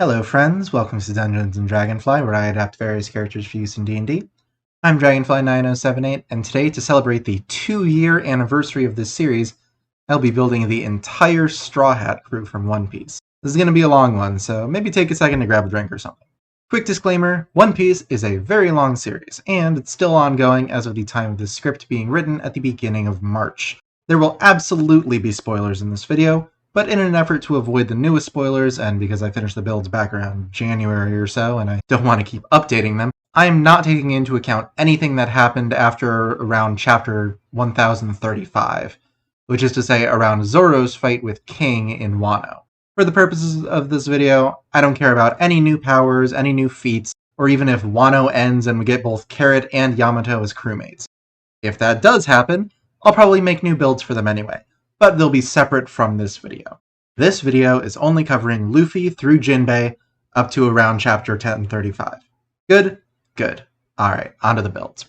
Hello friends, welcome to Dungeons & Dragonfly, where I adapt various characters for use in D&D. I'm Dragonfly9078, and today, to celebrate the 2-year anniversary of this series, I'll be building the entire Straw Hat crew from One Piece. This is going to be a long one, so maybe take a second to grab a drink or something. Quick disclaimer, One Piece is a very long series, and it's still ongoing as of the time of this script being written at the beginning of March. There will absolutely be spoilers in this video, but in an effort to avoid the newest spoilers, and because I finished the builds back around January or so, and I don't want to keep updating them, I am not taking into account anything that happened after around chapter 1035, which is to say around Zoro's fight with King in Wano. For the purposes of this video, I don't care about any new powers, any new feats, or even if Wano ends and we get both Carrot and Yamato as crewmates. If that does happen, I'll probably make new builds for them anyway, but they'll be separate from this video. This video is only covering Luffy through Jinbe up to around chapter 1035. Good? Good. Alright, onto the builds.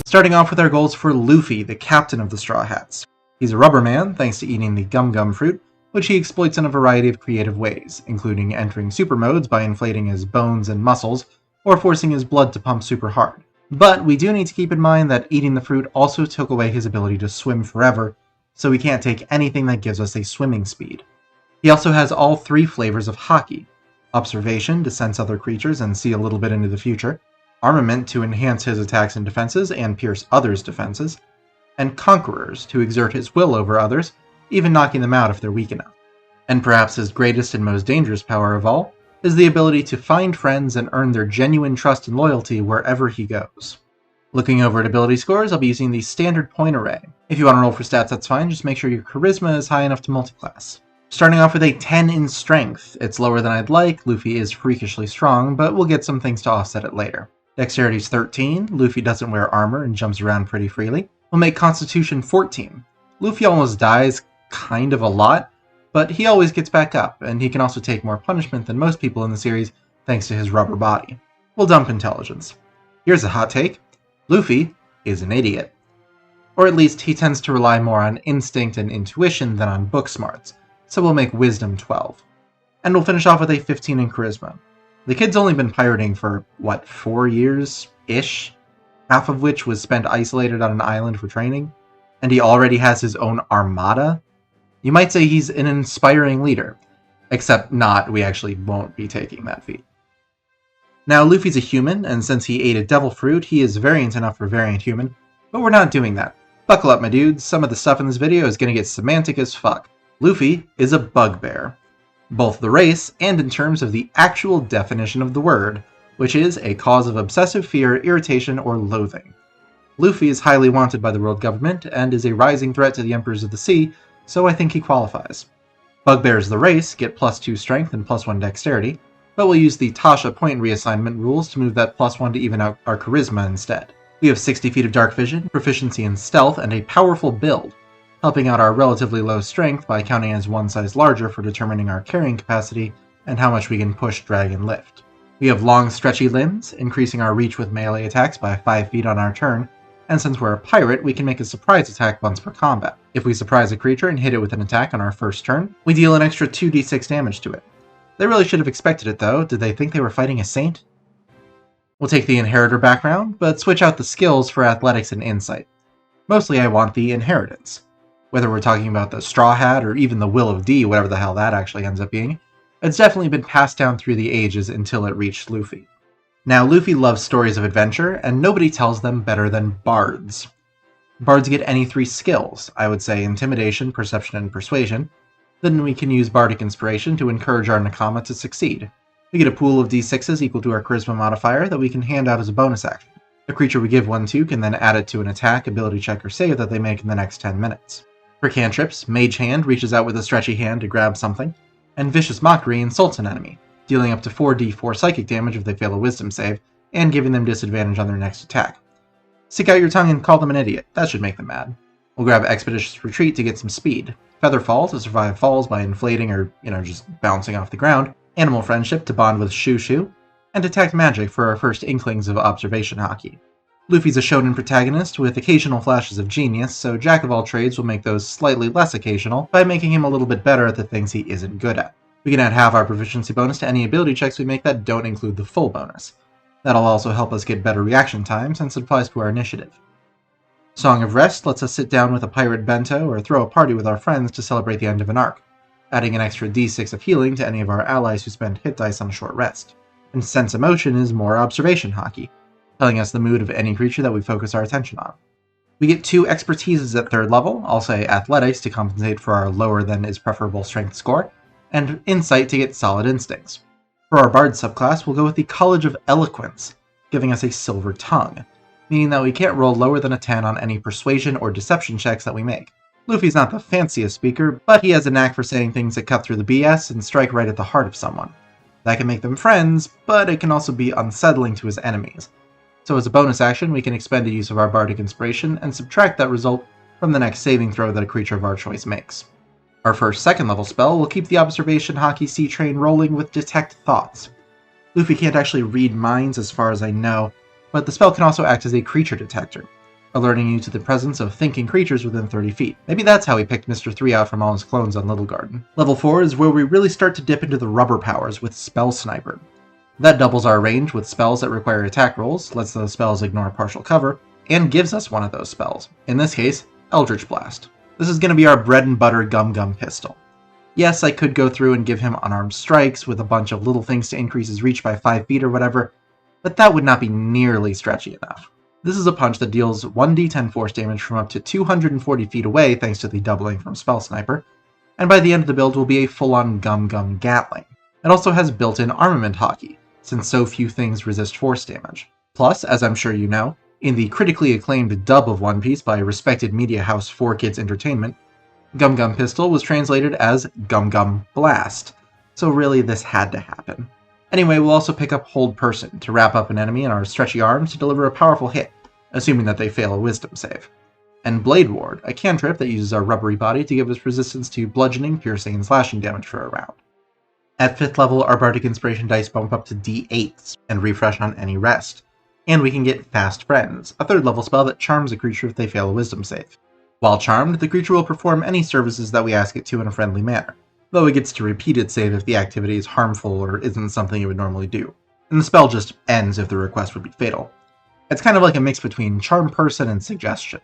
Starting off with our goals for Luffy, the captain of the Straw Hats. He's a rubber man, thanks to eating the gum-gum fruit, which he exploits in a variety of creative ways, including entering super modes by inflating his bones and muscles, or forcing his blood to pump super hard. But we do need to keep in mind that eating the fruit also took away his ability to swim forever, so we can't take anything that gives us a swimming speed. He also has all 3 flavors of Haki: Observation, to sense other creatures and see a little bit into the future; Armament, to enhance his attacks and defenses and pierce others' defenses; and Conquerors, to exert his will over others, even knocking them out if they're weak enough. And perhaps his greatest and most dangerous power of all is the ability to find friends and earn their genuine trust and loyalty wherever he goes. Looking over at ability scores, I'll be using the standard point array. If you want to roll for stats, that's fine, just make sure your charisma is high enough to multiclass. Starting off with a 10 in strength. It's lower than I'd like, Luffy is freakishly strong, but we'll get some things to offset it later. Dexterity's 13, Luffy doesn't wear armor and jumps around pretty freely. We'll make Constitution 14. Luffy almost dies kind of a lot, but he always gets back up, and he can also take more punishment than most people in the series thanks to his rubber body. We'll dump Intelligence. Here's a hot take: Luffy is an idiot. Or at least he tends to rely more on instinct and intuition than on book smarts, so we'll make Wisdom 12. And we'll finish off with a 15 in Charisma. The kid's only been pirating for, 4 years-ish? Half of which was spent isolated on an island for training, and he already has his own armada? You might say he's an inspiring leader, except not, we actually won't be taking that feat. Now, Luffy's a human, and since he ate a devil fruit, he is variant enough for variant human, but we're not doing that. Buckle up, my dudes, some of the stuff in this video is gonna get semantic as fuck. Luffy is a bugbear. Both the race, and in terms of the actual definition of the word, which is a cause of obsessive fear, irritation, or loathing. Luffy is highly wanted by the world government, and is a rising threat to the Emperors of the Sea, so I think he qualifies. Bugbears the race get +2 strength and +1 dexterity, but we'll use the Tasha point reassignment rules to move that +1 to even out our charisma instead. We have 60 feet of dark vision, proficiency in stealth, and a powerful build, helping out our relatively low strength by counting as one size larger for determining our carrying capacity and how much we can push, drag, and lift. We have long, stretchy limbs, increasing our reach with melee attacks by 5 feet on our turn, and since we're a pirate, we can make a surprise attack once per combat. If we surprise a creature and hit it with an attack on our first turn, we deal an extra 2d6 damage to it. They really should have expected it though. Did they think they were fighting a saint? We'll take the Inheritor background, but switch out the skills for Athletics and Insight. Mostly I want the Inheritance. Whether we're talking about the Straw Hat or even the Will of D, whatever the hell that actually ends up being, it's definitely been passed down through the ages until it reached Luffy. Now, Luffy loves stories of adventure, and nobody tells them better than bards. Bards get any 3 skills, I would say Intimidation, Perception, and Persuasion. Then we can use Bardic Inspiration to encourage our Nakama to succeed. We get a pool of d6s equal to our Charisma modifier that we can hand out as a bonus action. The creature we give one to can then add it to an attack, ability check, or save that they make in the next 10 minutes. For cantrips, Mage Hand reaches out with a stretchy hand to grab something, and Vicious Mockery insults an enemy, dealing up to 4d4 psychic damage if they fail a wisdom save, and giving them disadvantage on their next attack. Stick out your tongue and call them an idiot. That should make them mad. We'll grab Expeditious Retreat to get some speed. Featherfall to survive falls by inflating or, just bouncing off the ground. Animal Friendship to bond with Shoo Shoo. and Detect Magic for our first inklings of observation hockey. Luffy's a shonen protagonist with occasional flashes of genius, so Jack of all trades will make those slightly less occasional by making him a little bit better at the things he isn't good at. We can add half our proficiency bonus to any ability checks we make that don't include the full bonus. That'll also help us get better reaction time since it applies to our initiative. Song of Rest lets us sit down with a pirate bento or throw a party with our friends to celebrate the end of an arc, adding an extra d6 of healing to any of our allies who spend hit dice on a short rest. And Sense Emotion is more observation hockey, telling us the mood of any creature that we focus our attention on. We get 2 expertises at 3rd level, I'll say Athletics to compensate for our lower than is preferable strength score, and Insight to get solid instincts. For our Bard subclass, we'll go with the College of Eloquence, giving us a silver tongue, meaning that we can't roll lower than a 10 on any persuasion or deception checks that we make. Luffy's not the fanciest speaker, but he has a knack for saying things that cut through the BS and strike right at the heart of someone. That can make them friends, but it can also be unsettling to his enemies. So as a bonus action, we can expend a use of our Bardic Inspiration and subtract that result from the next saving throw that a creature of our choice makes. Our first 2nd level spell will keep the observation hockey sea train rolling with Detect Thoughts. Luffy can't actually read minds as far as I know, but the spell can also act as a creature detector, alerting you to the presence of thinking creatures within 30 feet. Maybe that's how he picked Mr. 3 out from all his clones on Little Garden. Level 4 is where we really start to dip into the rubber powers with Spell Sniper. That doubles our range with spells that require attack rolls, lets those spells ignore partial cover, and gives us one of those spells. In this case, Eldritch Blast. This is going to be our bread and butter Gum pistol. Yes, I could go through and give him unarmed strikes with a bunch of little things to increase his reach by 5 feet or whatever, but that would not be nearly stretchy enough. This is a punch that deals 1d10 force damage from up to 240 feet away thanks to the doubling from Spell Sniper, and by the end of the build will be a full-on Gum Gatling. It also has built-in armament hockey, since so few things resist force damage. Plus, as I'm sure you know, in the critically acclaimed dub of One Piece by respected media house 4Kids Entertainment, Gum Pistol was translated as Gum Blast, so really this had to happen. Anyway, we'll also pick up Hold Person to wrap up an enemy in our stretchy arms to deliver a powerful hit, assuming that they fail a wisdom save. And Blade Ward, a cantrip that uses our rubbery body to give us resistance to bludgeoning, piercing, and slashing damage for a round. At 5th level, our Bardic Inspiration dice bump up to D8s and refresh on any rest. And we can get Fast Friends, a 3rd level spell that charms a creature if they fail a wisdom save. While charmed, the creature will perform any services that we ask it to in a friendly manner, though it gets to repeat its save if the activity is harmful or isn't something it would normally do. And the spell just ends if the request would be fatal. It's kind of like a mix between Charm Person and Suggestion.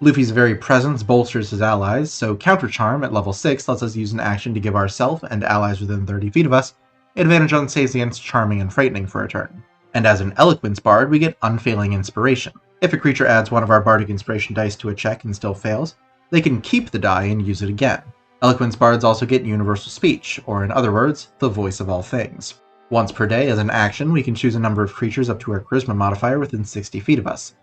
Luffy's very presence bolsters his allies, so Counter Charm at level 6 lets us use an action to give ourselves and allies within 30 feet of us advantage on saves against Charming and Frightening for a turn. And as an Eloquence Bard, we get Unfailing Inspiration. If a creature adds one of our Bardic Inspiration dice to a check and still fails, they can keep the die and use it again. Eloquence Bards also get Universal Speech, or in other words, the voice of all things. Once per day, as an action, we can choose a number of creatures up to our Charisma modifier within 60 feet of us.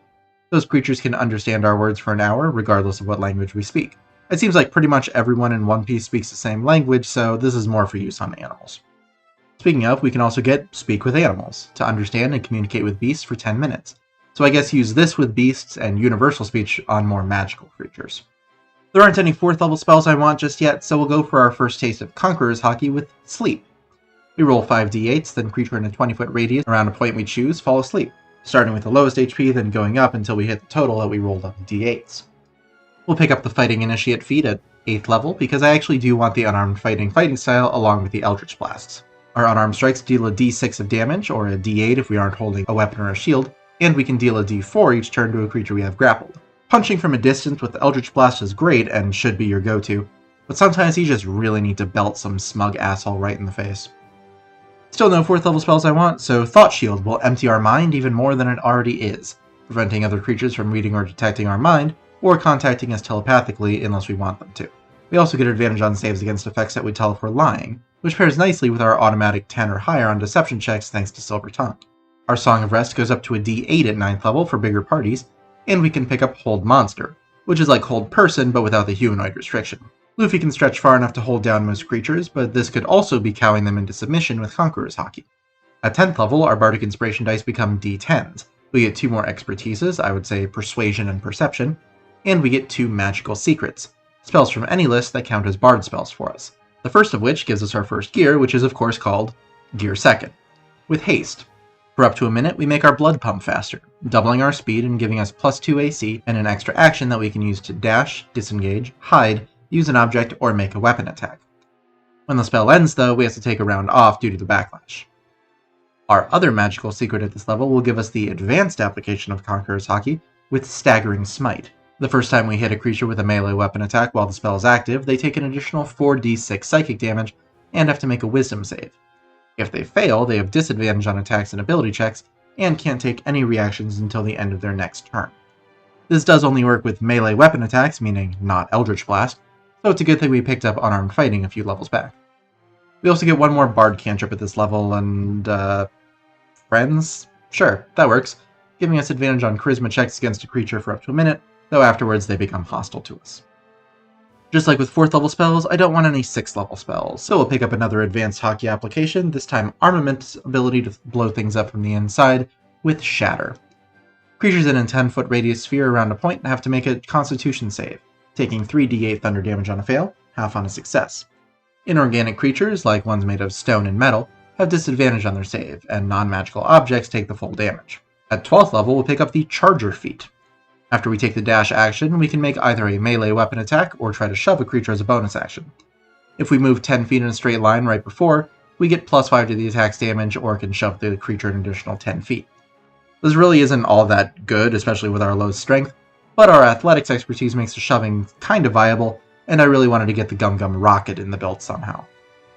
Those creatures can understand our words for an hour, regardless of what language we speak. It seems like pretty much everyone in One Piece speaks the same language, so this is more for use on animals. Speaking of, we can also get Speak with Animals, to understand and communicate with beasts for 10 minutes. So I guess use this with beasts and Universal Speech on more magical creatures. There aren't any 4th level spells I want just yet, so we'll go for our first taste of Conqueror's Hockey with Sleep. We roll 5d8s, then creature in a 20-foot radius around a point we choose fall asleep, starting with the lowest HP, then going up until we hit the total that we rolled on the d8s. We'll pick up the Fighting Initiate feat at 8th level, because I actually do want the unarmed fighting style along with the Eldritch Blasts. Our unarmed strikes deal a d6 of damage, or a d8 if we aren't holding a weapon or a shield, and we can deal a d4 each turn to a creature we have grappled. Punching from a distance with the Eldritch Blast is great and should be your go-to, but sometimes you just really need to belt some smug asshole right in the face. Still no 4th level spells I want, so Thought Shield will empty our mind even more than it already is, preventing other creatures from reading or detecting our mind, or contacting us telepathically unless we want them to. We also get advantage on saves against effects that we tell if we're lying, which pairs nicely with our automatic 10 or higher on deception checks thanks to Silver Tongue. Our Song of Rest goes up to a d8 at 9th level for bigger parties, and we can pick up Hold Monster, which is like Hold Person but without the humanoid restriction. Luffy can stretch far enough to hold down most creatures, but this could also be cowing them into submission with Conqueror's Hockey. At 10th level, our Bardic Inspiration dice become d10s. We get 2 more expertises, I would say Persuasion and Perception, and we get 2 Magical Secrets, spells from any list that count as Bard spells for us. The first of which gives us our first gear, which is of course called Gear Second. With Haste, for up to a minute, we make our blood pump faster, doubling our speed and giving us +2 AC and an extra action that we can use to dash, disengage, hide, use an object, or make a weapon attack. When the spell ends, though, we have to take a round off due to the backlash. Our other magical secret at this level will give us the advanced application of Conqueror's Haki with Staggering Smite. The first time we hit a creature with a melee weapon attack while the spell is active, they take an additional 4d6 psychic damage and have to make a wisdom save. If they fail, they have disadvantage on attacks and ability checks, and can't take any reactions until the end of their next turn. This does only work with melee weapon attacks, meaning not Eldritch Blast, so it's a good thing we picked up Unarmed Fighting a few levels back. We also get one more Bard cantrip at this level, and, Friends? Sure, that works, giving us advantage on charisma checks against a creature for up to a minute, though afterwards they become hostile to us. Just like with 4th level spells, I don't want any 6th level spells, so we'll pick up another advanced Haki application, this time Armament's ability to blow things up from the inside, with Shatter. Creatures in a 10-foot radius sphere around a point have to make a Constitution save, taking 3d8 thunder damage on a fail, half on a success. Inorganic creatures, like ones made of stone and metal, have disadvantage on their save, and non-magical objects take the full damage. At 12th level, we'll pick up the Charger feat. After we take the dash action, we can make either a melee weapon attack or try to shove a creature as a bonus action. If we move 10 feet in a straight line right before, we get +5 to the attack's damage or can shove the creature an additional 10 feet. This really isn't all that good, especially with our low strength, but our athletics expertise makes the shoving kind of viable, and I really wanted to get the Gum Gum Rocket in the build somehow.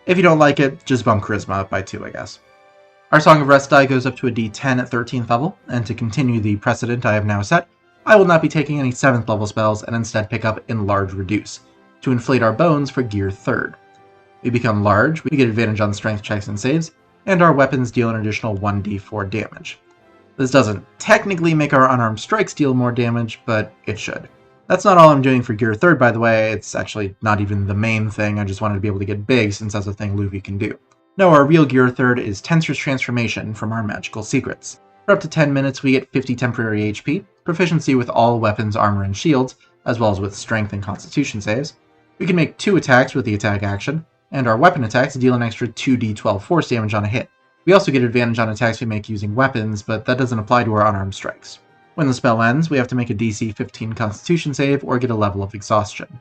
If you don't like it, just bump Charisma up by 2, I guess. Our Song of Rest die goes up to a d10 at 13th level, and to continue the precedent I have now set, I will not be taking any 7th level spells and instead pick up Enlarge Reduce, to inflate our bones for gear 3rd. We become large, we get advantage on strength checks and saves, and our weapons deal an additional 1d4 damage. This doesn't technically make our unarmed strikes deal more damage, but it should. That's not all I'm doing for gear 3rd, by the way, it's actually not even the main thing, I just wanted to be able to get big since that's a thing Luffy can do. No, our real gear 3rd is Tensor's Transformation from our magical secrets. For up to 10 minutes we get 50 temporary HP, proficiency with all weapons, armor, and shields, as well as with strength and constitution saves. We can make 2 attacks with the attack action, and our weapon attacks deal an extra 2d12 force damage on a hit. We also get advantage on attacks we make using weapons, but that doesn't apply to our unarmed strikes. When the spell ends, we have to make a DC 15 constitution save or get a level of exhaustion.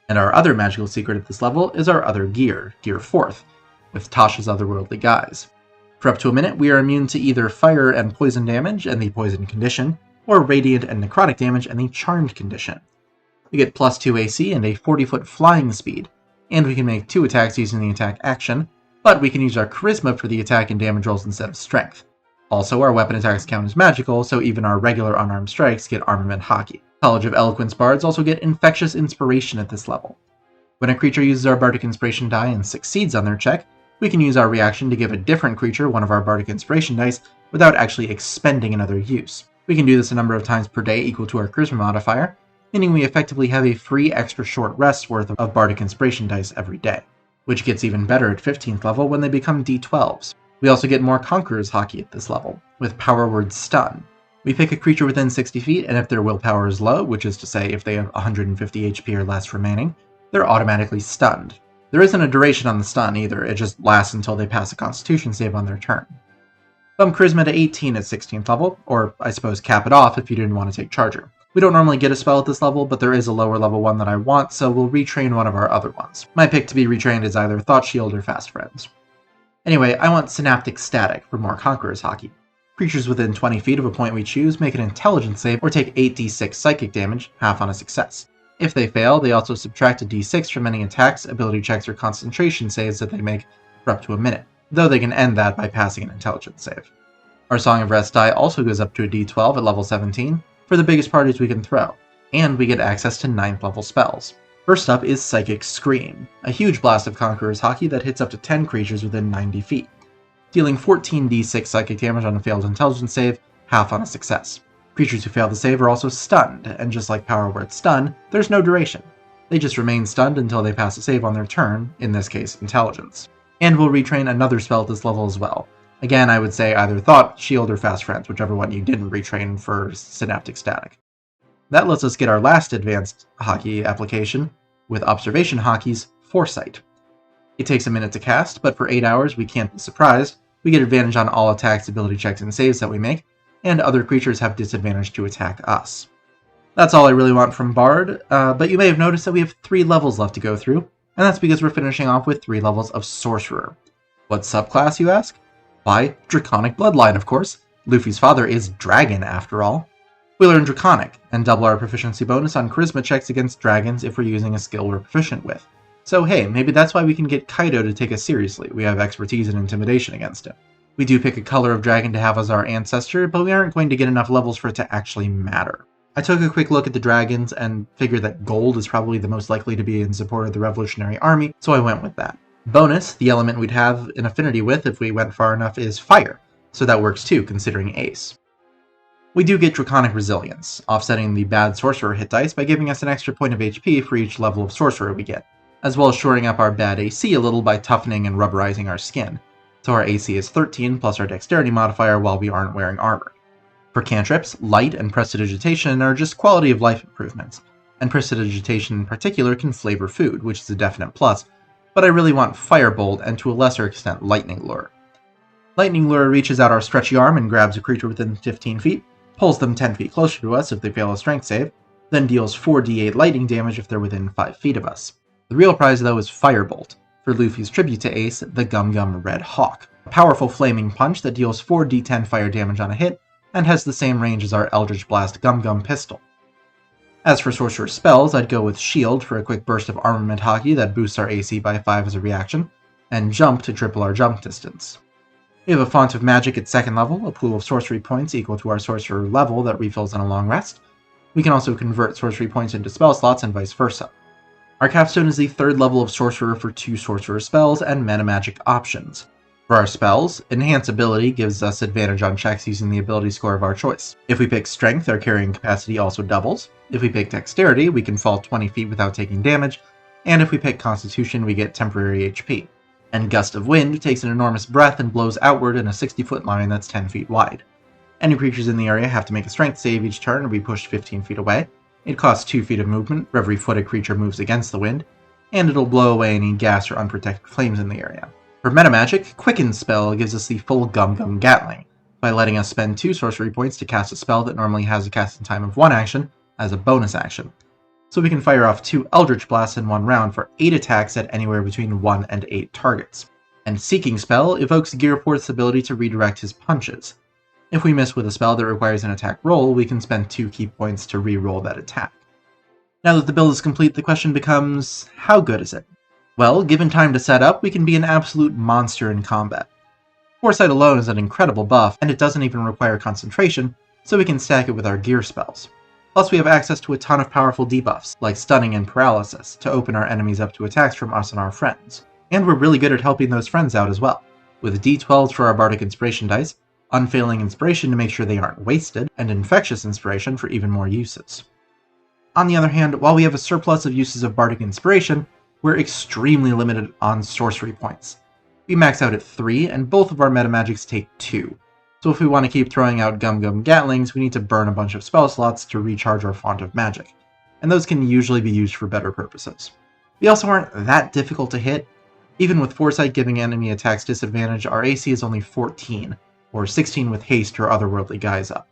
And our other magical secret at this level is our other gear, gear 4th, with Tasha's Otherworldly Guise. For up to a minute, we are immune to either fire and poison damage and the poison condition, or radiant and necrotic damage and the charmed condition. We get +2 AC and a 40-foot flying speed, and we can make 2 attacks using the attack action, but we can use our charisma for the attack and damage rolls instead of strength. Also, our weapon attacks count as magical, so even our regular unarmed strikes get Armament Haki. College of Eloquence bards also get Infectious Inspiration at this level. When a creature uses our Bardic Inspiration die and succeeds on their check, we can use our reaction to give a different creature one of our Bardic Inspiration dice without actually expending another use. We can do this a number of times per day equal to our Charisma modifier, meaning we effectively have a free extra short rest worth of Bardic Inspiration dice every day, which gets even better at 15th level when they become D12s. We also get more Conqueror's Haki at this level, with Power Word Stun. We pick a creature within 60 feet, and if their willpower is low, which is to say if they have 150 HP or less remaining, they're automatically stunned. There isn't a duration on the stun either, it just lasts until they pass a Constitution save on their turn. Bump Charisma to 18 at 16th level, or I suppose cap it off if you didn't want to take Charger. We don't normally get a spell at this level, but there is a lower level one that I want, so we'll retrain one of our other ones. My pick to be retrained is either Thought Shield or Fast Friends. Anyway, I want Synaptic Static for more Conqueror's Haki. Creatures within 20 feet of a point we choose make an Intelligence save or take 8d6 psychic damage, half on a success. If they fail, they also subtract a d6 from any attacks, ability checks, or concentration saves that they make for up to a minute, though they can end that by passing an Intelligence save. Our Song of Rest die also goes up to a d12 at level 17 for the biggest parties we can throw, and we get access to 9th level spells. First up is Psychic Scream, a huge blast of Conqueror's Haki that hits up to 10 creatures within 90 feet, dealing 14d6 psychic damage on a failed intelligence save, half on a success. Creatures who fail the save are also stunned, and just like Power Word Stun, there's no duration. They just remain stunned until they pass a save on their turn, in this case Intelligence. And we'll retrain another spell at this level as well. Again, I would say either Thought, Shield, or Fast Friends, whichever one you didn't retrain for Synaptic Static. That lets us get our last advanced Haki application, with Observation Haki's Foresight. It takes a minute to cast, but for 8 hours we can't be surprised, We get advantage on all attacks, ability checks, and saves that we make, and other creatures have disadvantage to attack us. That's all I really want from Bard, but you may have noticed that we have 3 levels left to go through, and that's because we're finishing off with 3 levels of Sorcerer. What subclass, you ask? Why, Draconic Bloodline, of course. Luffy's father is Dragon, after all. We learn Draconic, and double our proficiency bonus on Charisma checks against dragons if we're using a skill we're proficient with. So hey, maybe that's why we can get Kaido to take us seriously. We have expertise in intimidation against him. We do pick a color of dragon to have as our ancestor, but we aren't going to get enough levels for it to actually matter. I took a quick look at the dragons and figured that gold is probably the most likely to be in support of the Revolutionary Army, so I went with that. Bonus, the element we'd have an affinity with if we went far enough is fire, so that works too, considering Ace. We do get Draconic Resilience, offsetting the bad Sorcerer hit dice by giving us an extra point of HP for each level of Sorcerer we get, as well as shoring up our bad AC a little by toughening and rubberizing our skin, so our AC is 13 plus our Dexterity modifier while we aren't wearing armor. For cantrips, Light and Prestidigitation are just quality of life improvements, and Prestidigitation in particular can flavor food, which is a definite plus, but I really want Firebolt and to a lesser extent Lightning Lure. Lightning Lure reaches out our stretchy arm and grabs a creature within 15 feet, pulls them 10 feet closer to us if they fail a strength save, then deals 4d8 lightning damage if they're within 5 feet of us. The real prize though is Firebolt, for Luffy's tribute to Ace, the Gum Gum Red Hawk, a powerful flaming punch that deals 4d10 fire damage on a hit, and has the same range as our Eldritch Blast Gum Gum pistol. As for Sorcerer spells, I'd go with Shield for a quick burst of Armament Hockey that boosts our AC by 5 as a reaction, and Jump to triple our jump distance. We have a Font of Magic at 2nd level, a pool of sorcery points equal to our Sorcerer level that refills on a long rest. We can also convert sorcery points into spell slots and vice versa. Our Capstone is the 3rd level of Sorcerer for 2 Sorcerer spells and Meta Magic options. For our spells, Enhance Ability gives us advantage on checks using the ability score of our choice. If we pick Strength, our carrying capacity also doubles. If we pick Dexterity, we can fall 20 feet without taking damage. And if we pick Constitution, we get temporary HP. And Gust of Wind takes an enormous breath and blows outward in a 60-foot line that's 10 feet wide. Any creatures in the area have to make a Strength save each turn or be pushed 15 feet away. It costs 2 feet of movement for every foot a creature moves against the wind, and it'll blow away any gas or unprotected flames in the area. For Metamagic, Quicken spell gives us the full Gum Gum Gatling, by letting us spend 2 sorcery points to cast a spell that normally has a casting time of 1 action as a bonus action. So we can fire off 2 Eldritch Blasts in 1 round for 8 attacks at anywhere between 1 and 8 targets. And Seeking spell evokes Gearport's ability to redirect his punches. If we miss with a spell that requires an attack roll, we can spend 2 key points to re-roll that attack. Now that the build is complete, the question becomes, how good is it? Well, given time to set up, we can be an absolute monster in combat. Foresight alone is an incredible buff, and it doesn't even require concentration, so we can stack it with our gear spells. Plus we have access to a ton of powerful debuffs, like Stunning and Paralysis, to open our enemies up to attacks from us and our friends. And we're really good at helping those friends out as well, with D12s for our Bardic Inspiration dice, Unfailing Inspiration to make sure they aren't wasted, and Infectious Inspiration for even more uses. On the other hand, while we have a surplus of uses of Bardic Inspiration, we're extremely limited on sorcery points. We max out at 3, and both of our metamagics take 2. So if we want to keep throwing out Gum Gum Gatlings, we need to burn a bunch of spell slots to recharge our Font of Magic, and those can usually be used for better purposes. We also aren't that difficult to hit. Even with Foresight giving enemy attacks disadvantage, our AC is only 14, or 16 with Haste or Otherworldly Guise up.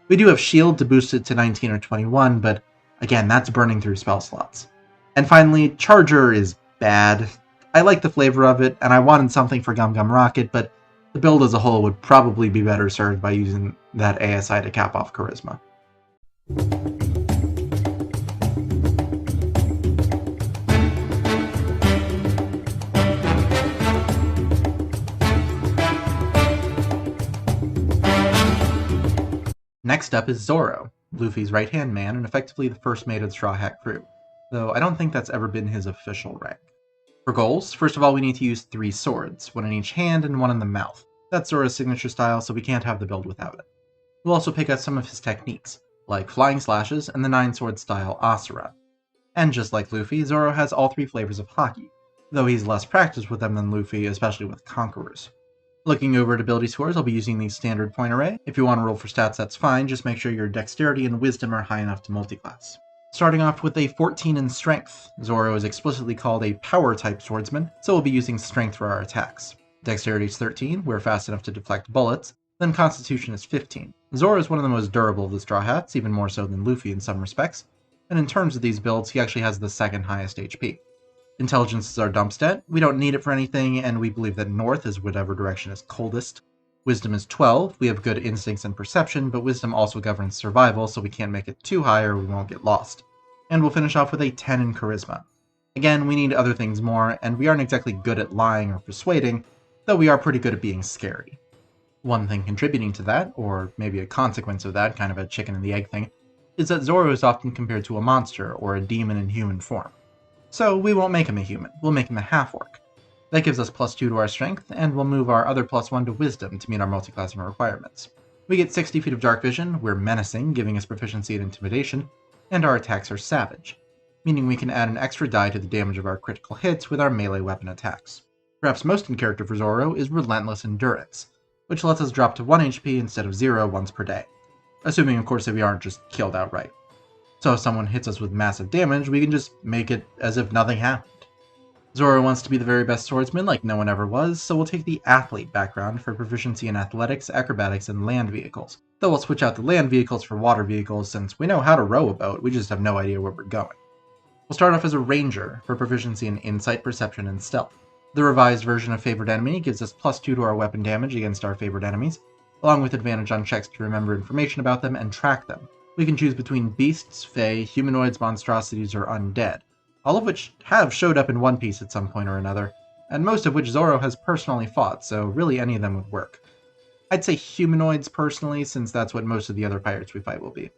We do have Shield to boost it to 19 or 21, but again, that's burning through spell slots. And finally, Charger is bad. I like the flavor of it, and I wanted something for Gum Gum Rocket, but the build as a whole would probably be better served by using that ASI to cap off Charisma. Next up is Zoro, Luffy's right-hand man and effectively the first mate of the Straw Hat crew, though I don't think that's ever been his official rank. For goals, first of all we need to use 3 swords, 1 in each hand and 1 in the mouth. That's Zoro's signature style, so we can't have the build without it. We'll also pick out some of his techniques, like Flying Slashes and the 9-sword style Asura. And just like Luffy, Zoro has all 3 flavors of Haki, though he's less practiced with them than Luffy, especially with Conquerors. Looking over at ability scores, I'll be using the standard point array. If you want to roll for stats, that's fine, just make sure your Dexterity and Wisdom are high enough to multiclass. Starting off with a 14 in Strength, Zoro is explicitly called a Power-type swordsman, so we'll be using Strength for our attacks. Dexterity is 13, we're fast enough to deflect bullets, then Constitution is 15. Zoro is one of the most durable of the Straw Hats, even more so than Luffy in some respects, and in terms of these builds, he actually has the second highest HP. Intelligence is our dump stat, we don't need it for anything, and we believe that north is whatever direction is coldest. Wisdom is 12, we have good instincts and perception, but wisdom also governs survival, so we can't make it too high or we won't get lost. And we'll finish off with a 10 in charisma. Again, we need other things more, and we aren't exactly good at lying or persuading, though we are pretty good at being scary. One thing contributing to that, or maybe a consequence of that, kind of a chicken and the egg thing, is that Zoro is often compared to a monster or a demon in human form. So we won't make him a human, we'll make him a half-orc. That gives us +2 to our strength, and we'll move our other +1 to wisdom to meet our multiclassing requirements. We get 60 feet of dark vision, we're menacing, giving us proficiency in intimidation, and our attacks are savage, meaning we can add an extra die to the damage of our critical hits with our melee weapon attacks. Perhaps most in character for Zoro is Relentless Endurance, which lets us drop to 1 HP instead of 0 once per day, assuming of course that we aren't just killed outright. So if someone hits us with massive damage, we can just make it as if nothing happened. Zoro wants to be the very best swordsman like no one ever was, so we'll take the athlete background for proficiency in athletics, acrobatics, and land vehicles. Though we'll switch out the land vehicles for water vehicles since we know how to row a boat, we just have no idea where we're going. We'll start off as a ranger for proficiency in insight, perception, and stealth. The revised version of Favored Enemy gives us +2 to our weapon damage against our favored enemies, along with advantage on checks to remember information about them and track them. We can choose between beasts, fae, humanoids, monstrosities, or undead, all of which have showed up in One Piece at some point or another, and most of which Zoro has personally fought, so really any of them would work. I'd say humanoids personally, since that's what most of the other pirates we fight will be.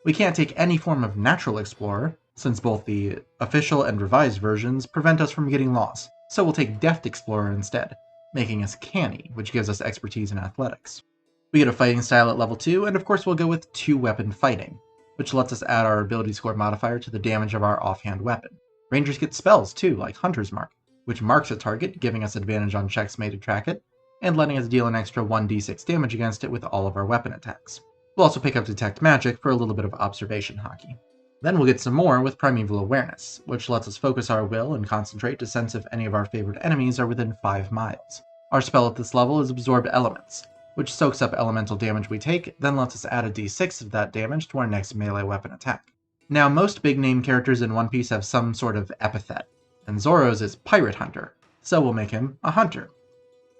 We can't take any form of natural explorer, since both the official and revised versions prevent us from getting lost, so we'll take deft explorer instead, making us canny, which gives us expertise in athletics. We get a fighting style at level 2, and of course we'll go with 2-weapon fighting, which lets us add our ability score modifier to the damage of our offhand weapon. Rangers get spells too, like Hunter's Mark, which marks a target, giving us advantage on checks made to track it, and letting us deal an extra 1d6 damage against it with all of our weapon attacks. We'll also pick up Detect Magic for a little bit of observation hockey. Then we'll get some more with Primeval Awareness, which lets us focus our will and concentrate to sense if any of our favorite enemies are within 5 miles. Our spell at this level is Absorb Elements, which soaks up elemental damage we take, then lets us add a d6 of that damage to our next melee weapon attack. Now, most big-name characters in One Piece have some sort of epithet, and Zoro's is Pirate Hunter, so we'll make him a Hunter.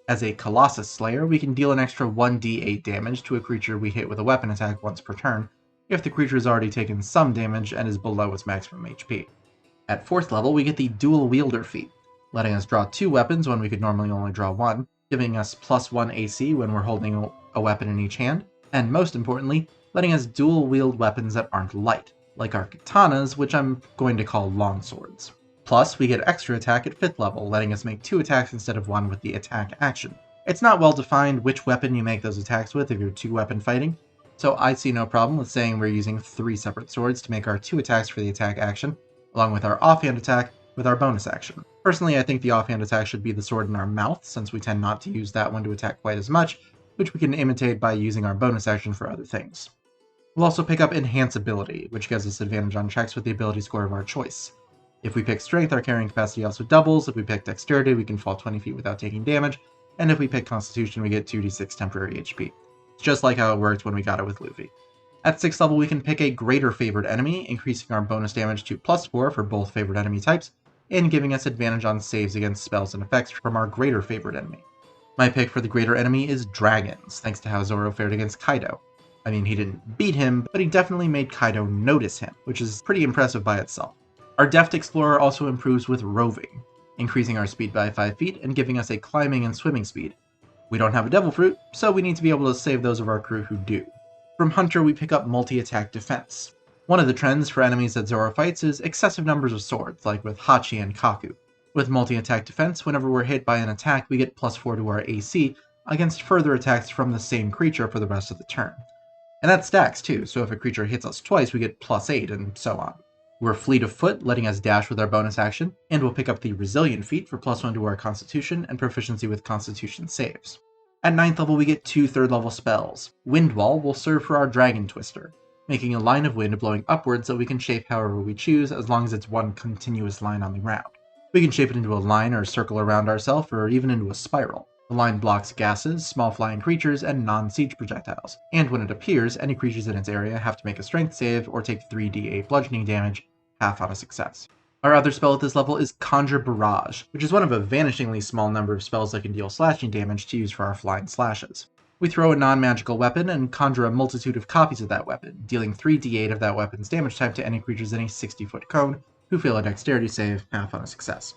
As a Colossus Slayer, we can deal an extra 1d8 damage to a creature we hit with a weapon attack once per turn, if the creature has already taken some damage and is below its maximum HP. At 4th level, we get the Dual Wielder feat, letting us draw 2 weapons when we could normally only draw 1, giving us +1 AC when we're holding a weapon in each hand, and most importantly, letting us dual-wield weapons that aren't light, like our katanas, which I'm going to call longswords. Plus, we get extra attack at 5th level, letting us make 2 attacks instead of 1 with the attack action. It's not well defined which weapon you make those attacks with if you're 2-weapon fighting, so I see no problem with saying we're using 3 separate swords to make our 2 attacks for the attack action, along with our offhand attack with our bonus action. Personally, I think the offhand attack should be the sword in our mouth, since we tend not to use that one to attack quite as much, which we can imitate by using our bonus action for other things. We'll also pick up Enhance Ability, which gives us advantage on checks with the ability score of our choice. If we pick Strength, our carrying capacity also doubles. If we pick Dexterity, we can fall 20 feet without taking damage. And if we pick Constitution, we get 2d6 temporary HP. It's just like how it worked when we got it with Luffy. At 6th level, we can pick a Greater Favored Enemy, increasing our bonus damage to +4 for both favored enemy types, and giving us advantage on saves against spells and effects from our Greater Favored Enemy. My pick for the Greater Enemy is Dragons, thanks to how Zoro fared against Kaido. I mean, he didn't beat him, but he definitely made Kaido notice him, which is pretty impressive by itself. Our Deft Explorer also improves with Roving, increasing our speed by 5 feet and giving us a climbing and swimming speed. We don't have a Devil Fruit, so we need to be able to save those of our crew who do. From Hunter, we pick up Multi-Attack Defense. One of the trends for enemies that Zoro fights is excessive numbers of swords, like with Hachi and Kaku. With Multi-Attack Defense, whenever we're hit by an attack, we get +4 to our AC against further attacks from the same creature for the rest of the turn. And that stacks too, so if a creature hits us twice, we get +8 and so on. We're fleet of foot, letting us dash with our bonus action, and we'll pick up the Resilient feat for +1 to our Constitution and proficiency with Constitution saves. At 9th level, we get 2 3rd-level spells. Wind Wall will serve for our Dragon Twister, making a line of wind blowing upwards that we can shape however we choose as long as it's one continuous line on the ground. We can shape it into a line or a circle around ourselves, or even into a spiral. The line blocks gases, small flying creatures, and non-siege projectiles, and when it appears, any creatures in its area have to make a strength save or take 3d8 bludgeoning damage, half on a success. Our other spell at this level is Conjure Barrage, which is one of a vanishingly small number of spells that can deal slashing damage to use for our flying slashes. We throw a non-magical weapon and conjure a multitude of copies of that weapon, dealing 3d8 of that weapon's damage type to any creatures in a 60-foot cone who fail a dexterity save, half on a success.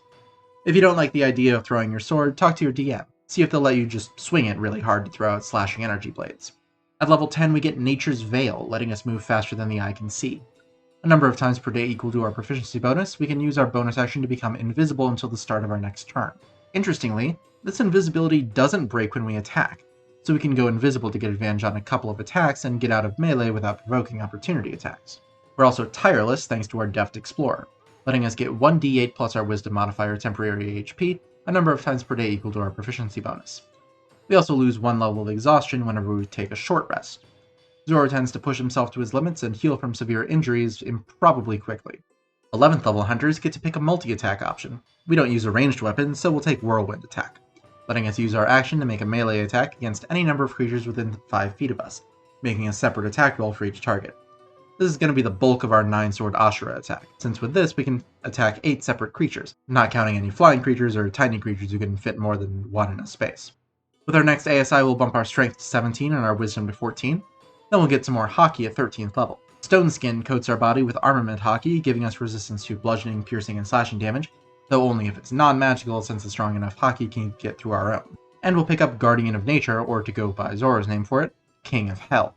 If you don't like the idea of throwing your sword, talk to your DM. See if they'll let you just swing it really hard to throw out slashing energy blades. At level 10, we get Nature's Veil, letting us move faster than the eye can see. A number of times per day equal to our proficiency bonus, we can use our bonus action to become invisible until the start of our next turn. Interestingly, this invisibility doesn't break when we attack, so we can go invisible to get advantage on a couple of attacks and get out of melee without provoking opportunity attacks. We're also tireless thanks to our Deft Explorer, letting us get 1d8 plus our Wisdom modifier temporary HP a number of times per day equal to our proficiency bonus. We also lose 1 level of exhaustion whenever we take a short rest. Zoro tends to push himself to his limits and heal from severe injuries improbably quickly. 11th level hunters get to pick a multi-attack option. We don't use a ranged weapon, so we'll take Whirlwind Attack, letting us use our action to make a melee attack against any number of creatures within 5 feet of us, making a separate attack roll for each target. This is going to be the bulk of our 9-sword Ashura attack, since with this we can attack 8 separate creatures, not counting any flying creatures or tiny creatures who can fit more than 1 in a space. With our next ASI we'll bump our strength to 17 and our wisdom to 14, then we'll get some more Haki at 13th level. Stone Skin coats our body with armament Haki, giving us resistance to bludgeoning, piercing, and slashing damage, though only if it's non-magical since a strong enough Haki can get through our own. And we'll pick up Guardian of Nature, or to go by Zoro's name for it, King of Hell.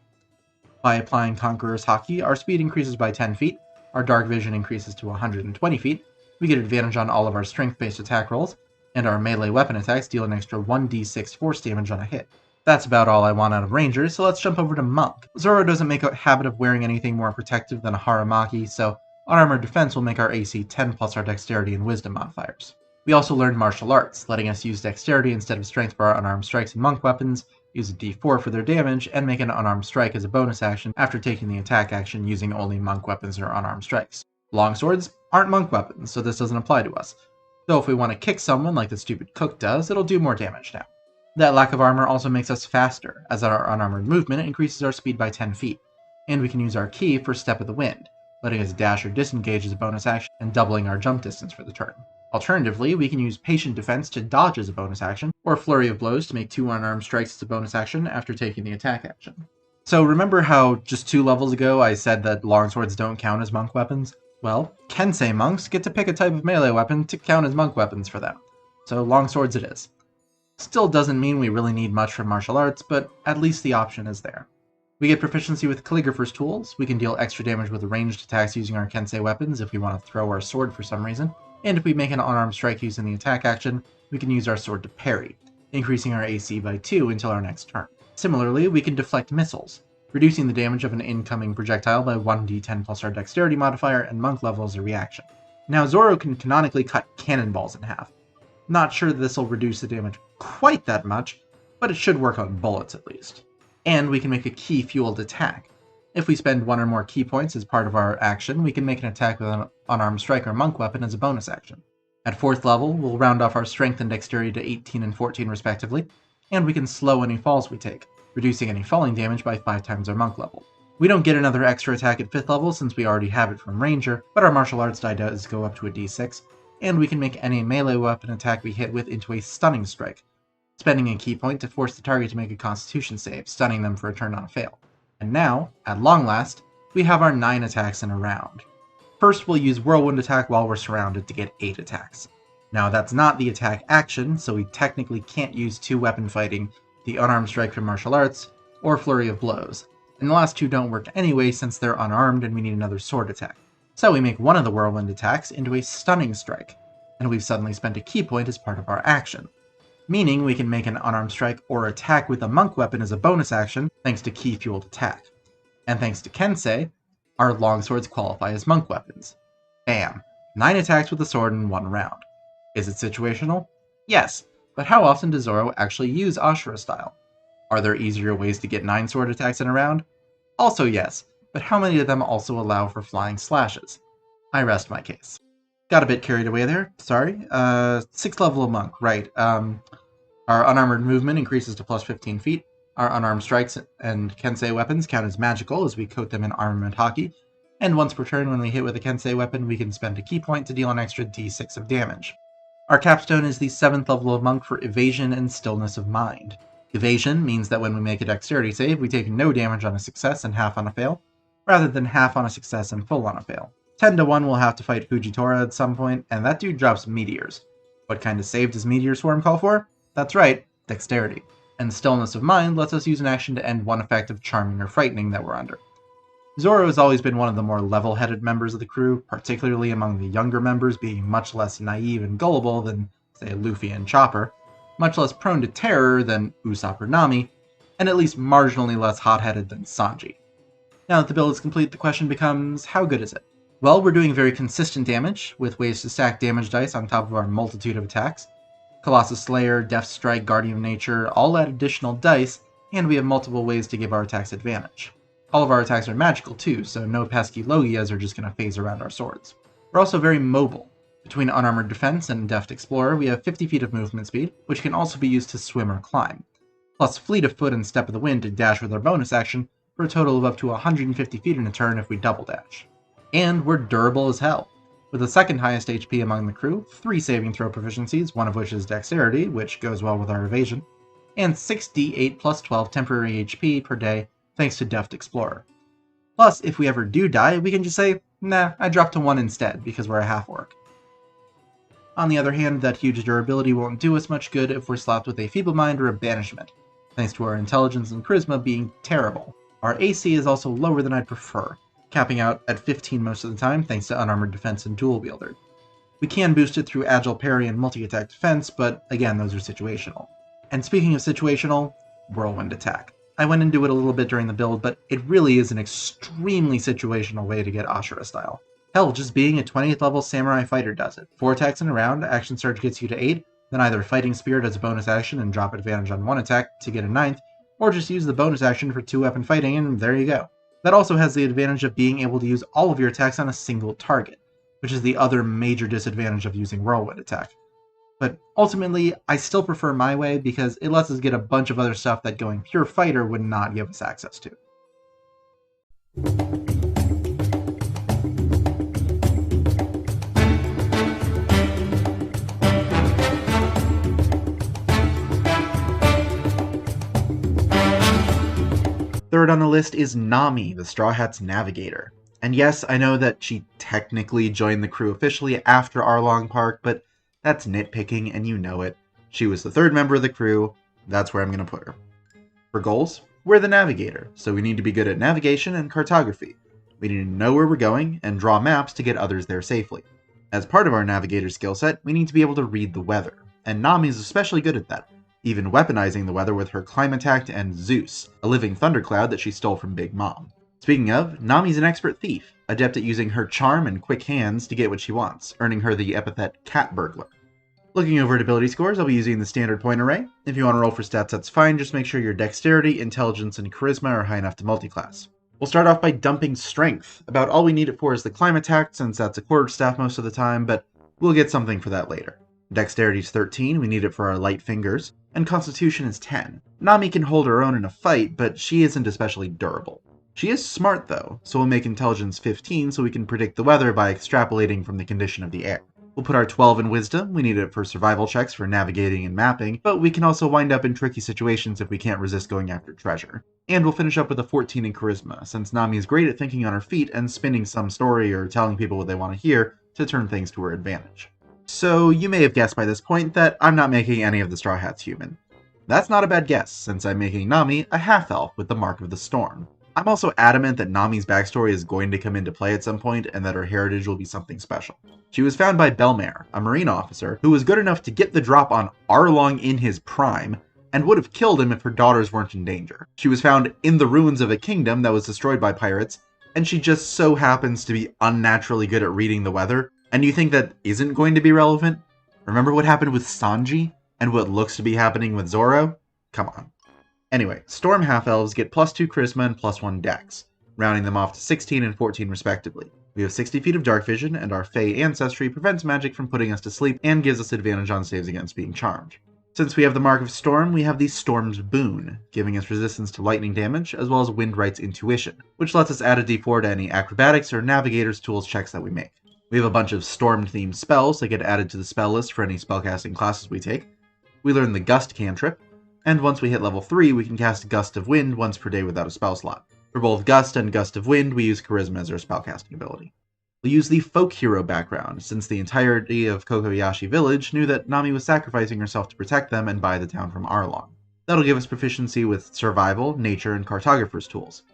By applying Conqueror's Haki, our speed increases by 10 feet, our dark vision increases to 120 feet, we get advantage on all of our strength-based attack rolls, and our melee weapon attacks deal an extra 1d6 force damage on a hit. That's about all I want out of Rangers, so let's jump over to Monk. Zoro doesn't make a habit of wearing anything more protective than a Haramaki, so unarmored defense will make our AC 10 plus our dexterity and wisdom modifiers. We also learned martial arts, letting us use dexterity instead of strength for our unarmed strikes and monk weapons, use a d4 for their damage, and make an unarmed strike as a bonus action after taking the attack action using only monk weapons or unarmed strikes. Longswords aren't monk weapons, so this doesn't apply to us, though if we want to kick someone like the stupid cook does, it'll do more damage now. That lack of armor also makes us faster, as our unarmored movement increases our speed by 10 feet, and we can use our key for Step of the Wind, letting us dash or disengage as a bonus action and doubling our jump distance for the turn. Alternatively, we can use Patient Defense to dodge as a bonus action, or Flurry of Blows to make 2 unarmed strikes as a bonus action after taking the attack action. So remember how just 2 levels ago I said that longswords don't count as monk weapons? Well, Kensei monks get to pick a type of melee weapon to count as monk weapons for them. So longswords it is. Still doesn't mean we really need much from martial arts, but at least the option is there. We get proficiency with Calligrapher's Tools, we can deal extra damage with ranged attacks using our Kensei weapons if we want to throw our sword for some reason, and if we make an unarmed strike using the attack action, we can use our sword to parry, increasing our AC by 2 until our next turn. Similarly, we can deflect missiles, reducing the damage of an incoming projectile by 1d10 plus our dexterity modifier and monk level as a reaction. Now Zoro can canonically cut cannonballs in half. Not sure this will reduce the damage quite that much, but it should work on bullets at least. And we can make a key-fueled attack. If we spend 1 or more key points as part of our action, we can make an attack with an unarmed strike or monk weapon as a bonus action. At 4th level, we'll round off our strength and dexterity to 18 and 14 respectively, and we can slow any falls we take, reducing any falling damage by 5 times our monk level. We don't get another extra attack at 5th level since we already have it from Ranger, but our martial arts die does go up to a d6, and we can make any melee weapon attack we hit with into a stunning strike, spending a key point to force the target to make a constitution save, stunning them for a turn on a fail. And now, at long last, we have our 9 attacks in a round. First, we'll use Whirlwind Attack while we're surrounded to get 8 attacks. Now, that's not the attack action, so we technically can't use 2 weapon fighting, the Unarmed Strike from Martial Arts, or Flurry of Blows. And the last 2 don't work anyway since they're unarmed and we need another sword attack. So we make one of the Whirlwind attacks into a Stunning Strike, and we've suddenly spent a key point as part of our action. Meaning we can make an unarmed strike or attack with a monk weapon as a bonus action thanks to key-fueled attack. And thanks to Kensei, our longswords qualify as monk weapons. Bam! 9 attacks with a sword in 1 round. Is it situational? Yes, but how often does Zoro actually use Ashura style? Are there easier ways to get 9 sword attacks in a round? Also yes, but how many of them also allow for flying slashes? I rest my case. Got a bit carried away there, sorry. 6th level of monk, right. Our unarmored movement increases to plus 15 feet. Our unarmed strikes and Kensei weapons count as magical as we coat them in armament hockey, and once per turn when we hit with a Kensei weapon, we can spend a key point to deal an extra d6 of damage. Our capstone is the 7th level of Monk for Evasion and Stillness of Mind. Evasion means that when we make a dexterity save, we take no damage on a success and half on a fail, rather than half on a success and full on a fail. 10 to 1 we'll have to fight Fujitora at some point, and that dude drops meteors. What kind of save does Meteor Swarm call for? That's right, dexterity. And Stillness of Mind lets us use an action to end one effect of charming or frightening that we're under. Zoro has always been one of the more level-headed members of the crew, particularly among the younger members being much less naive and gullible than, say, Luffy and Chopper, much less prone to terror than Usopp or Nami, and at least marginally less hot-headed than Sanji. Now that the build is complete, the question becomes, how good is it? Well, we're doing very consistent damage, with ways to stack damage dice on top of our multitude of attacks. Colossus Slayer, Death Strike, Guardian of Nature all add additional dice, and we have multiple ways to give our attacks advantage. All of our attacks are magical too, so no pesky Logias are just going to phase around our swords. We're also very mobile. Between Unarmored Defense and Deft Explorer, we have 50 feet of movement speed, which can also be used to swim or climb, plus Fleet of Foot and Step of the Wind to dash with our bonus action, for a total of up to 150 feet in a turn if we double dash. And we're durable as hell. With the second highest HP among the crew, 3 saving throw proficiencies, one of which is Dexterity, which goes well with our evasion, and 6d8 plus 12 temporary HP per day thanks to Deft Explorer. Plus, if we ever do die, we can just say, nah, I dropped to 1 instead, because we're a half-orc. On the other hand, that huge durability won't do us much good if we're slapped with a Feeble Mind or a Banishment, thanks to our intelligence and charisma being terrible. Our AC is also lower than I'd prefer, capping out at 15 most of the time thanks to Unarmored Defense and Dual Wielder. We can boost it through Agile Parry and Multi-Attack Defense, but again, those are situational. And speaking of situational, Whirlwind Attack. I went into it a little bit during the build, but it really is an extremely situational way to get Ashura style. Hell, just being a 20th level Samurai Fighter does it. 4 attacks in a round, Action Surge gets you to 8, then either Fighting Spirit as a bonus action and drop advantage on 1 attack to get a 9th, or just use the bonus action for 2-weapon fighting and there you go. That also has the advantage of being able to use all of your attacks on a single target, which is the other major disadvantage of using Whirlwind Attack. But ultimately, I still prefer my way because it lets us get a bunch of other stuff that going pure fighter would not give us access to. Third on the list is Nami, the Straw Hat's Navigator. And yes, I know that she technically joined the crew officially after Arlong Park, but that's nitpicking and you know it. She was the 3rd member of the crew, that's where I'm going to put her. For goals, we're the Navigator, so we need to be good at navigation and cartography. We need to know where we're going and draw maps to get others there safely. As part of our Navigator skill set, we need to be able to read the weather, and Nami is especially good at that, even weaponizing the weather with her Climattact and Zeus, a living thundercloud that she stole from Big Mom. Speaking of, Nami's an expert thief, adept at using her charm and quick hands to get what she wants, earning her the epithet Cat Burglar. Looking over at ability scores, I'll be using the standard point array. If you want to roll for stats, that's fine, just make sure your dexterity, intelligence, and charisma are high enough to multiclass. We'll start off by dumping strength. About all we need it for is the Climattact, since that's a quarterstaff most of the time, but we'll get something for that later. Dexterity is 13, we need it for our light fingers, and Constitution is 10. Nami can hold her own in a fight, but she isn't especially durable. She is smart though, so we'll make Intelligence 15 so we can predict the weather by extrapolating from the condition of the air. We'll put our 12 in Wisdom, we need it for survival checks for navigating and mapping, but we can also wind up in tricky situations if we can't resist going after treasure. And we'll finish up with a 14 in Charisma, since Nami is great at thinking on her feet and spinning some story or telling people what they want to hear to turn things to her advantage. So you may have guessed by this point that I'm not making any of the Straw Hats human. That's not a bad guess, since I'm making Nami a half-elf with the Mark of the Storm. I'm also adamant that Nami's backstory is going to come into play at some point and that her heritage will be something special. She was found by Belmare, a marine officer, who was good enough to get the drop on Arlong in his prime, and would have killed him if her daughters weren't in danger. She was found in the ruins of a kingdom that was destroyed by pirates, and she just so happens to be unnaturally good at reading the weather. And you think that isn't going to be relevant? Remember what happened with Sanji? And what looks to be happening with Zoro? Come on. Anyway, Storm Half-Elves get +2 Charisma and +1 Dex, rounding them off to 16 and 14 respectively. We have 60 feet of Dark Vision, and our Fey ancestry prevents magic from putting us to sleep and gives us advantage on saves against being charmed. Since we have the Mark of Storm, we have the Storm's Boon, giving us resistance to lightning damage, as well as Windwright's Intuition, which lets us add a d4 to any acrobatics or navigator's tools checks that we make. We have a bunch of storm-themed spells that get added to the spell list for any spellcasting classes we take. We learn the Gust cantrip, and once we hit level 3, we can cast Gust of Wind once per day without a spell slot. For both Gust and Gust of Wind, we use Charisma as our spellcasting ability. We use the folk hero background, since the entirety of Kokoyashi Village knew that Nami was sacrificing herself to protect them and buy the town from Arlong. That'll give us proficiency with survival, nature, and cartographer's tools.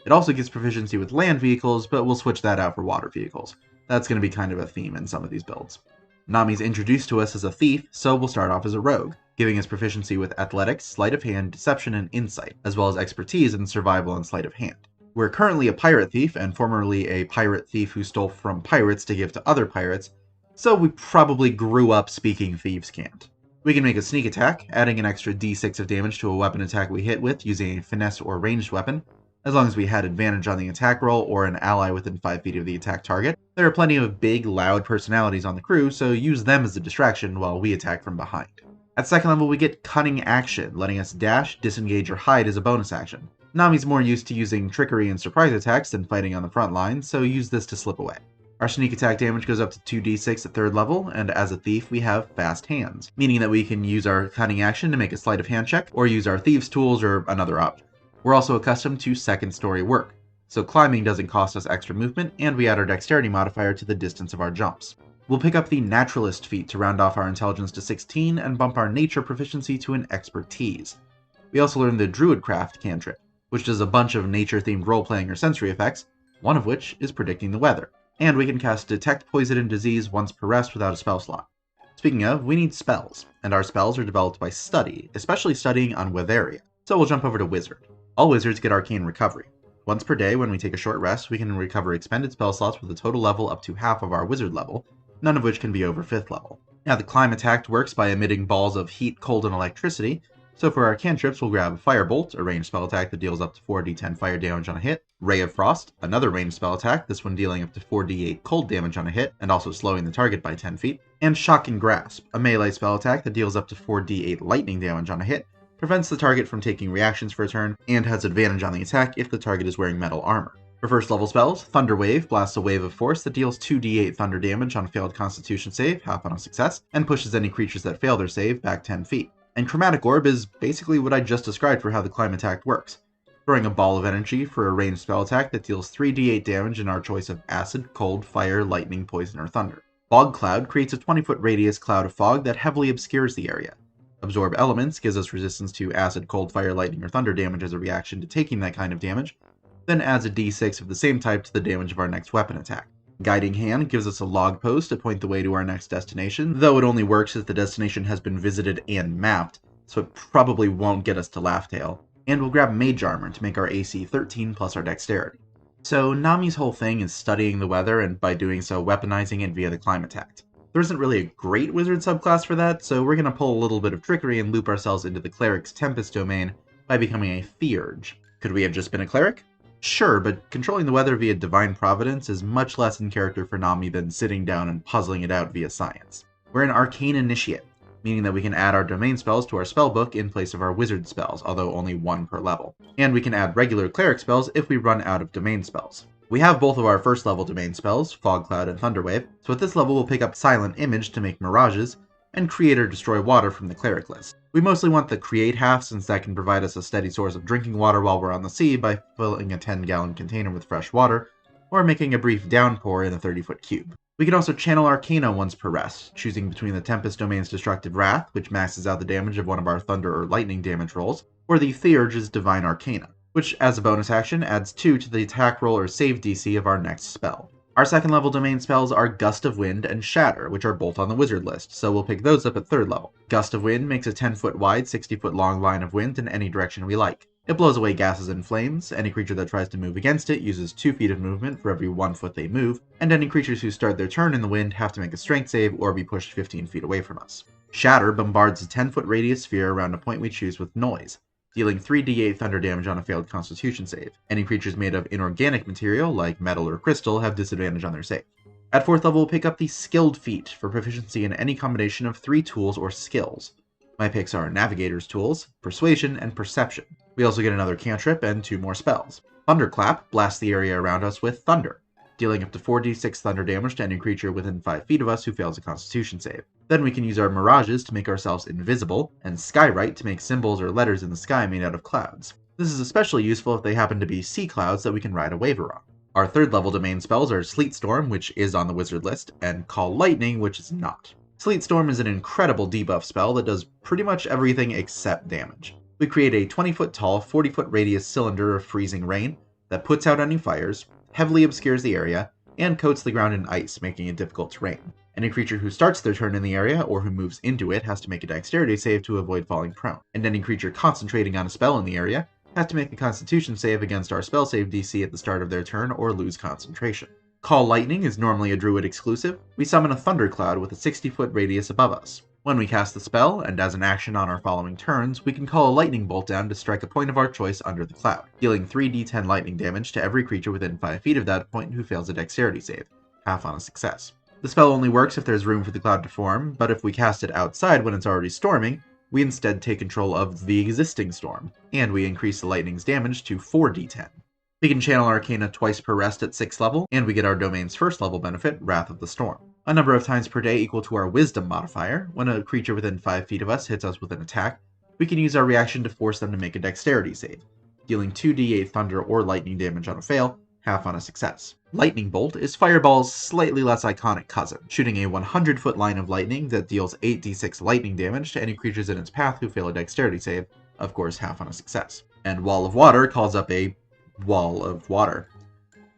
It also gives proficiency with land vehicles, but we'll switch that out for water vehicles. That's going to be kind of a theme in some of these builds. Nami's introduced to us as a thief, so we'll start off as a rogue, giving us proficiency with athletics, sleight of hand, deception, and insight, as well as expertise in survival and sleight of hand. We're currently a pirate thief, and formerly a pirate thief who stole from pirates to give to other pirates, so we probably grew up speaking thieves' cant. We can make a sneak attack, adding an extra d6 of damage to a weapon attack we hit with using a finesse or ranged weapon, as long as we had advantage on the attack roll or an ally within 5 feet of the attack target. There are plenty of big, loud personalities on the crew, so use them as a distraction while we attack from behind. At second level, we get Cunning Action, letting us dash, disengage, or hide as a bonus action. Nami's more used to using trickery and surprise attacks than fighting on the front line, so use this to slip away. Our sneak attack damage goes up to 2d6 at third level, and as a thief we have fast hands, meaning that we can use our cunning action to make a sleight of hand check, or use our thieves' tools or another object. We're also accustomed to second story work, so climbing doesn't cost us extra movement, and we add our dexterity modifier to the distance of our jumps. We'll pick up the naturalist feat to round off our intelligence to 16 and bump our nature proficiency to an expertise. We also learn the druidcraft cantrip, which does a bunch of nature-themed role-playing or sensory effects, one of which is predicting the weather. And we can cast Detect Poison and Disease once per rest without a spell slot. Speaking of, we need spells, and our spells are developed by study, especially studying on Weatheria. So we'll jump over to Wizard. All wizards get Arcane Recovery. Once per day, when we take a short rest, we can recover expended spell slots with a total level up to half of our wizard level, none of which can be over 5th level. Now, the climb attack works by emitting balls of heat, cold, and electricity, so for our cantrips, we'll grab Firebolt, a ranged spell attack that deals up to 4d10 fire damage on a hit, Ray of Frost, another ranged spell attack, this one dealing up to 4d8 cold damage on a hit, and also slowing the target by 10 feet, and Shocking Grasp, a melee spell attack that deals up to 4d8 lightning damage on a hit, prevents the target from taking reactions for a turn, and has advantage on the attack if the target is wearing metal armor. For first level spells, Thunder Wave blasts a wave of force that deals 2d8 thunder damage on a failed Constitution save, half on a success, and pushes any creatures that fail their save back 10 feet. And Chromatic Orb is basically what I just described for how the climb attack works, throwing a ball of energy for a ranged spell attack that deals 3d8 damage in our choice of acid, cold, fire, lightning, poison, or thunder. Fog Cloud creates a 20-foot radius cloud of fog that heavily obscures the area. Absorb Elements gives us resistance to acid, cold, fire, lightning, or thunder damage as a reaction to taking that kind of damage, then adds a d6 of the same type to the damage of our next weapon attack. Guiding Hand gives us a log post to point the way to our next destination, though it only works if the destination has been visited and mapped, so it probably won't get us to Laughtail. And we'll grab Mage Armor to make our AC 13 plus our Dexterity. So Nami's whole thing is studying the weather and by doing so weaponizing it via the climb attack. There isn't really a great wizard subclass for that, so we're going to pull a little bit of trickery and loop ourselves into the Cleric's Tempest domain by becoming a Theurge. Could we have just been a Cleric? Sure, but controlling the weather via Divine Providence is much less in character for Nami than sitting down and puzzling it out via science. We're an Arcane Initiate, meaning that we can add our domain spells to our spellbook in place of our wizard spells, although only one per level. And we can add regular cleric spells if we run out of domain spells. We have both of our first level domain spells, Fog Cloud and Thunderwave, so at this level we'll pick up Silent Image to make mirages, and Create or Destroy Water from the cleric list. We mostly want the Create half since that can provide us a steady source of drinking water while we're on the sea by filling a 10-gallon container with fresh water, or making a brief downpour in a 30-foot cube. We can also channel Arcana once per rest, choosing between the Tempest Domain's Destructive Wrath, which maxes out the damage of one of our Thunder or Lightning damage rolls, or the Theurge's Divine Arcana, which as a bonus action adds 2 to the attack roll or save DC of our next spell. Our second level domain spells are Gust of Wind and Shatter, which are both on the wizard list, so we'll pick those up at third level. Gust of Wind makes a 10-foot wide, 60-foot long line of wind in any direction we like. It blows away gases and flames, any creature that tries to move against it uses 2 feet of movement for every 1 foot they move, and any creatures who start their turn in the wind have to make a strength save or be pushed 15 feet away from us. Shatter bombards a 10-foot radius sphere around a point we choose with noise, dealing 3d8 thunder damage on a failed Constitution save. Any creatures made of inorganic material, like metal or crystal, have disadvantage on their save. At 4th level, we'll pick up the Skilled feat for proficiency in any combination of 3 tools or skills. My picks are Navigator's Tools, Persuasion, and Perception. We also get another cantrip and 2 more spells. Thunderclap blasts the area around us with thunder, dealing up to 4d6 thunder damage to any creature within 5 feet of us who fails a Constitution save. Then we can use our Mirages to make ourselves invisible, and Skywrite to make symbols or letters in the sky made out of clouds. This is especially useful if they happen to be sea clouds that we can ride a waver on. Our 3rd level domain spells are Sleet Storm, which is on the wizard list, and Call Lightning, which is not. Sleet Storm is an incredible debuff spell that does pretty much everything except damage. We create a 20-foot tall, 40-foot radius cylinder of freezing rain that puts out any fires, heavily obscures the area, and coats the ground in ice, making it difficult terrain. Any creature who starts their turn in the area or who moves into it has to make a dexterity save to avoid falling prone, and any creature concentrating on a spell in the area has to make a Constitution save against our spell save DC at the start of their turn or lose concentration. Call Lightning is normally a druid exclusive. We summon a thundercloud with a 60-foot radius above us. When we cast the spell, and as an action on our following turns, we can call a lightning bolt down to strike a point of our choice under the cloud, dealing 3d10 lightning damage to every creature within 5 feet of that point who fails a dexterity save, half on a success. The spell only works if there's room for the cloud to form, but if we cast it outside when it's already storming, we instead take control of the existing storm, and we increase the lightning's damage to 4d10. We can channel Arcana twice per rest at 6th level, and we get our domain's 1st level benefit, Wrath of the Storm. A number of times per day equal to our Wisdom modifier. When a creature within 5 feet of us hits us with an attack, we can use our reaction to force them to make a dexterity save, dealing 2d8 thunder or lightning damage on a fail, half on a success. Lightning Bolt is Fireball's slightly less iconic cousin, shooting a 100-foot line of lightning that deals 8d6 lightning damage to any creatures in its path who fail a dexterity save, of course half on a success. And Wall of Water calls up a wall of water.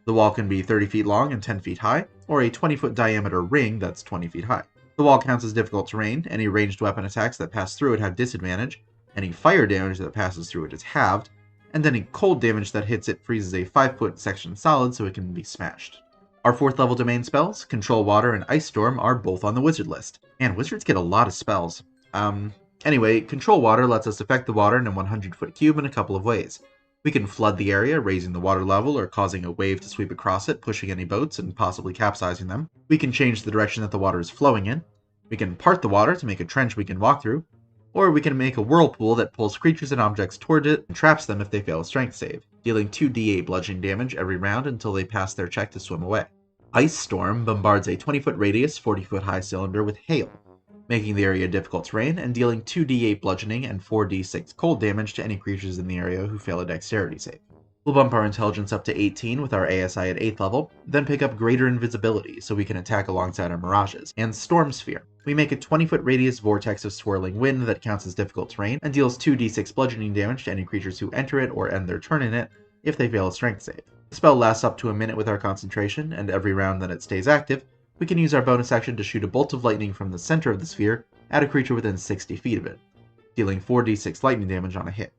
The wall can be 30 feet long and 10 feet high, or a 20-foot diameter ring that's 20 feet high. The wall counts as difficult terrain. Any ranged weapon attacks that pass through it have disadvantage, any fire damage that passes through it is halved, and any cold damage that hits it freezes a 5-foot section solid so it can be smashed. Our 4th level domain spells, Control Water and Ice Storm, are both on the wizard list. And wizards get a lot of spells. Anyway, Control Water lets us affect the water in a 100-foot cube in a couple of ways. We can flood the area, raising the water level or causing a wave to sweep across it, pushing any boats and possibly capsizing them. We can change the direction that the water is flowing in. We can part the water to make a trench we can walk through. Or we can make a whirlpool that pulls creatures and objects toward it and traps them if they fail a strength save, dealing 2d8 bludgeoning damage every round until they pass their check to swim away. Ice Storm bombards a 20-foot radius, 40-foot high cylinder with hail, making the area difficult terrain and dealing 2d8 bludgeoning and 4d6 cold damage to any creatures in the area who fail a dexterity save. We'll bump our intelligence up to 18 with our ASI at 8th level, then pick up Greater Invisibility so we can attack alongside our Mirages, and Storm Sphere. We make a 20-foot radius vortex of swirling wind that counts as difficult terrain and deals 2d6 bludgeoning damage to any creatures who enter it or end their turn in it if they fail a strength save. The spell lasts up to a minute with our concentration, and every round that it stays active, we can use our bonus action to shoot a bolt of lightning from the center of the sphere at a creature within 60 feet of it, dealing 4d6 lightning damage on a hit.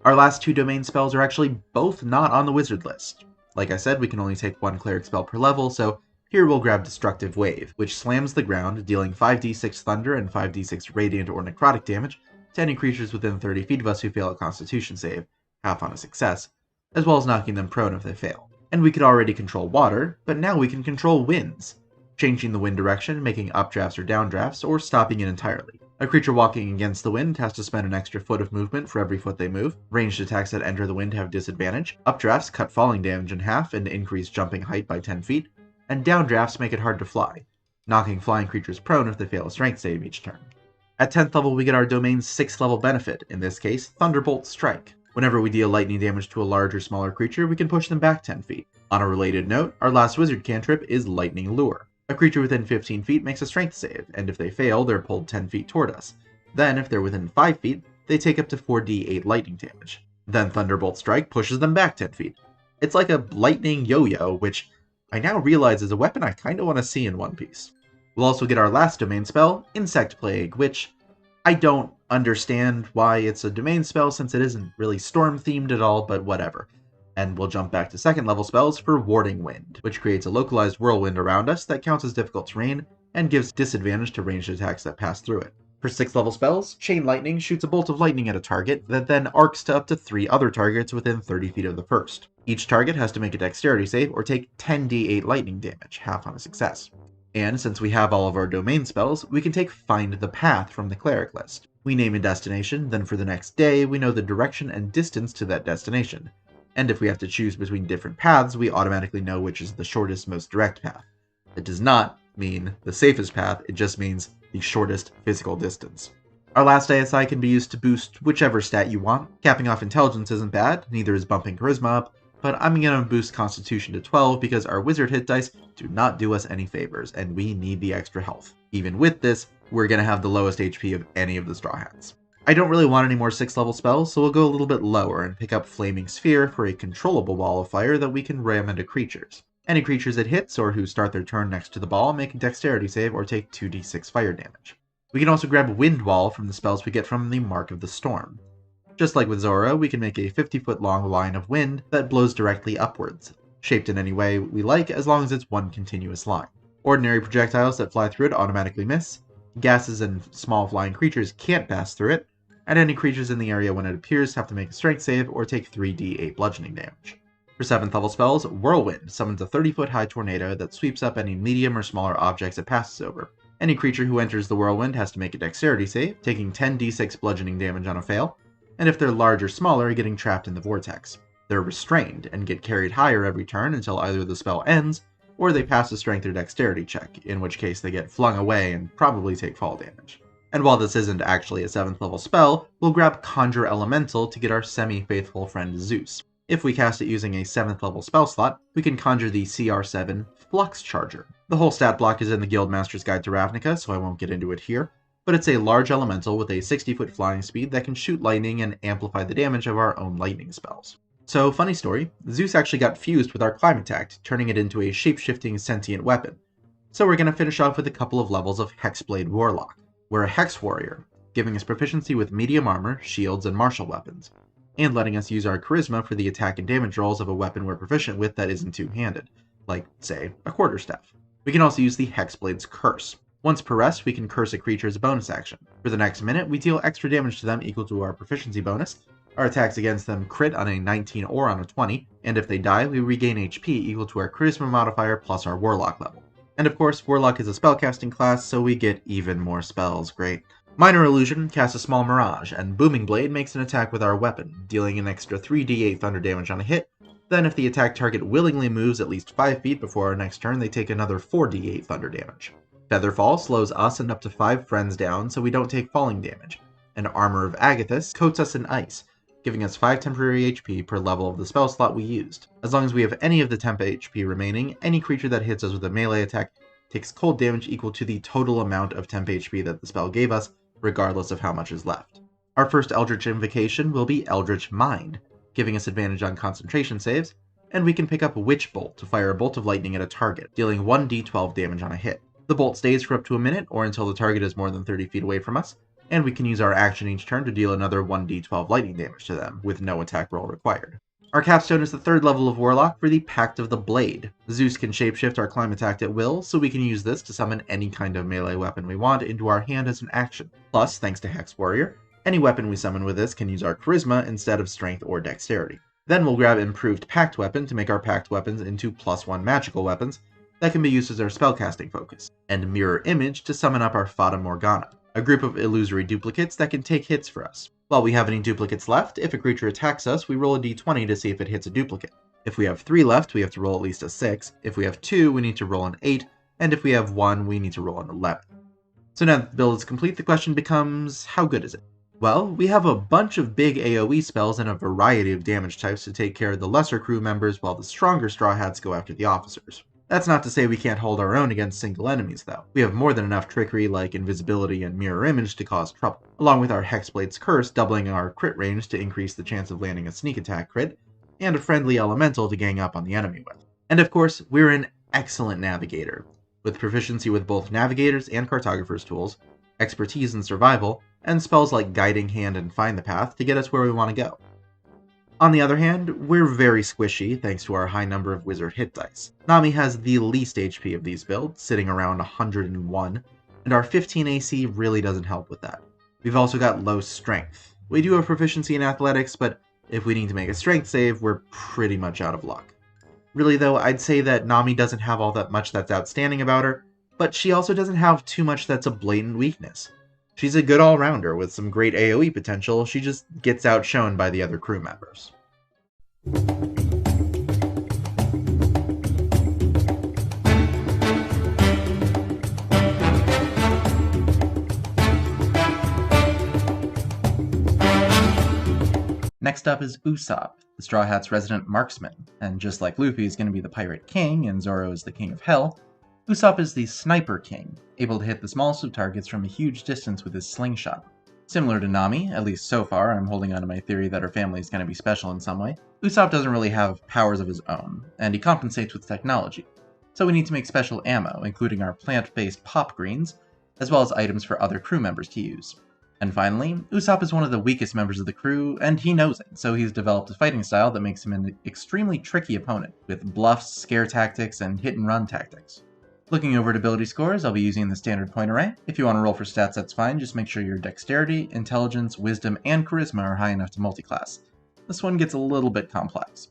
Our last 2 domain spells are actually both not on the wizard list. Like I said, we can only take 1 cleric spell per level, so here we'll grab Destructive Wave, which slams the ground, dealing 5d6 thunder and 5d6 radiant or necrotic damage to any creatures within 30 feet of us who fail a Constitution save, half on a success, as well as knocking them prone if they fail. And we could already control water, but now we can control winds, changing the wind direction, making updrafts or downdrafts, or stopping it entirely. A creature walking against the wind has to spend an extra foot of movement for every foot they move. Ranged attacks that enter the wind have disadvantage. Updrafts cut falling damage in half and increase jumping height by 10 feet. And downdrafts make it hard to fly, knocking flying creatures prone if they fail a strength save each turn. At 10th level we get our domain's 6th level benefit, in this case, Thunderbolt Strike. Whenever we deal lightning damage to a large or smaller creature, we can push them back 10 feet. On a related note, our last wizard cantrip is Lightning Lure. A creature within 15 feet makes a strength save, and if they fail, they're pulled 10 feet toward us. Then, if they're within 5 feet, they take up to 4d8 lightning damage. Then Thunderbolt Strike pushes them back 10 feet. It's like a lightning yo-yo, which I now realize is a weapon I kinda want to see in One Piece. We'll also get our last domain spell, Insect Plague, which I don't understand why it's a domain spell since it isn't really storm-themed at all, but whatever. And we'll jump back to 2nd level spells for Warding Wind, which creates a localized whirlwind around us that counts as difficult terrain and gives disadvantage to ranged attacks that pass through it. For 6th level spells, Chain Lightning shoots a bolt of lightning at a target that then arcs to up to 3 other targets within 30 feet of the first. Each target has to make a dexterity save or take 10d8 lightning damage, half on a success. And since we have all of our domain spells, we can take Find the Path from the cleric list. We name a destination, then for the next day, we know the direction and distance to that destination. And if we have to choose between different paths, we automatically know which is the shortest, most direct path. It does not mean the safest path, it just means the shortest physical distance. Our last ASI can be used to boost whichever stat you want. Capping off intelligence isn't bad, neither is bumping charisma up, but I'm going to boost constitution to 12 because our wizard hit dice do not do us any favors, and we need the extra health. Even with this, we're going to have the lowest HP of any of the Straw Hats. I don't really want any more 6th level spells, so we'll go a little bit lower and pick up Flaming Sphere for a controllable ball of fire that we can ram into creatures. Any creatures it hits or who start their turn next to the ball make a dexterity save or take 2d6 fire damage. We can also grab Wind Wall from the spells we get from the Mark of the Storm. Just like with Zoro, we can make a 50-foot long line of wind that blows directly upwards, shaped in any way we like as long as it's one continuous line. Ordinary projectiles that fly through it automatically miss, gases and small flying creatures can't pass through it, and any creatures in the area when it appears have to make a strength save or take 3d8 bludgeoning damage. For 7th level spells, Whirlwind summons a 30-foot high tornado that sweeps up any medium or smaller objects it passes over. Any creature who enters the whirlwind has to make a dexterity save, taking 10d6 bludgeoning damage on a fail, and if they're large or smaller, getting trapped in the vortex. They're restrained and get carried higher every turn until either the spell ends, or they pass a strength or dexterity check, in which case they get flung away and probably take fall damage. And while this isn't actually a 7th level spell, we'll grab Conjure Elemental to get our semi-faithful friend Zeus. If we cast it using a 7th level spell slot, we can conjure the CR7 Flux Charger. The whole stat block is in the Guildmaster's Guide to Ravnica, so I won't get into it here, but it's a large elemental with a 60-foot flying speed that can shoot lightning and amplify the damage of our own lightning spells. So, funny story, Zeus actually got fused with our Climatact, turning it into a shape-shifting sentient weapon. So we're going to finish off with a couple of levels of Hexblade Warlock. We're a Hex Warrior, giving us proficiency with medium armor, shields, and martial weapons, and letting us use our charisma for the attack and damage rolls of a weapon we're proficient with that isn't two-handed, like, say, a quarterstaff. We can also use the Hexblade's Curse. Once per rest, we can curse a creature as a bonus action. For the next minute, we deal extra damage to them equal to our proficiency bonus. Our attacks against them crit on a 19 or on a 20, and if they die, we regain HP equal to our charisma modifier plus our warlock level. And of course, warlock is a spellcasting class, so we get even more spells, great. Minor Illusion casts a small mirage, and Booming Blade makes an attack with our weapon, dealing an extra 3d8 thunder damage on a hit. Then if the attack target willingly moves at least 5 feet before our next turn, they take another 4d8 thunder damage. Featherfall slows us and up to 5 friends down so we don't take falling damage, and Armor of Agathis coats us in ice, giving us 5 temporary HP per level of the spell slot we used. As long as we have any of the temp HP remaining, any creature that hits us with a melee attack takes cold damage equal to the total amount of temp HP that the spell gave us, regardless of how much is left. Our first Eldritch Invocation will be Eldritch Mind, giving us advantage on concentration saves, and we can pick up Witch Bolt to fire a bolt of lightning at a target, dealing 1d12 damage on a hit. The bolt stays for up to a minute, or until the target is more than 30 feet away from us, and we can use our action each turn to deal another 1d12 lightning damage to them, with no attack roll required. Our capstone is the 3rd level of Warlock for the Pact of the Blade. Zeus can shapeshift our Climatact at will, so we can use this to summon any kind of melee weapon we want into our hand as an action. Plus, thanks to Hex Warrior, any weapon we summon with this can use our Charisma instead of Strength or Dexterity. Then we'll grab Improved Pact Weapon to make our Pact weapons into +1 magical weapons that can be used as our spellcasting focus, and Mirror Image to summon up our Fata Morgana, a group of illusory duplicates that can take hits for us. While we have any duplicates left, if a creature attacks us, we roll a d20 to see if it hits a duplicate. If we have 3 left, we have to roll at least a 6, if we have 2, we need to roll an 8, and if we have 1, we need to roll an 11. So now that the build is complete, the question becomes, how good is it? Well, we have a bunch of big AoE spells and a variety of damage types to take care of the lesser crew members while the stronger Straw Hats go after the officers. That's not to say we can't hold our own against single enemies, though. We have more than enough trickery like invisibility and mirror image to cause trouble, along with our Hexblade's Curse doubling our crit range to increase the chance of landing a sneak attack crit, and a friendly elemental to gang up on the enemy with. And of course, we're an excellent navigator, with proficiency with both navigators and cartographers tools, expertise in survival, and spells like Guiding Hand and Find the Path to get us where we want to go. On the other hand, we're very squishy thanks to our high number of wizard hit dice. Nami has the least HP of these builds, sitting around 101, and our 15 AC really doesn't help with that. We've also got low strength. We do have proficiency in athletics, but if we need to make a strength save, we're pretty much out of luck. Really though, I'd say that Nami doesn't have all that much that's outstanding about her, but she also doesn't have too much that's a blatant weakness. She's a good all-rounder with some great AoE potential, she just gets outshone by the other crew members. Next up is Usopp, the Straw Hat's resident marksman, and just like Luffy is going to be the Pirate King and Zoro is the King of Hell, Usopp is the Sniper King, able to hit the smallest of targets from a huge distance with his slingshot. Similar to Nami, at least so far, I'm holding on to my theory that her family is going to be special in some way, Usopp doesn't really have powers of his own, and he compensates with technology. So we need to make special ammo, including our plant-based pop greens, as well as items for other crew members to use. And finally, Usopp is one of the weakest members of the crew, and he knows it, so he's developed a fighting style that makes him an extremely tricky opponent, with bluffs, scare tactics, and hit-and-run tactics. Looking over at ability scores, I'll be using the standard point array. If you want to roll for stats, that's fine, just make sure your dexterity, intelligence, wisdom, and charisma are high enough to multiclass. This one gets a little bit complex.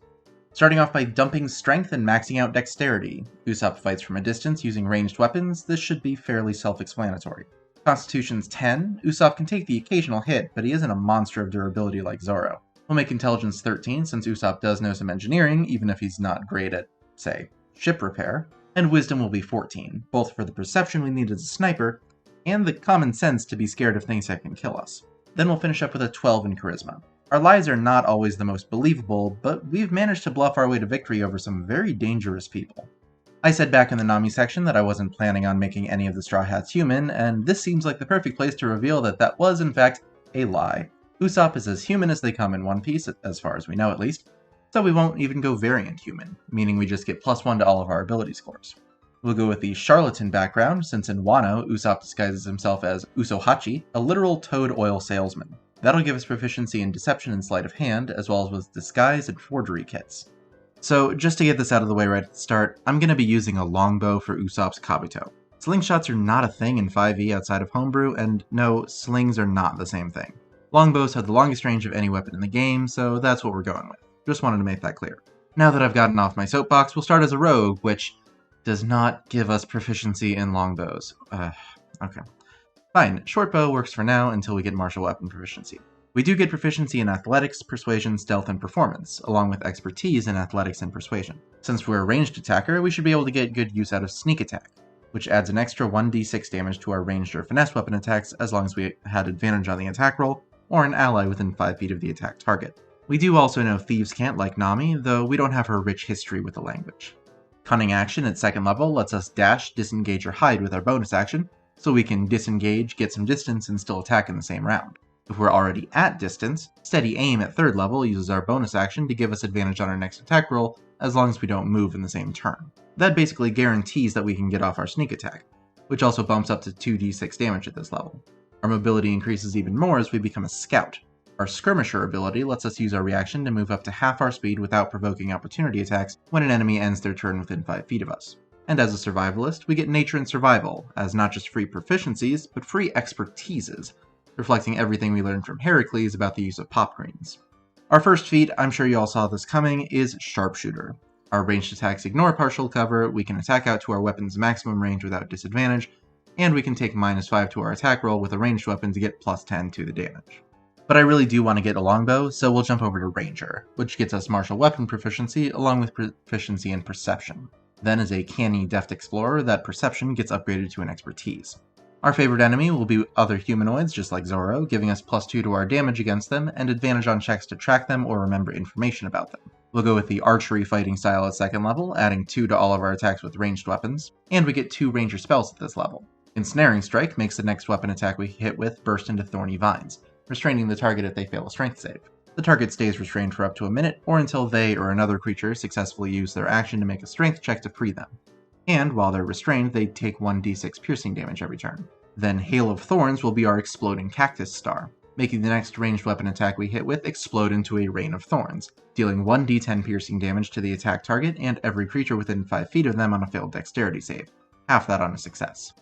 Starting off by dumping strength and maxing out dexterity. Usopp fights from a distance using ranged weapons, this should be fairly self-explanatory. Constitution's 10, Usopp can take the occasional hit, but he isn't a monster of durability like Zoro. We'll make Intelligence 13 since Usopp does know some engineering, even if he's not great at, say, ship repair. And Wisdom will be 14, both for the perception we need as a sniper, and the common sense to be scared of things that can kill us. Then we'll finish up with a 12 in Charisma. Our lies are not always the most believable, but we've managed to bluff our way to victory over some very dangerous people. I said back in the Nami section that I wasn't planning on making any of the Straw Hats human, and this seems like the perfect place to reveal that that was, in fact, a lie. Usopp is as human as they come in One Piece, as far as we know at least, so we won't even go variant human, meaning we just get +1 to all of our ability scores. We'll go with the charlatan background, since in Wano, Usopp disguises himself as Usohachi, a literal toad oil salesman. That'll give us proficiency in deception and sleight of hand, as well as with disguise and forgery kits. So, just to get this out of the way right at the start, I'm going to be using a longbow for Usopp's Kabuto. Slingshots are not a thing in 5e outside of Homebrew, and no, slings are not the same thing. Longbows have the longest range of any weapon in the game, so that's what we're going with. Just wanted to make that clear. Now that I've gotten off my soapbox, we'll start as a rogue, which does not give us proficiency in longbows. Okay. Fine, shortbow works for now until we get martial weapon proficiency. We do get proficiency in athletics, persuasion, stealth, and performance, along with expertise in athletics and persuasion. Since we're a ranged attacker, we should be able to get good use out of sneak attack, which adds an extra 1d6 damage to our ranged or finesse weapon attacks as long as we had advantage on the attack roll, or an ally within 5 feet of the attack target. We do also know Thieves Can't like Nami, though we don't have her rich history with the language. Cunning action at 2nd level lets us dash, disengage, or hide with our bonus action, so we can disengage, get some distance, and still attack in the same round. If we're already at distance, Steady Aim at 3rd level uses our bonus action to give us advantage on our next attack roll, as long as we don't move in the same turn. That basically guarantees that we can get off our sneak attack, which also bumps up to 2d6 damage at this level. Our mobility increases even more as we become a scout. Our Skirmisher ability lets us use our reaction to move up to half our speed without provoking opportunity attacks when an enemy ends their turn within 5 feet of us. And as a survivalist, we get Nature and Survival, as not just free proficiencies, but free expertises, reflecting everything we learned from Heracles about the use of pop greens. Our first feat, I'm sure you all saw this coming, is Sharpshooter. Our ranged attacks ignore partial cover, we can attack out to our weapon's maximum range without disadvantage, and we can take -5 to our attack roll with a ranged weapon to get +10 to the damage. But I really do want to get a longbow, so we'll jump over to Ranger, which gets us martial weapon proficiency along with proficiency in perception. Then as a canny, deft explorer, that perception gets upgraded to an expertise. Our favorite enemy will be other humanoids, just like Zoro, giving us +2 to our damage against them, and advantage on checks to track them or remember information about them. We'll go with the archery fighting style at 2nd level, adding 2 to all of our attacks with ranged weapons, and we get 2 ranger spells at this level. Ensnaring Strike makes the next weapon attack we hit with burst into thorny vines, restraining the target if they fail a strength save. The target stays restrained for up to a minute, or until they or another creature successfully use their action to make a strength check to free them. And while they're restrained, they take 1d6 piercing damage every turn. Then Hail of Thorns will be our exploding cactus star, making the next ranged weapon attack we hit with explode into a rain of thorns, dealing 1d10 piercing damage to the attack target and every creature within 5 feet of them on a failed dexterity save, half that on a success.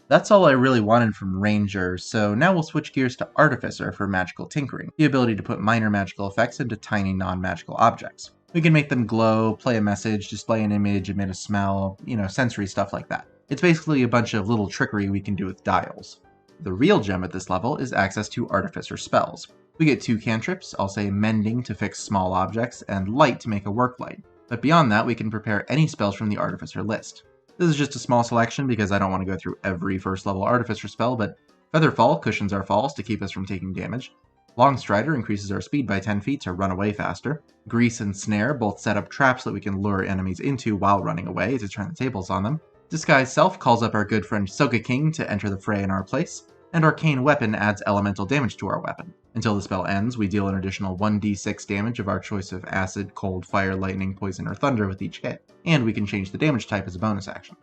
That's all I really wanted from Ranger, so now we'll switch gears to Artificer for magical tinkering, the ability to put minor magical effects into tiny non-magical objects. We can make them glow, play a message, display an image, emit a smell, sensory stuff like that. It's basically a bunch of little trickery we can do with dials. The real gem at this level is access to Artificer spells. We get 2 cantrips, I'll say Mending to fix small objects, and Light to make a work light. But beyond that, we can prepare any spells from the Artificer list. This is just a small selection because I don't want to go through every first level Artificer spell, but Featherfall cushions our falls to keep us from taking damage. Longstrider increases our speed by 10 feet to run away faster. Grease and Snare both set up traps that we can lure enemies into while running away to turn the tables on them. Disguise Self calls up our good friend Sogeking to enter the fray in our place. And Arcane Weapon adds elemental damage to our weapon. Until the spell ends, we deal an additional 1d6 damage of our choice of acid, cold, fire, lightning, poison, or thunder with each hit, and we can change the damage type as a bonus action.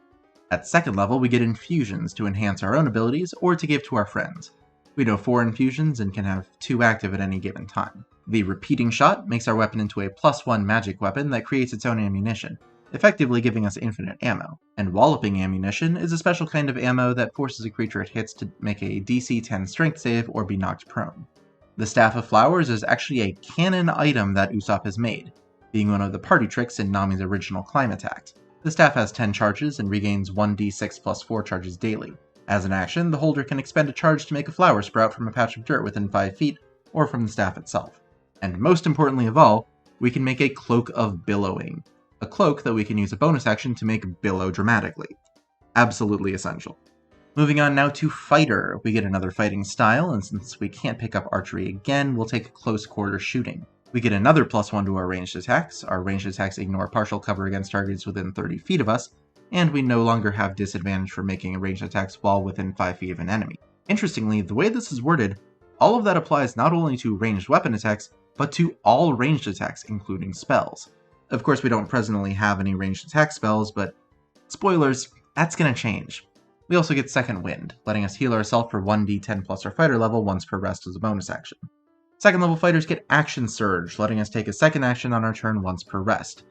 At second level, we get infusions to enhance our own abilities or to give to our friends. We know 4 infusions and can have 2 active at any given time. The Repeating Shot makes our weapon into a +1 magic weapon that creates its own ammunition, effectively giving us infinite ammo. And Walloping Ammunition is a special kind of ammo that forces a creature it hits to make a DC 10 strength save or be knocked prone. The Staff of Flowers is actually a canon item that Usopp has made, being one of the party tricks in Nami's original climb attack. The staff has 10 charges and regains 1d6 plus 4 charges daily. As an action, the holder can expend a charge to make a flower sprout from a patch of dirt within 5 feet, or from the staff itself. And most importantly of all, we can make a Cloak of Billowing, a cloak that we can use a bonus action to make billow dramatically. Absolutely essential. Moving on now to Fighter, we get another fighting style, and since we can't pick up archery again, we'll take close quarter shooting. We get another +1 to our ranged attacks. Our ranged attacks ignore partial cover against targets within 30 feet of us, and we no longer have disadvantage for making ranged attacks while within 5 feet of an enemy. Interestingly, the way this is worded, all of that applies not only to ranged weapon attacks, but to all ranged attacks, including spells. Of course, we don't presently have any ranged attack spells, but spoilers, that's gonna change. We also get Second Wind, letting us heal ourselves for 1d10 plus our fighter level once per rest as a bonus action. Second level fighters get Action Surge, letting us take a second action on our turn once per rest.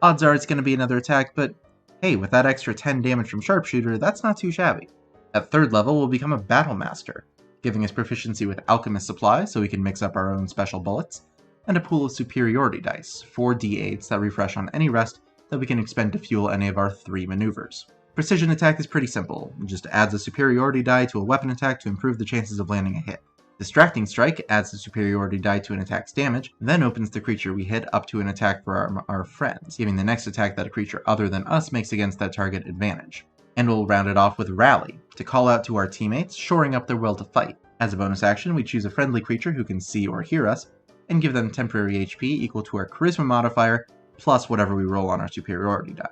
Odds are it's going to be another attack, but hey, with that extra 10 damage from Sharpshooter, that's not too shabby. At third level, we'll become a Battle Master, giving us proficiency with Alchemist Supply so we can mix up our own special bullets, and a pool of Superiority Dice, 4 d8s that refresh on any rest that we can expend to fuel any of our 3 maneuvers. Precision Attack is pretty simple, it just adds a Superiority Die to a weapon attack to improve the chances of landing a hit. Distracting Strike adds the Superiority Die to an attack's damage, then opens the creature we hit up to an attack for our friends, giving the next attack that a creature other than us makes against that target advantage. And we'll round it off with Rally, to call out to our teammates, shoring up their will to fight. As a bonus action, we choose a friendly creature who can see or hear us, and give them temporary HP equal to our Charisma modifier, plus whatever we roll on our Superiority Die.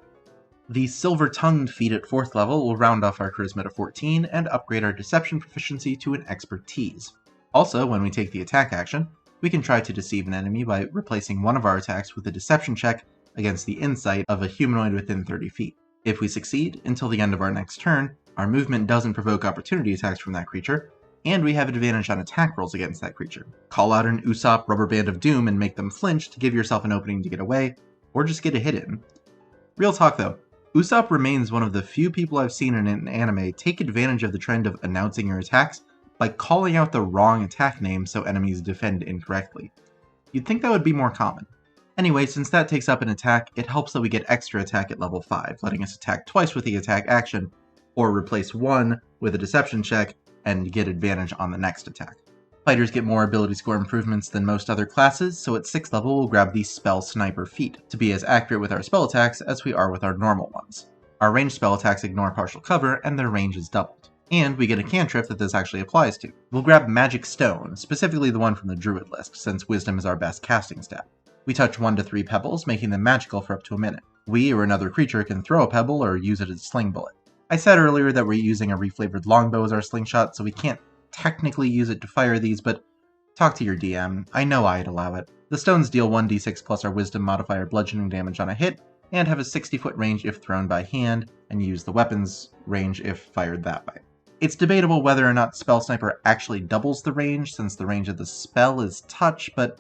The Silver-Tongued feat at 4th level will round off our Charisma to 14 and upgrade our Deception proficiency to an Expertise. Also, when we take the attack action, we can try to deceive an enemy by replacing one of our attacks with a Deception check against the insight of a humanoid within 30 feet. If we succeed, until the end of our next turn, our movement doesn't provoke opportunity attacks from that creature, and we have advantage on attack rolls against that creature. Call out an Usopp Rubber Band of Doom and make them flinch to give yourself an opening to get away, or just get a hit in. Real talk though, Usopp remains one of the few people I've seen in an anime take advantage of the trend of announcing your attacks by calling out the wrong attack name so enemies defend incorrectly. You'd think that would be more common. Anyway, since that takes up an attack, it helps that we get extra attack at level 5, letting us attack twice with the attack action, or replace one with a deception check and get advantage on the next attack. Fighters get more ability score improvements than most other classes, so at 6th level we'll grab the Spell Sniper feat, to be as accurate with our spell attacks as we are with our normal ones. Our ranged spell attacks ignore partial cover, and their range is doubled. And we get a cantrip that this actually applies to. We'll grab Magic Stone, specifically the one from the Druid list, since Wisdom is our best casting stat. We touch 1 to 3 pebbles, making them magical for up to a minute. We or another creature can throw a pebble or use it as a sling bullet. I said earlier that we're using a reflavored longbow as our slingshot, so we can't technically use it to fire these, but talk to your DM. I know I'd allow it. The stones deal 1d6 plus our Wisdom modifier bludgeoning damage on a hit, and have a 60-foot range if thrown by hand, and use the weapon's range if fired that way. It's debatable whether or not Spell Sniper actually doubles the range, since the range of the spell is touch, but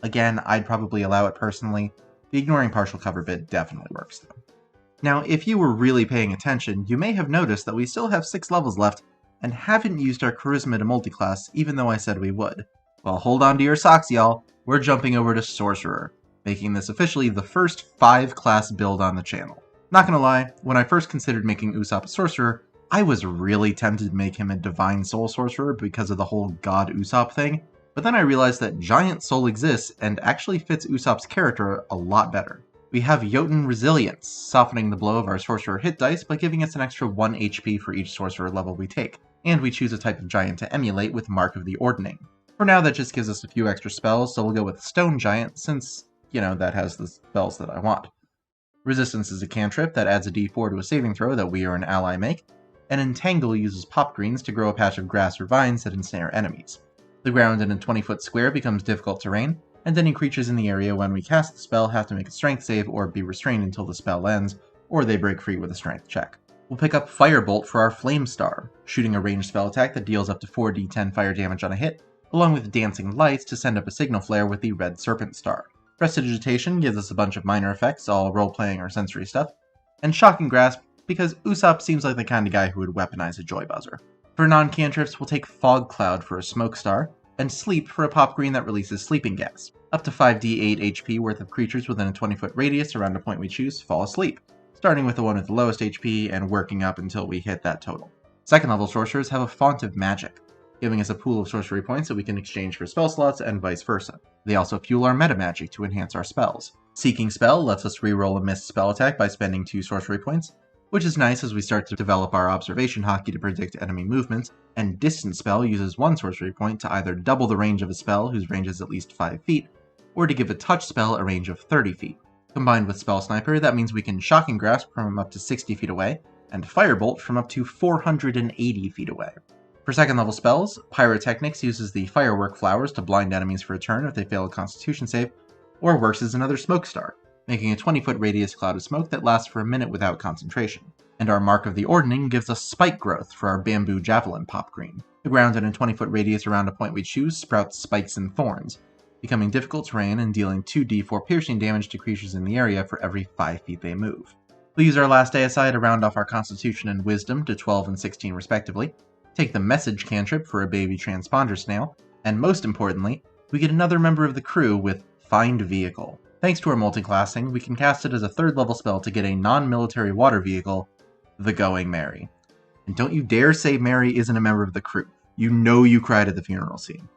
again, I'd probably allow it personally. The ignoring partial cover bit definitely works though. Now, if you were really paying attention, you may have noticed that we still have 6 levels left, and haven't used our Charisma to multiclass, even though I said we would. Well, hold on to your socks, y'all. We're jumping over to Sorcerer, making this officially the first 5-class build on the channel. Not gonna lie, when I first considered making Usopp a Sorcerer, I was really tempted to make him a Divine Soul Sorcerer because of the whole God Usopp thing, but then I realized that Giant Soul exists and actually fits Usopp's character a lot better. We have Jotun Resilience, softening the blow of our Sorcerer hit dice by giving us an extra 1 HP for each Sorcerer level we take, and we choose a type of Giant to emulate with Mark of the Ordning. For now, that just gives us a few extra spells, so we'll go with Stone Giant, since, that has the spells that I want. Resistance is a cantrip that adds a d4 to a saving throw that we or an ally make, and Entangle uses pop greens to grow a patch of grass or vines that ensnare enemies. The ground in a 20-foot square becomes difficult terrain, and any creatures in the area when we cast the spell have to make a strength save or be restrained until the spell ends, or they break free with a strength check. We'll pick up Firebolt for our Flame Star, shooting a ranged spell attack that deals up to 4d10 fire damage on a hit, along with Dancing Lights to send up a signal flare with the Red Serpent Star. Prestidigitation gives us a bunch of minor effects, all role-playing or sensory stuff, and Shocking Grasp because Usopp seems like the kind of guy who would weaponize a Joy Buzzer. For non-cantrips, we'll take Fog Cloud for a Smoke Star, and Sleep for a pop green that releases sleeping gas. Up to 5d8 HP worth of creatures within a 20-foot radius around a point we choose fall asleep, starting with the one with the lowest HP and working up until we hit that total. Second level sorcerers have a Font of Magic, giving us a pool of sorcery points that we can exchange for spell slots and vice versa. They also fuel our meta magic to enhance our spells. Seeking Spell lets us reroll a missed spell attack by spending 2 sorcery points, which is nice as we start to develop our observation hockey to predict enemy movements, and Distant Spell uses 1 sorcery point to either double the range of a spell whose range is at least 5 feet, or to give a touch spell a range of 30 feet. Combined with Spell Sniper, that means we can Shocking Grasp from up to 60 feet away, and Firebolt from up to 480 feet away. For second level spells, Pyrotechnics uses the Firework Flowers to blind enemies for a turn if they fail a Constitution save, or works as another Smoke Star, making a 20-foot radius cloud of smoke that lasts for a minute without concentration. And our Mark of the Ordning gives us Spike Growth for our Bamboo Javelin pop green. The ground in a 20-foot radius around a point we choose sprouts spikes and thorns, becoming difficult terrain and dealing 2d4 piercing damage to creatures in the area for every 5 feet they move. We'll use our last ASI to round off our Constitution and Wisdom to 12 and 16 respectively, take the Message cantrip for a baby transponder snail, and most importantly, we get another member of the crew with Find Vehicle. Thanks to our multiclassing, we can cast it as a 3rd level spell to get a non-military water vehicle, the Going Merry. And don't you dare say Mary isn't a member of the crew. You know you cried at the funeral scene.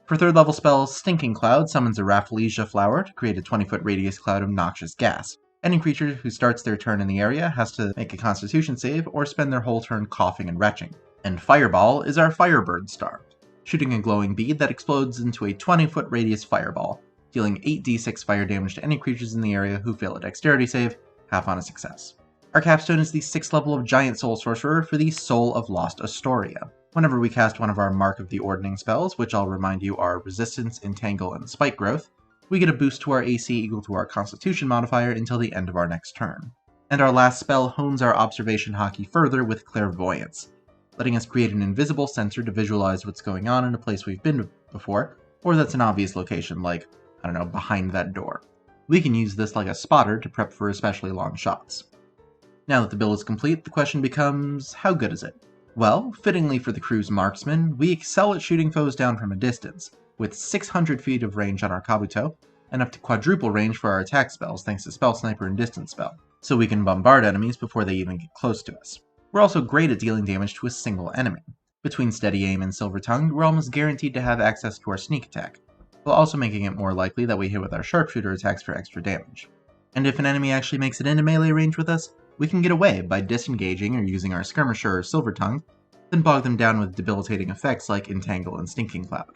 For 3rd level spells, Stinking Cloud summons a Rafflesia flower to create a 20-foot radius cloud of noxious gas. Any creature who starts their turn in the area has to make a Constitution save or spend their whole turn coughing and retching. And Fireball is our Firebird Star, shooting a glowing bead that explodes into a 20-foot radius fireball, dealing 8d6 fire damage to any creatures in the area who fail a dexterity save, half on a success. Our capstone is the 6th level of Giant Soul Sorcerer for the Soul of Lost Astoria. Whenever we cast one of our Mark of the Ordning spells, which I'll remind you are Resistance, Entangle, and Spike Growth, we get a boost to our AC equal to our Constitution modifier until the end of our next turn. And our last spell hones our observation hockey further with Clairvoyance, letting us create an invisible sensor to visualize what's going on in a place we've been before, or that's an obvious location like, behind that door. We can use this like a spotter to prep for especially long shots. Now that the build is complete, the question becomes, how good is it? Well, fittingly for the crew's marksman, we excel at shooting foes down from a distance, with 600 feet of range on our Kabuto, and up to quadruple range for our attack spells thanks to Spell Sniper and Distance Spell, so we can bombard enemies before they even get close to us. We're also great at dealing damage to a single enemy. Between Steady Aim and Silver Tongue, we're almost guaranteed to have access to our sneak attack, while also making it more likely that we hit with our sharpshooter attacks for extra damage. And if an enemy actually makes it into melee range with us, we can get away by disengaging or using our Skirmisher or Silver Tongue, then bog them down with debilitating effects like Entangle and Stinking Cloud.